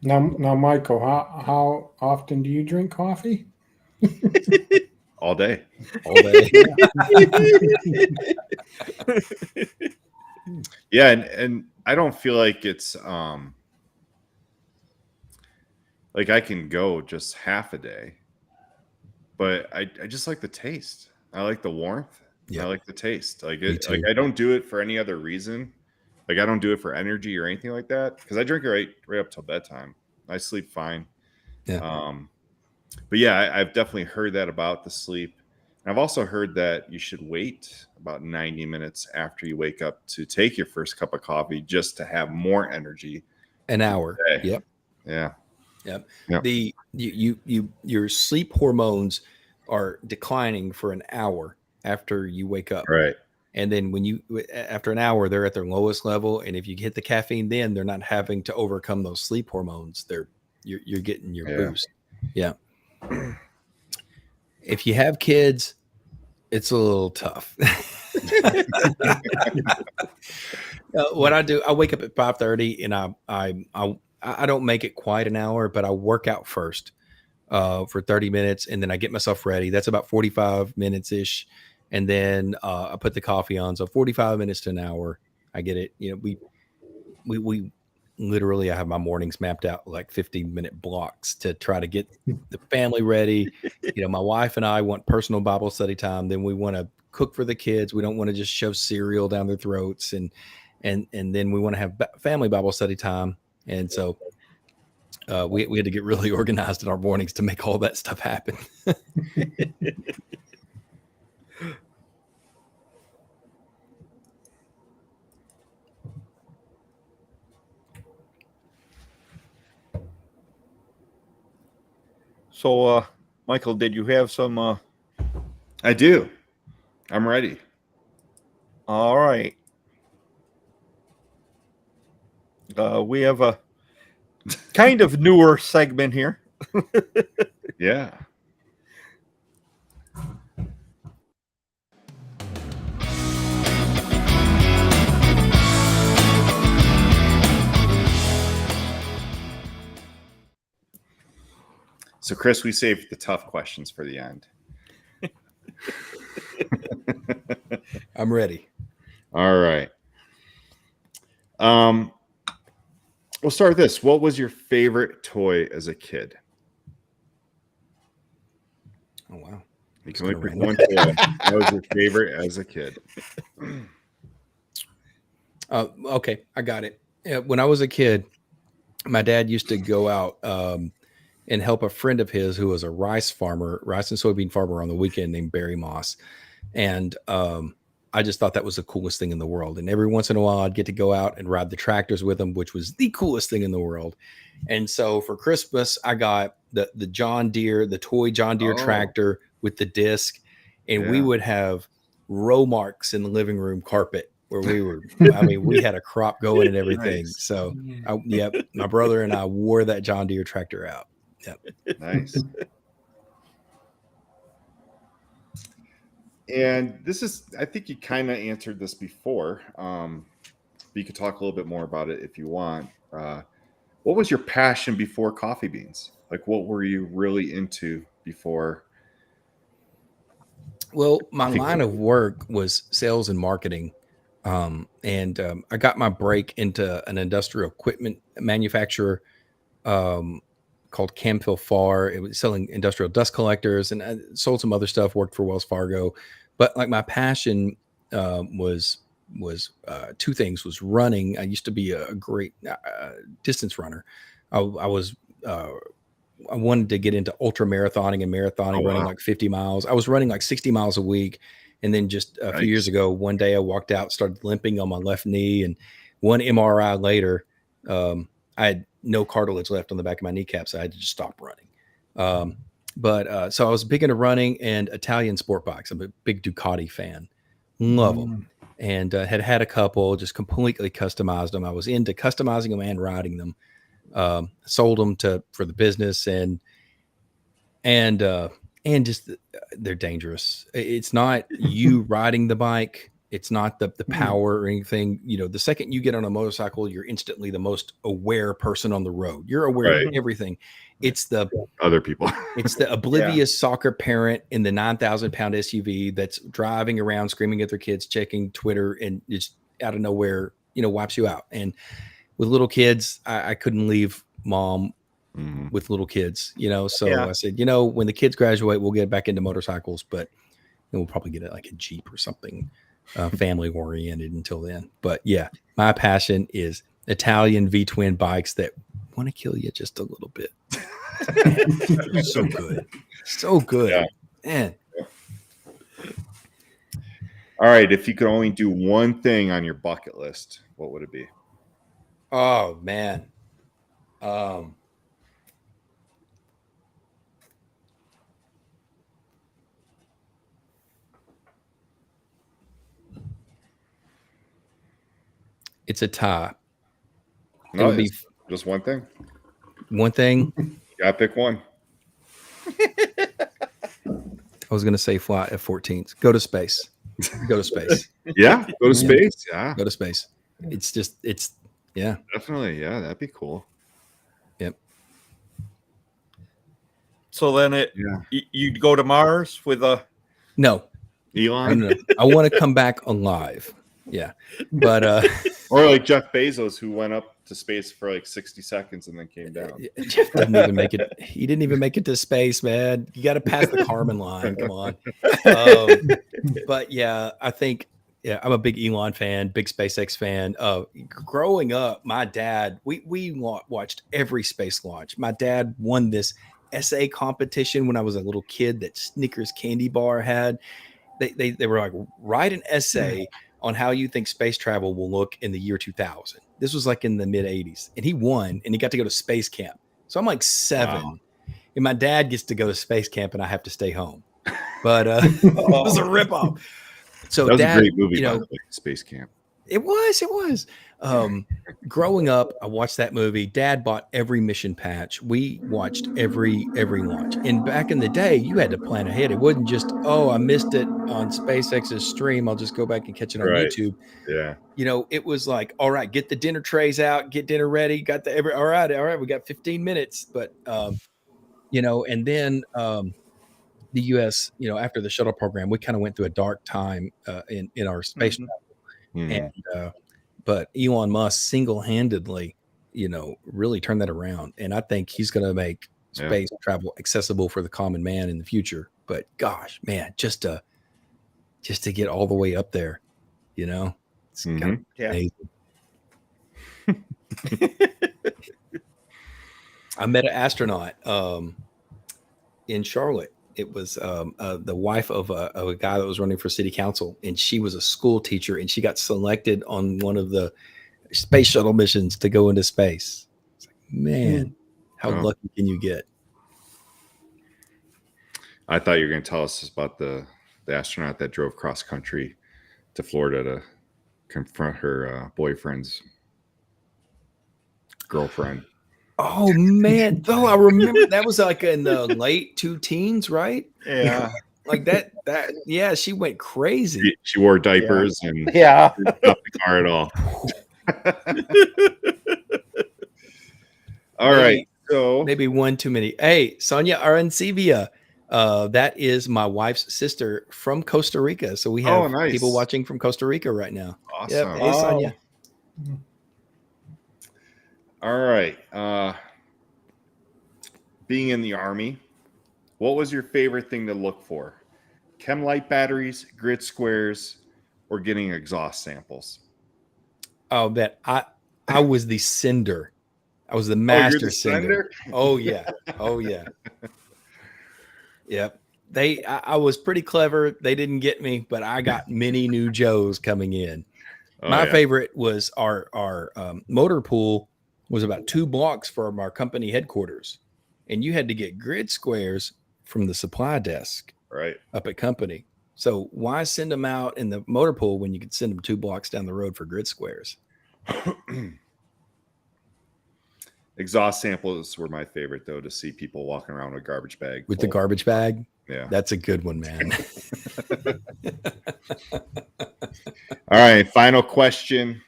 Now, Michael, how often do you drink coffee? All day. All day. Yeah, and I don't feel like it's like I can go just half a day, but I just like the taste. I like the warmth. Yeah. I like the taste. Like Me it. too. Like I don't do it for any other reason. Like I don't do it for energy or anything like that because I drink it right up till bedtime. I sleep fine. Yeah. But yeah, I've definitely heard that about the sleep. And I've also heard that you should wait about 90 minutes after you wake up to take your first cup of coffee just to have more energy. An hour. Today. Yep. Yeah. Yep. Yep. Your sleep hormones are declining for an hour after you wake up. Right. And then after an hour, they're at their lowest level. And if you hit the caffeine, then they're not having to overcome those sleep hormones. You're getting your boost. Yeah. If you have kids, it's a little tough. What I do, I wake up at 5:30 and I don't make it quite an hour, but I work out first for 30 minutes and then I get myself ready. That's about 45 minutes ish. And then I put the coffee on. So 45 minutes to an hour, I get it. We literally, I have my mornings mapped out like 15-minute blocks to try to get the family ready. My wife and I want personal Bible study time. Then we want to cook for the kids. We don't want to just shove cereal down their throats. And then we want to have family Bible study time. And so we had to get really organized in our mornings to make all that stuff happen. So, Michael, did you have some? I do. I'm ready. All right. We have a kind of newer segment here. Yeah. So, Chris, we saved the tough questions for the end. I'm ready. All right. We'll start with this. What was your favorite toy as a kid? Oh, wow. You can only pick one toy. What was your favorite as a kid? Okay, I got it. When I was a kid, my dad used to go out and help a friend of his who was a rice and soybean farmer on the weekend named Barry Moss. And I just thought that was the coolest thing in the world. And every once in a while, I'd get to go out and ride the tractors with him, which was the coolest thing in the world. And so for Christmas, I got the toy John Deere tractor with the disc. And we would have row marks in the living room carpet where we had a crop going and everything. Nice. So, my brother and I wore that John Deere tractor out. Yep. Nice. And this is, I think you kind of answered this before. But you could talk a little bit more about it if you want. What was your passion before coffee beans? Like, what were you really into before? Well, my line of work was sales and marketing. And I got my break into an industrial equipment manufacturer called Camphil Far. It was selling industrial dust collectors, and I sold some other stuff, worked for Wells Fargo. But like my passion was two things: was running. I used to be a great distance runner. I wanted to get into ultra marathoning and marathoning, running like 50 miles. I was running like 60 miles a week. And then just a few years ago, one day I walked out, started limping on my left knee, and one MRI later, I had no cartilage left on the back of my kneecap, so I had to just stop running. So I was big into running and Italian sport bikes. I'm a big Ducati fan, love them, and had a couple, just completely customized them. I was into customizing them and riding them. Sold them for the business and just they're dangerous. It's not you riding the bike. It's not the power or anything. You know, the second you get on a motorcycle, you're instantly the most aware person on the road. You're aware of everything. It's the other people. It's the oblivious soccer parent in the 9,000-pound SUV that's driving around screaming at their kids, checking Twitter, and just out of nowhere, wipes you out. And with little kids, I couldn't leave mom with little kids, so I said, when the kids graduate, we'll get back into motorcycles, but we'll probably get like a Jeep or something family oriented until then. But yeah, my passion is Italian V-twin bikes that want to kill you just a little bit. So good. Man. All right, if you could only do one thing on your bucket list, what would it be? Oh man. It's a tie. No, it would be just one thing. One thing. You gotta pick one. I was gonna say fly F-14s. Go to space. Go to space. Yeah, go to space. Yeah, go to space. It's definitely. Yeah, that'd be cool. Yep. So then you'd go to Mars with a Elon. No. I want to come back alive. Yeah, but or like Jeff Bezos, who went up to space for like 60 seconds and then came down. Jeff didn't even make it. He didn't even make it to space, man. You got to pass the Kármán line. Come on. But yeah, I think Yeah, I'm a big Elon fan, big SpaceX fan. Growing up, my dad, we watched every space launch. My dad won this essay competition when I was a little kid that Snickers candy bar had. They were like, write an essay on how you think space travel will look in the year 2000. This was like in the mid 80s, and he won, and he got to go to space camp. So I'm like 7, and my dad gets to go to space camp, and I have to stay home. But it was a ripoff. So that was Dad, a great movie, by the way, Space Camp. It was. Growing up, I watched that movie. Dad bought every mission patch. We watched every launch. And back in the day, you had to plan ahead. It wasn't just, oh, I missed it on SpaceX's stream, I'll just go back and catch it on YouTube. Yeah. You know, it was like, all right, get the dinner trays out, get dinner ready, got the all right, we got 15 minutes. But you know, and then the US, you know, after the shuttle program, we kind of went through a dark time in our space travel. And but Elon Musk single-handedly, you know, really turned that around. And I think he's going to make space travel accessible for the common man in the future. But gosh, man, just to get all the way up there, you know, it's kind of amazing. I met an astronaut in Charlotte. It was the wife of a guy that was running for city council, and she was a school teacher, and she got selected on one of the space shuttle missions to go into space. It's like, man, how lucky can you get? I thought you were going to tell us about the astronaut that drove cross country to Florida to confront her boyfriend's girlfriend. Oh man, though I remember that was like in the late 2000s, right? Yeah. Like that, yeah, she went crazy. She wore diapers and Yeah. not the car at all. All right. So maybe one too many. Hey, Sonia Arancibia. That is my wife's sister from Costa Rica. So we have people watching from Costa Rica right now. Awesome. Yep. Hey, Sonia. All right. Being in the Army, what was your favorite thing to look for? Chem light batteries, grid squares, or getting exhaust samples? Oh, bet I was the sender. I was the master sender. Oh yeah. Oh yeah. Yep. I was pretty clever. They didn't get me, but I got many new Joes coming in. My favorite was our motor pool was about 2 blocks from our company headquarters, and you had to get grid squares from the supply desk up at company. So why send them out in the motor pool when you could send them 2 blocks down the road for grid squares? Exhaust samples were my favorite, though, to see people walking around with a garbage bag. With the garbage bag? Yeah. That's a good one, man. All right. Final question.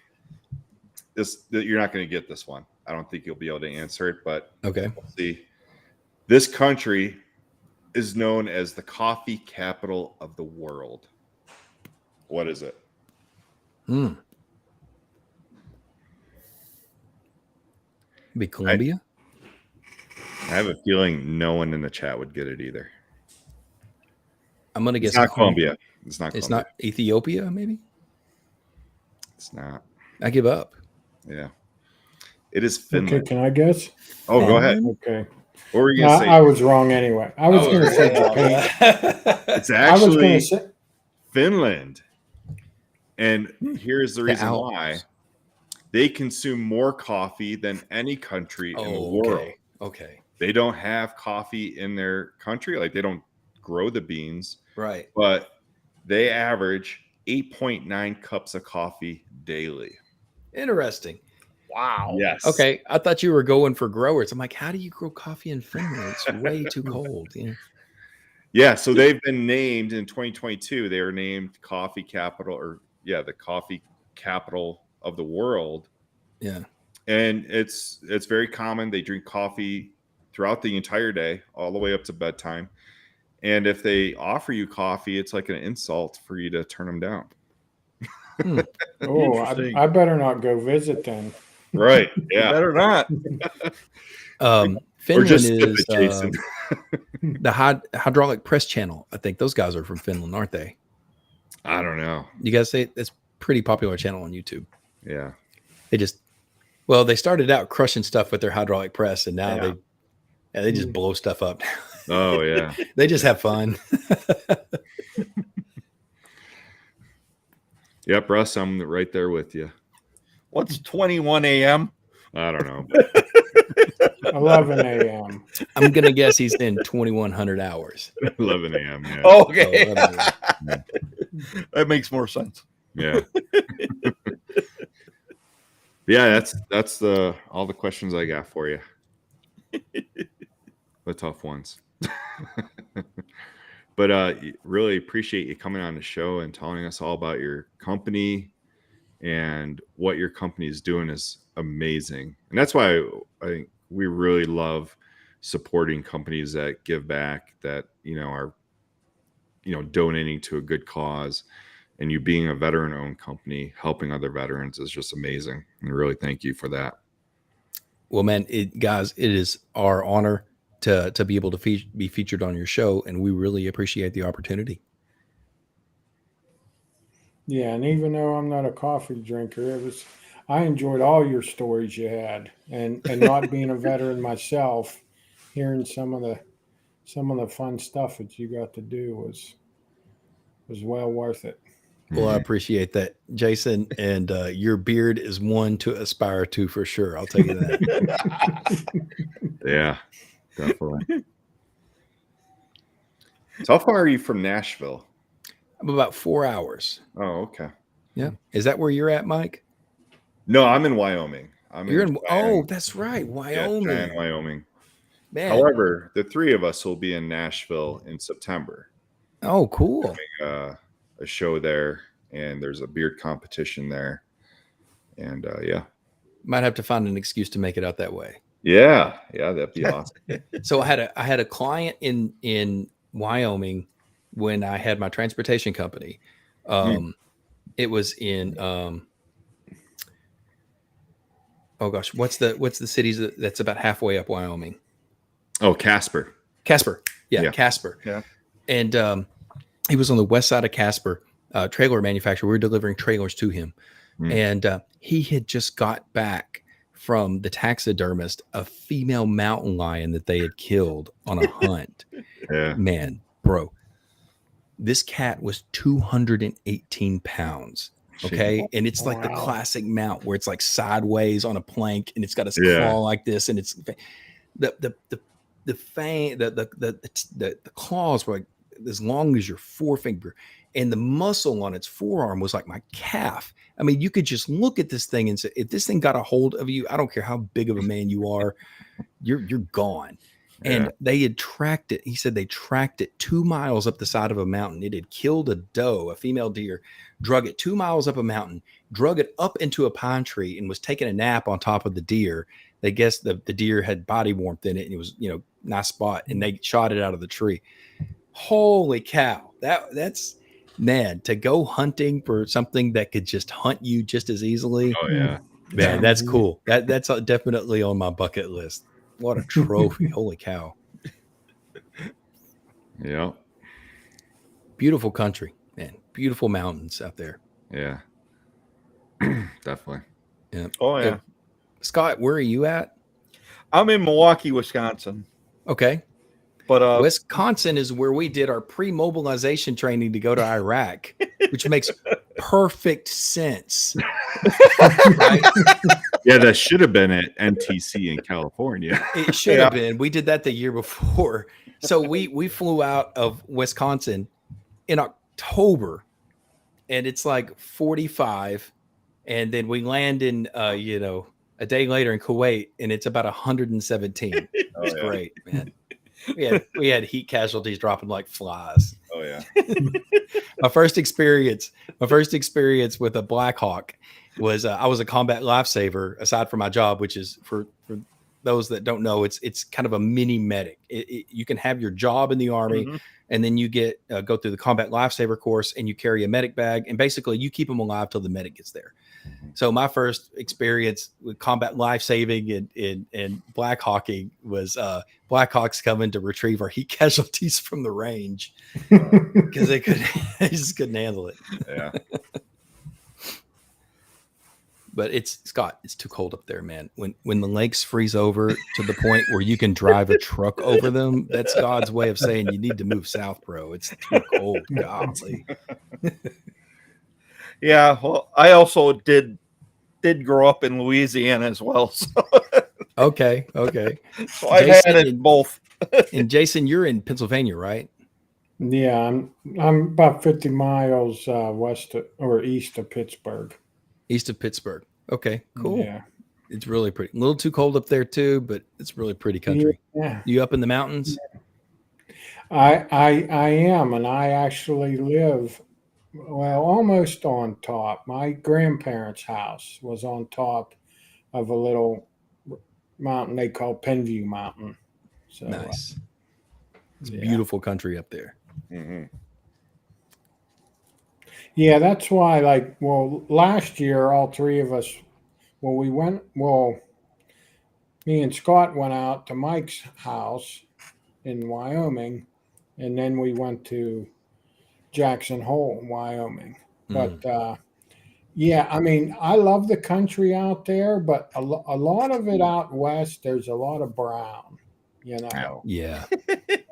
You're not going to get this one. I don't think you'll be able to answer it, but okay. We'll see. This country is known as the coffee capital of the world. What is it? Be Colombia? I have a feeling no one in the chat would get it either. I'm gonna guess it's not Colombia. It's not. It's not Ethiopia. Maybe. It's not. I give up. Yeah. It is Finland. Okay, can I guess? Oh, go ahead. Okay. What were you gonna say? I was wrong anyway. I was going to say Japan. It's actually Finland. And here's the reason why. They consume more coffee than any country in the world. Okay. They don't have coffee in their country. Like, they don't grow the beans. Right. But they average 8.9 cups of coffee daily. Interesting. Wow. Yes. Okay. I thought you were going for growers. I'm like, how do you grow coffee in Finland? It's way too cold. Yeah. So they've been named in 2022. They were named coffee capital, the coffee capital of the world. Yeah. And it's very common. They drink coffee throughout the entire day, all the way up to bedtime. And if they offer you coffee, it's like an insult for you to turn them down. Oh, I better not go visit then. Right. Yeah. Better not. Finland just is Jason. The hydraulic press channel. I think those guys are from Finland, aren't they? I don't know. You guys say it's pretty popular channel on YouTube. Yeah. They started out crushing stuff with their hydraulic press, and now Yeah. they just blow stuff up. Oh yeah. They just have fun. Yep, Russ, I'm right there with you. What's 21 a.m.? I don't know. 11 a.m. I'm gonna guess he's in 2,100 hours. 11 a.m. Yeah. Okay. So 11 a.m. That makes more sense. Yeah. Yeah, that's all the questions I got for you. The tough ones. But really appreciate you coming on the show and telling us all about your company, and what your company is doing is amazing. And that's why I think we really love supporting companies that give back, that are donating to a good cause. And you being a veteran-owned company, helping other veterans is just amazing. And really thank you for that. Well, man, guys, it is our honor to be able to be featured on your show, and we really appreciate the opportunity. Yeah, and even though I'm not a coffee drinker, I enjoyed all your stories you had, and not being a veteran myself, hearing some of the fun stuff that you got to do was well worth it. Well, I appreciate that, Jason, and your beard is one to aspire to for sure. I'll tell you that. Yeah, definitely. So how far are you from Nashville? I'm about 4 hours. Oh, okay. Yeah. Is that where you're at, Mike? No, I'm in Wyoming. You're in that's right, Wyoming. Yeah, Cheyenne, Wyoming. Man. However, the three of us will be in Nashville in September. Oh, cool. A show there, and there's a beard competition there. And yeah. Might have to find an excuse to make it out that way. Yeah, that'd be awesome. So I had a client in Wyoming when I had my transportation company. It was in oh gosh, what's the cities that's about halfway up Wyoming? Oh, Casper. Yeah, Casper. Yeah. And he was on the west side of Casper, trailer manufacturer. We were delivering trailers to him. And he had just got back from the taxidermist a female mountain lion that they had killed on a hunt. Yeah. Man, bro, this cat was 218 pounds. Okay. And it's like the classic mount where it's like sideways on a plank, and it's got a claw like this, and it's the fang, the claws were like as long as your forefinger, and the muscle on its forearm was like my calf. I mean, you could just look at this thing and say, if this thing got a hold of you, I don't care how big of a man you are, you're gone. And they had tracked it. He said they tracked it 2 miles up the side of a mountain. It had killed a doe, a female deer, drug it 2 miles up a mountain, drug it up into a pine tree, and was taking a nap on top of the deer. They guessed the deer had body warmth in it, and it was, nice spot, and they shot it out of the tree. Holy cow. That's man, to go hunting for something that could just hunt you just as easily. Oh yeah. Man, that's cool. That's definitely on my bucket list. What a trophy. Holy cow. Yeah. Beautiful country, man. Beautiful mountains out there. Yeah. Definitely. Yeah. Oh yeah. Scott, where are you at? I'm in Milwaukee, Wisconsin. Okay. But Wisconsin is where we did our pre-mobilization training to go to Iraq, which makes perfect sense. Right? Yeah, that should have been at NTC in California. It should have been. We did that the year before. So we flew out of Wisconsin in October, and it's like 45, and then we land in a day later in Kuwait, and it's about 117. It's great, man. We had heat casualties dropping like flies. Oh yeah. My first experience with a Black Hawk was I was a combat lifesaver, aside from my job, which is for those that don't know, it's kind of a mini medic. You can have your job in the Army, and then you get go through the combat lifesaver course, and you carry a medic bag, and basically you keep them alive till the medic gets there. So my first experience with combat life saving and black hawking was Blackhawks coming to retrieve our heat casualties from the range because they just couldn't handle it. Yeah. But Scott, it's too cold up there, man. When the lakes freeze over to the point where you can drive a truck over them, that's God's way of saying you need to move south, bro. It's too cold. Golly. Yeah, well, I also did grow up in Louisiana as well, so, Okay. so I've had it both. And Jason, you're in Pennsylvania, right? Yeah, I'm about 50 miles west or east of Pittsburgh. East of Pittsburgh. Okay, cool. Yeah. It's really pretty. A little too cold up there too, but it's really pretty country. Yeah. You up in the mountains? I am, and I actually live almost on top. My grandparents' house was on top of a little mountain they call Penview Mountain. So Nice. It's yeah. beautiful country up there. Mm-hmm. Yeah, that's why, last year, all three of us, me and Scott went out to Mike's house in Wyoming, and then we went to Jackson Hole, Wyoming. But, yeah, I mean, I love the country out there, but a lot of it out west, there's a lot of brown, you know. Yeah.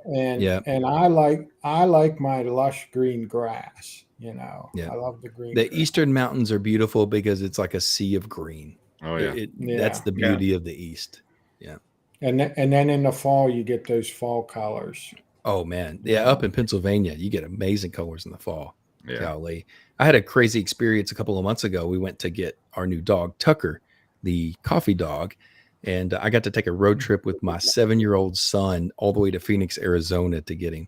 And I like my lush green grass, you know. Yeah. I love the green The grass. eastern mountains are beautiful because it's like a sea of green. Oh yeah. That's the beauty of the east. Yeah. And then in the fall you get those fall colors. Oh man. Yeah, up in Pennsylvania, you get amazing colors in the fall. Yeah. Golly. I had a crazy experience a couple of months ago. We went to get our new dog, Tucker, the coffee dog. And I got to take a road trip with my 7-year-old son all the way to Phoenix, Arizona to get him.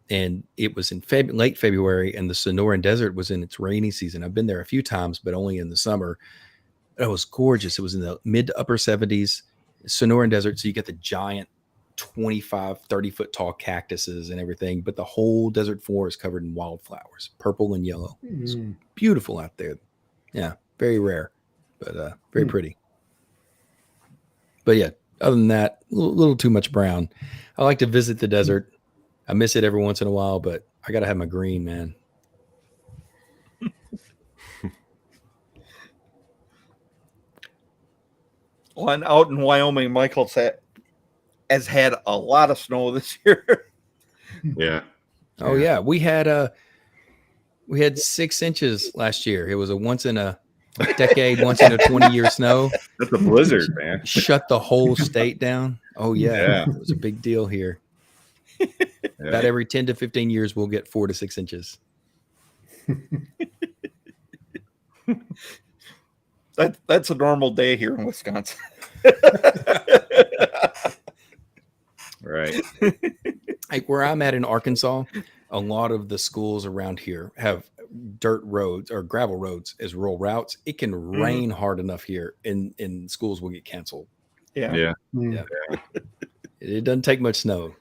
And it was in late February, and the Sonoran Desert was in its rainy season. I've been there a few times, but only in the summer. It was gorgeous. It was in the mid to upper 70s, Sonoran Desert. So you get the giant 25, 30-foot tall cactuses and everything, but the whole desert floor is covered in wildflowers, purple and yellow. It's beautiful out there. Yeah, very rare, but very pretty. But yeah, other than that, a little too much brown. I like to visit the desert. I miss it every once in a while, but I got to have my green, man. Well, and out in Wyoming, Michael has had a lot of snow this year. Yeah. Oh yeah, we had 6 inches last year. It was a once in a decade, once in a 20-year snow. That's a blizzard, man. Shut the whole state down. Oh Yeah. It was a big deal here. About every 10 to 15 years, we'll get 4 to 6 inches. That's a normal day here in Wisconsin. Right. Like where I'm at in Arkansas, a lot of the schools around here have dirt roads or gravel roads as rural routes. It can rain hard enough here and schools will get canceled. Yeah. It doesn't take much snow.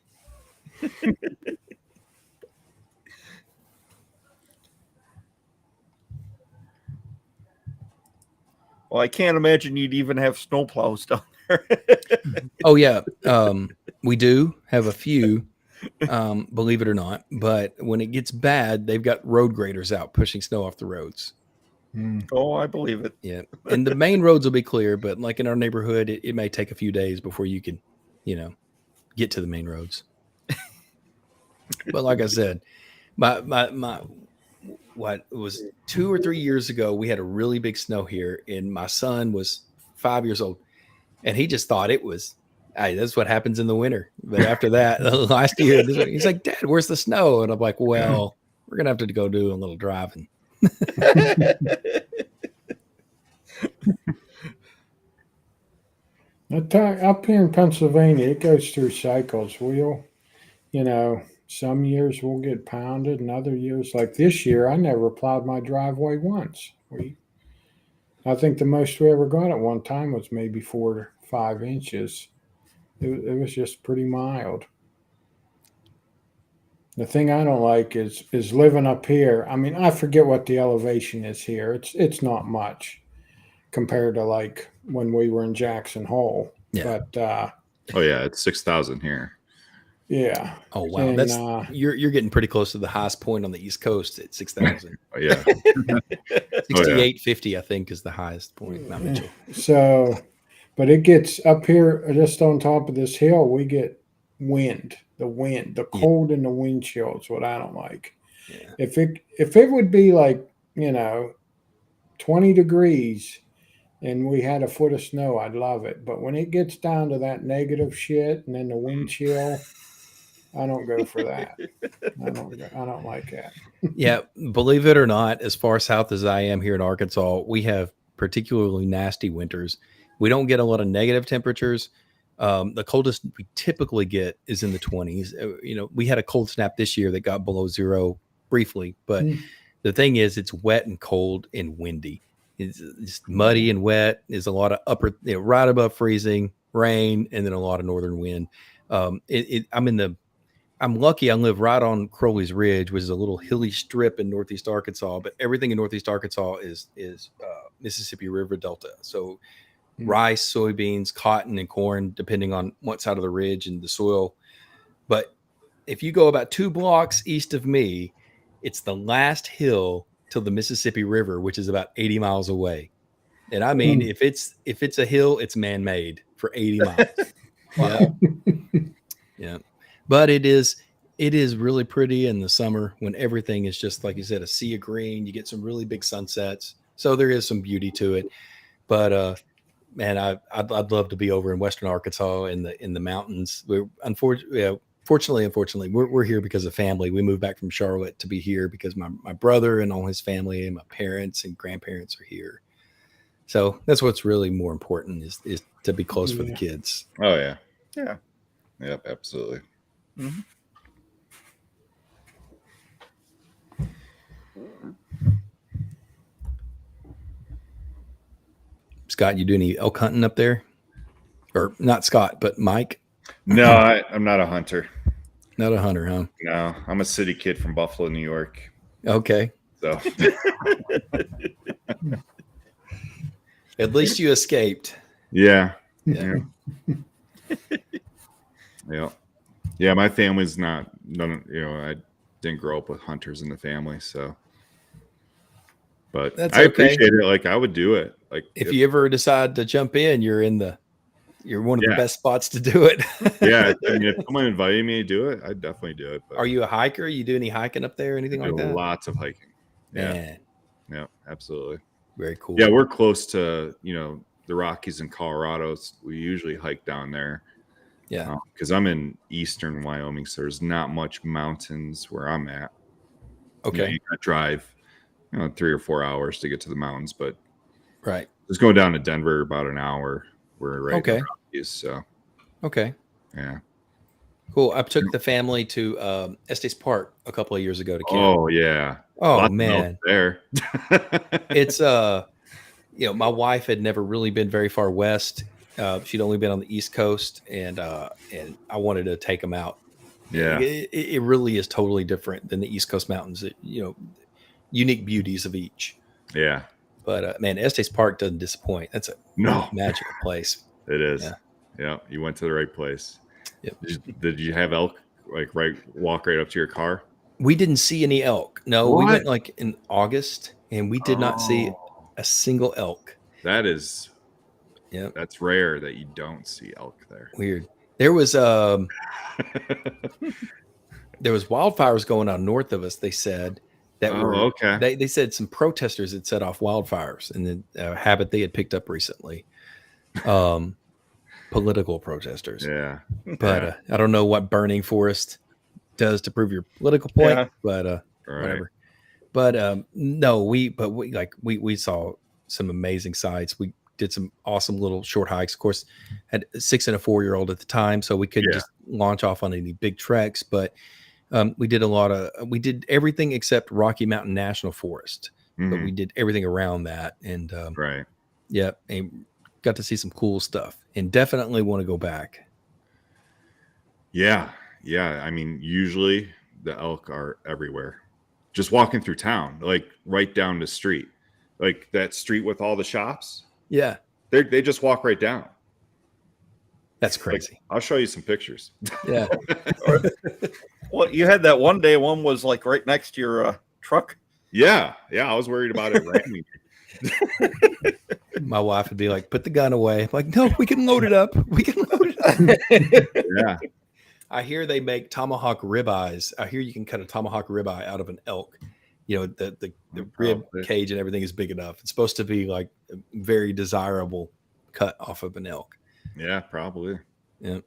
Well, I can't imagine you'd even have snowplows down there. Oh yeah. We do have a few, believe it or not, but when it gets bad, they've got road graders out pushing snow off the roads. Oh, I believe it. Yeah. And the main roads will be clear, but like in our neighborhood, it may take a few days before you can, get to the main roads. But like I said, what it was 2 or 3 years ago, we had a really big snow here, and my son was 5 years old, and he just thought it was, hey, that's what happens in the winter. But after that, last year, he's like, Dad, where's the snow? And I'm like, well, we're gonna have to go do a little driving. Up here in Pennsylvania, it goes through cycles. Some years we'll get pounded, and other years, like this year, I never plowed my driveway once. I think the most we ever got at one time was maybe 4 to 5 inches. It was just pretty mild. The thing I don't like is living up here. I mean, I forget what the elevation is here. It's not much compared to like when we were in Jackson Hole. Yeah. But Oh yeah, it's 6,000 here. yeah. Oh wow, And, that's you're getting pretty close to the highest point on the East Coast at 6,000. Oh yeah. 6850, I think, is the highest point. Not Mitchell. So, but it gets up here just on top of this hill. We get wind, the cold and the wind chill is what I don't like. Yeah. If it would be like 20 degrees and we had a foot of snow, I'd love it. But when it gets down to that negative shit and then the wind chill, I don't go for that. I don't like that. Yeah, believe it or not, as far south as I am here in Arkansas, we have particularly nasty winters. We don't get a lot of negative temperatures. The coldest we typically get is in the 20s. We had a cold snap this year that got below zero briefly, but the thing is, it's wet and cold and windy. It's muddy and wet. There's a lot of upper, right above freezing, rain, and then a lot of northern wind. I'm lucky I live right on Crowley's Ridge, which is a little hilly strip in northeast Arkansas, but everything in northeast Arkansas is Mississippi River Delta. So rice, soybeans, cotton, and corn, depending on what side of the ridge and the soil. But if you go about 2 blocks east of me, it's the last hill till the Mississippi River, which is about 80 miles away. And I mean, if it's a hill, it's man-made for 80 miles. Yeah. Yeah. But it is really pretty in the summer when everything is just, like you said, a sea of green. You get some really big sunsets. So there is some beauty to it. But man, I'd love to be over in Western Arkansas in the mountains. Fortunately, we're here because of family. We moved back from Charlotte to be here because my brother and all his family and my parents and grandparents are here. So that's what's really more important is to be close for the kids. Oh yeah. Yeah. Yep, absolutely. Mm-hmm. Scott, you do any elk hunting up there? Or not Scott, but Mike? No, I'm not a hunter. Not a hunter, huh? No, I'm a city kid from Buffalo, New York. Okay. So at least you escaped. yeah. Yeah. Yeah. Yeah, my family's I didn't grow up with hunters in the family, so but That's I okay. appreciate it. Like I would do it. Like if you ever decide to jump in, you're one of the best spots to do it. Yeah, I mean, if someone invited me to do it, I'd definitely do it. But are you a hiker? You do any hiking up there or anything like that? Lots of hiking. Yeah. Man. Yeah, absolutely. Very cool. Yeah, we're close to, the Rockies in Colorado. We usually hike down there. Yeah. Because I'm in eastern Wyoming, so there's not much mountains where I'm at. Okay. You got to drive, 3 or 4 hours to get to the mountains, but right. Just going down to Denver about an hour. We're right in the Rockies, so. Okay. Yeah. Cool. I took the family to Estes Park a couple of years ago to camp. Oh yeah. Oh Lots man. There. It's my wife had never really been very far west. She'd only been on the East Coast, and I wanted to take them out. Yeah. It really is totally different than the East Coast mountains. Unique beauties of each. Yeah. But man, Estes Park doesn't disappoint. That's a magical place. It is. Yeah. You went to the right place. Yep. Did you have elk walk right up to your car? We didn't see any elk. No, What? We went like in August, and we did not see a single elk. That is. Yeah. That's rare that you don't see elk there. Weird. There was wildfires going on north of us. They said that okay. They said some protesters had set off wildfires, and the habit they had picked up recently. Political protesters. Yeah. But I don't know what burning forest does to prove your political point, but whatever. But no, we saw some amazing sights. We did some awesome little short hikes. Of course, had a 6 and a 4-year-old at the time, so we couldn't just launch off on any big treks. But we did we did everything except Rocky Mountain National Forest, but we did everything around that, and and got to see some cool stuff, and definitely want to go back. Yeah. I mean, usually the elk are everywhere. Just walking through town, like right down the street, like that street with all the shops. Yeah, They just walk right down. that's Like, crazy. I'll show you some pictures. Yeah. Well, you had that one day. One was like right next to your truck. Yeah. I was worried about it ramming. My wife would be like, "Put the gun away." I'm like, no, we can load it up. We can load it up. Yeah. I hear they make tomahawk ribeyes. I hear you can cut a tomahawk ribeye out of an elk. You know, the rib Probably. cage and everything is big enough. It's supposed to be like a very desirable cut off of an elk. Yeah, probably. Yeah.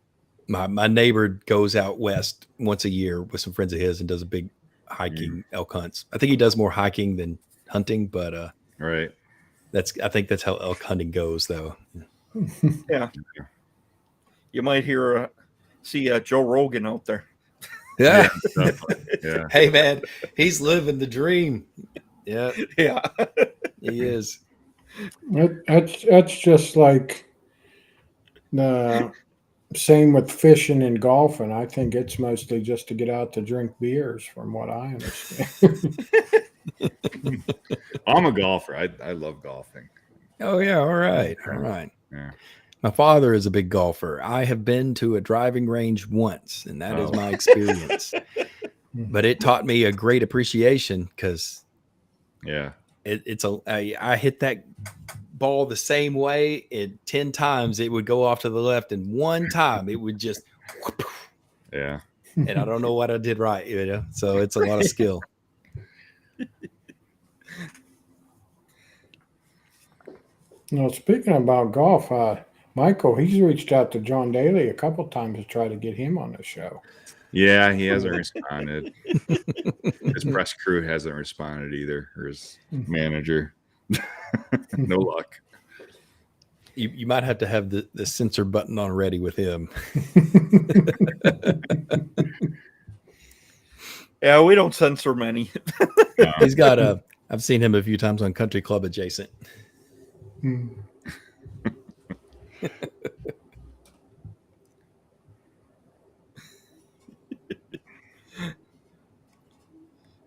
My neighbor goes out west once a year with some friends of his and does a big hiking elk hunts. I think he does more hiking than hunting, but Right. I think that's how elk hunting goes, though. Yeah. You might see Joe Rogan out there. Yeah. Yeah. Hey, man, he's living the dream. Yeah, Yeah. he is. That's just like the same with fishing and golfing. I think it's mostly just to get out to drink beers, from what I understand. I'm a golfer. I love golfing. Oh, yeah. All right. All right. Yeah. My father is a big golfer. I have been to a driving range once, and that is Oh. my experience. But it taught me a great appreciation because Yeah. I hit that ball the same way, and 10 times it would go off to the left, and one time it would just, Yeah. and I don't know what I did right, you know. So it's a lot of skill. Now, speaking about golf, Michael, he's reached out to John Daly a couple times to try to get him on the show. Yeah, he hasn't responded. His press crew hasn't responded either, or his manager. No luck. You might have to have the censor button on ready with him. Yeah, we don't censor many. He's got I've seen him a few times on Country Club Adjacent.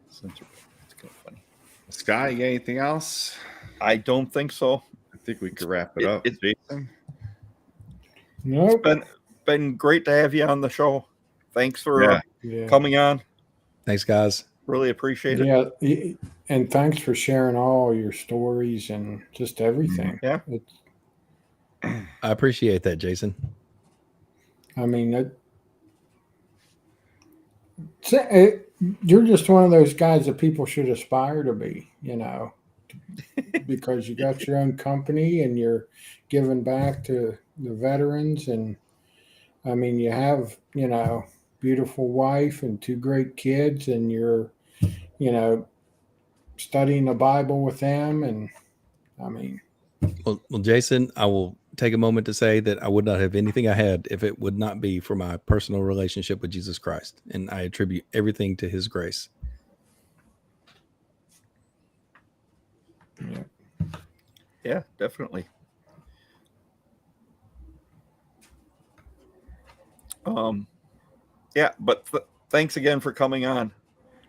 Censor. It's kind of funny. Sky, you got anything else? I don't think so. I think we could wrap it up. Jason? Nope. Been great to have you on the show. Thanks for Yeah. coming on. Thanks, guys. Really appreciate it. Yeah. And thanks for sharing all your stories and just everything. Yeah. I appreciate that, Jason. I mean, you're just one of those guys that people should aspire to be, you know, because you got your own company and you're giving back to the veterans. And I mean, you have, you know, beautiful wife and 2 great kids, and you're, you know, studying the Bible with them. And I mean, Well, Jason, I will take a moment to say that I would not have anything I had if it would not be for my personal relationship with Jesus Christ. And I attribute everything to his grace. Yeah, definitely. Yeah, but thanks again for coming on.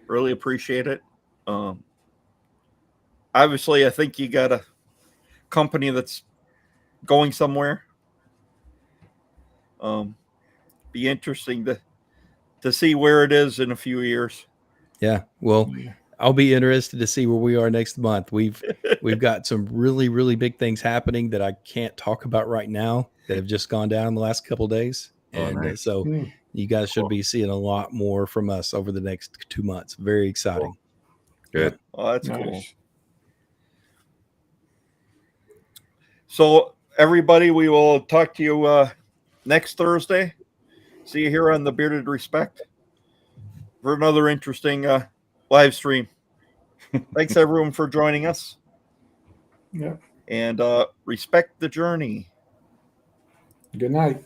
Really appreciate it. Obviously, I think you got a company that's going somewhere. Be interesting to see where it is in a few years. Yeah. Well, I'll be interested to see where we are next month. We've got some really, really big things happening that I can't talk about right now that have just gone down the last couple of days. And nice. so you guys should be seeing a lot more from us over the next 2 months. Very exciting. Good. Oh, that's cool. nice. So, everybody, we will talk to you next Thursday. See you here on the Bearded Respect for another interesting live stream. Thanks, everyone, for joining us. Yeah. And respect the journey. Good night.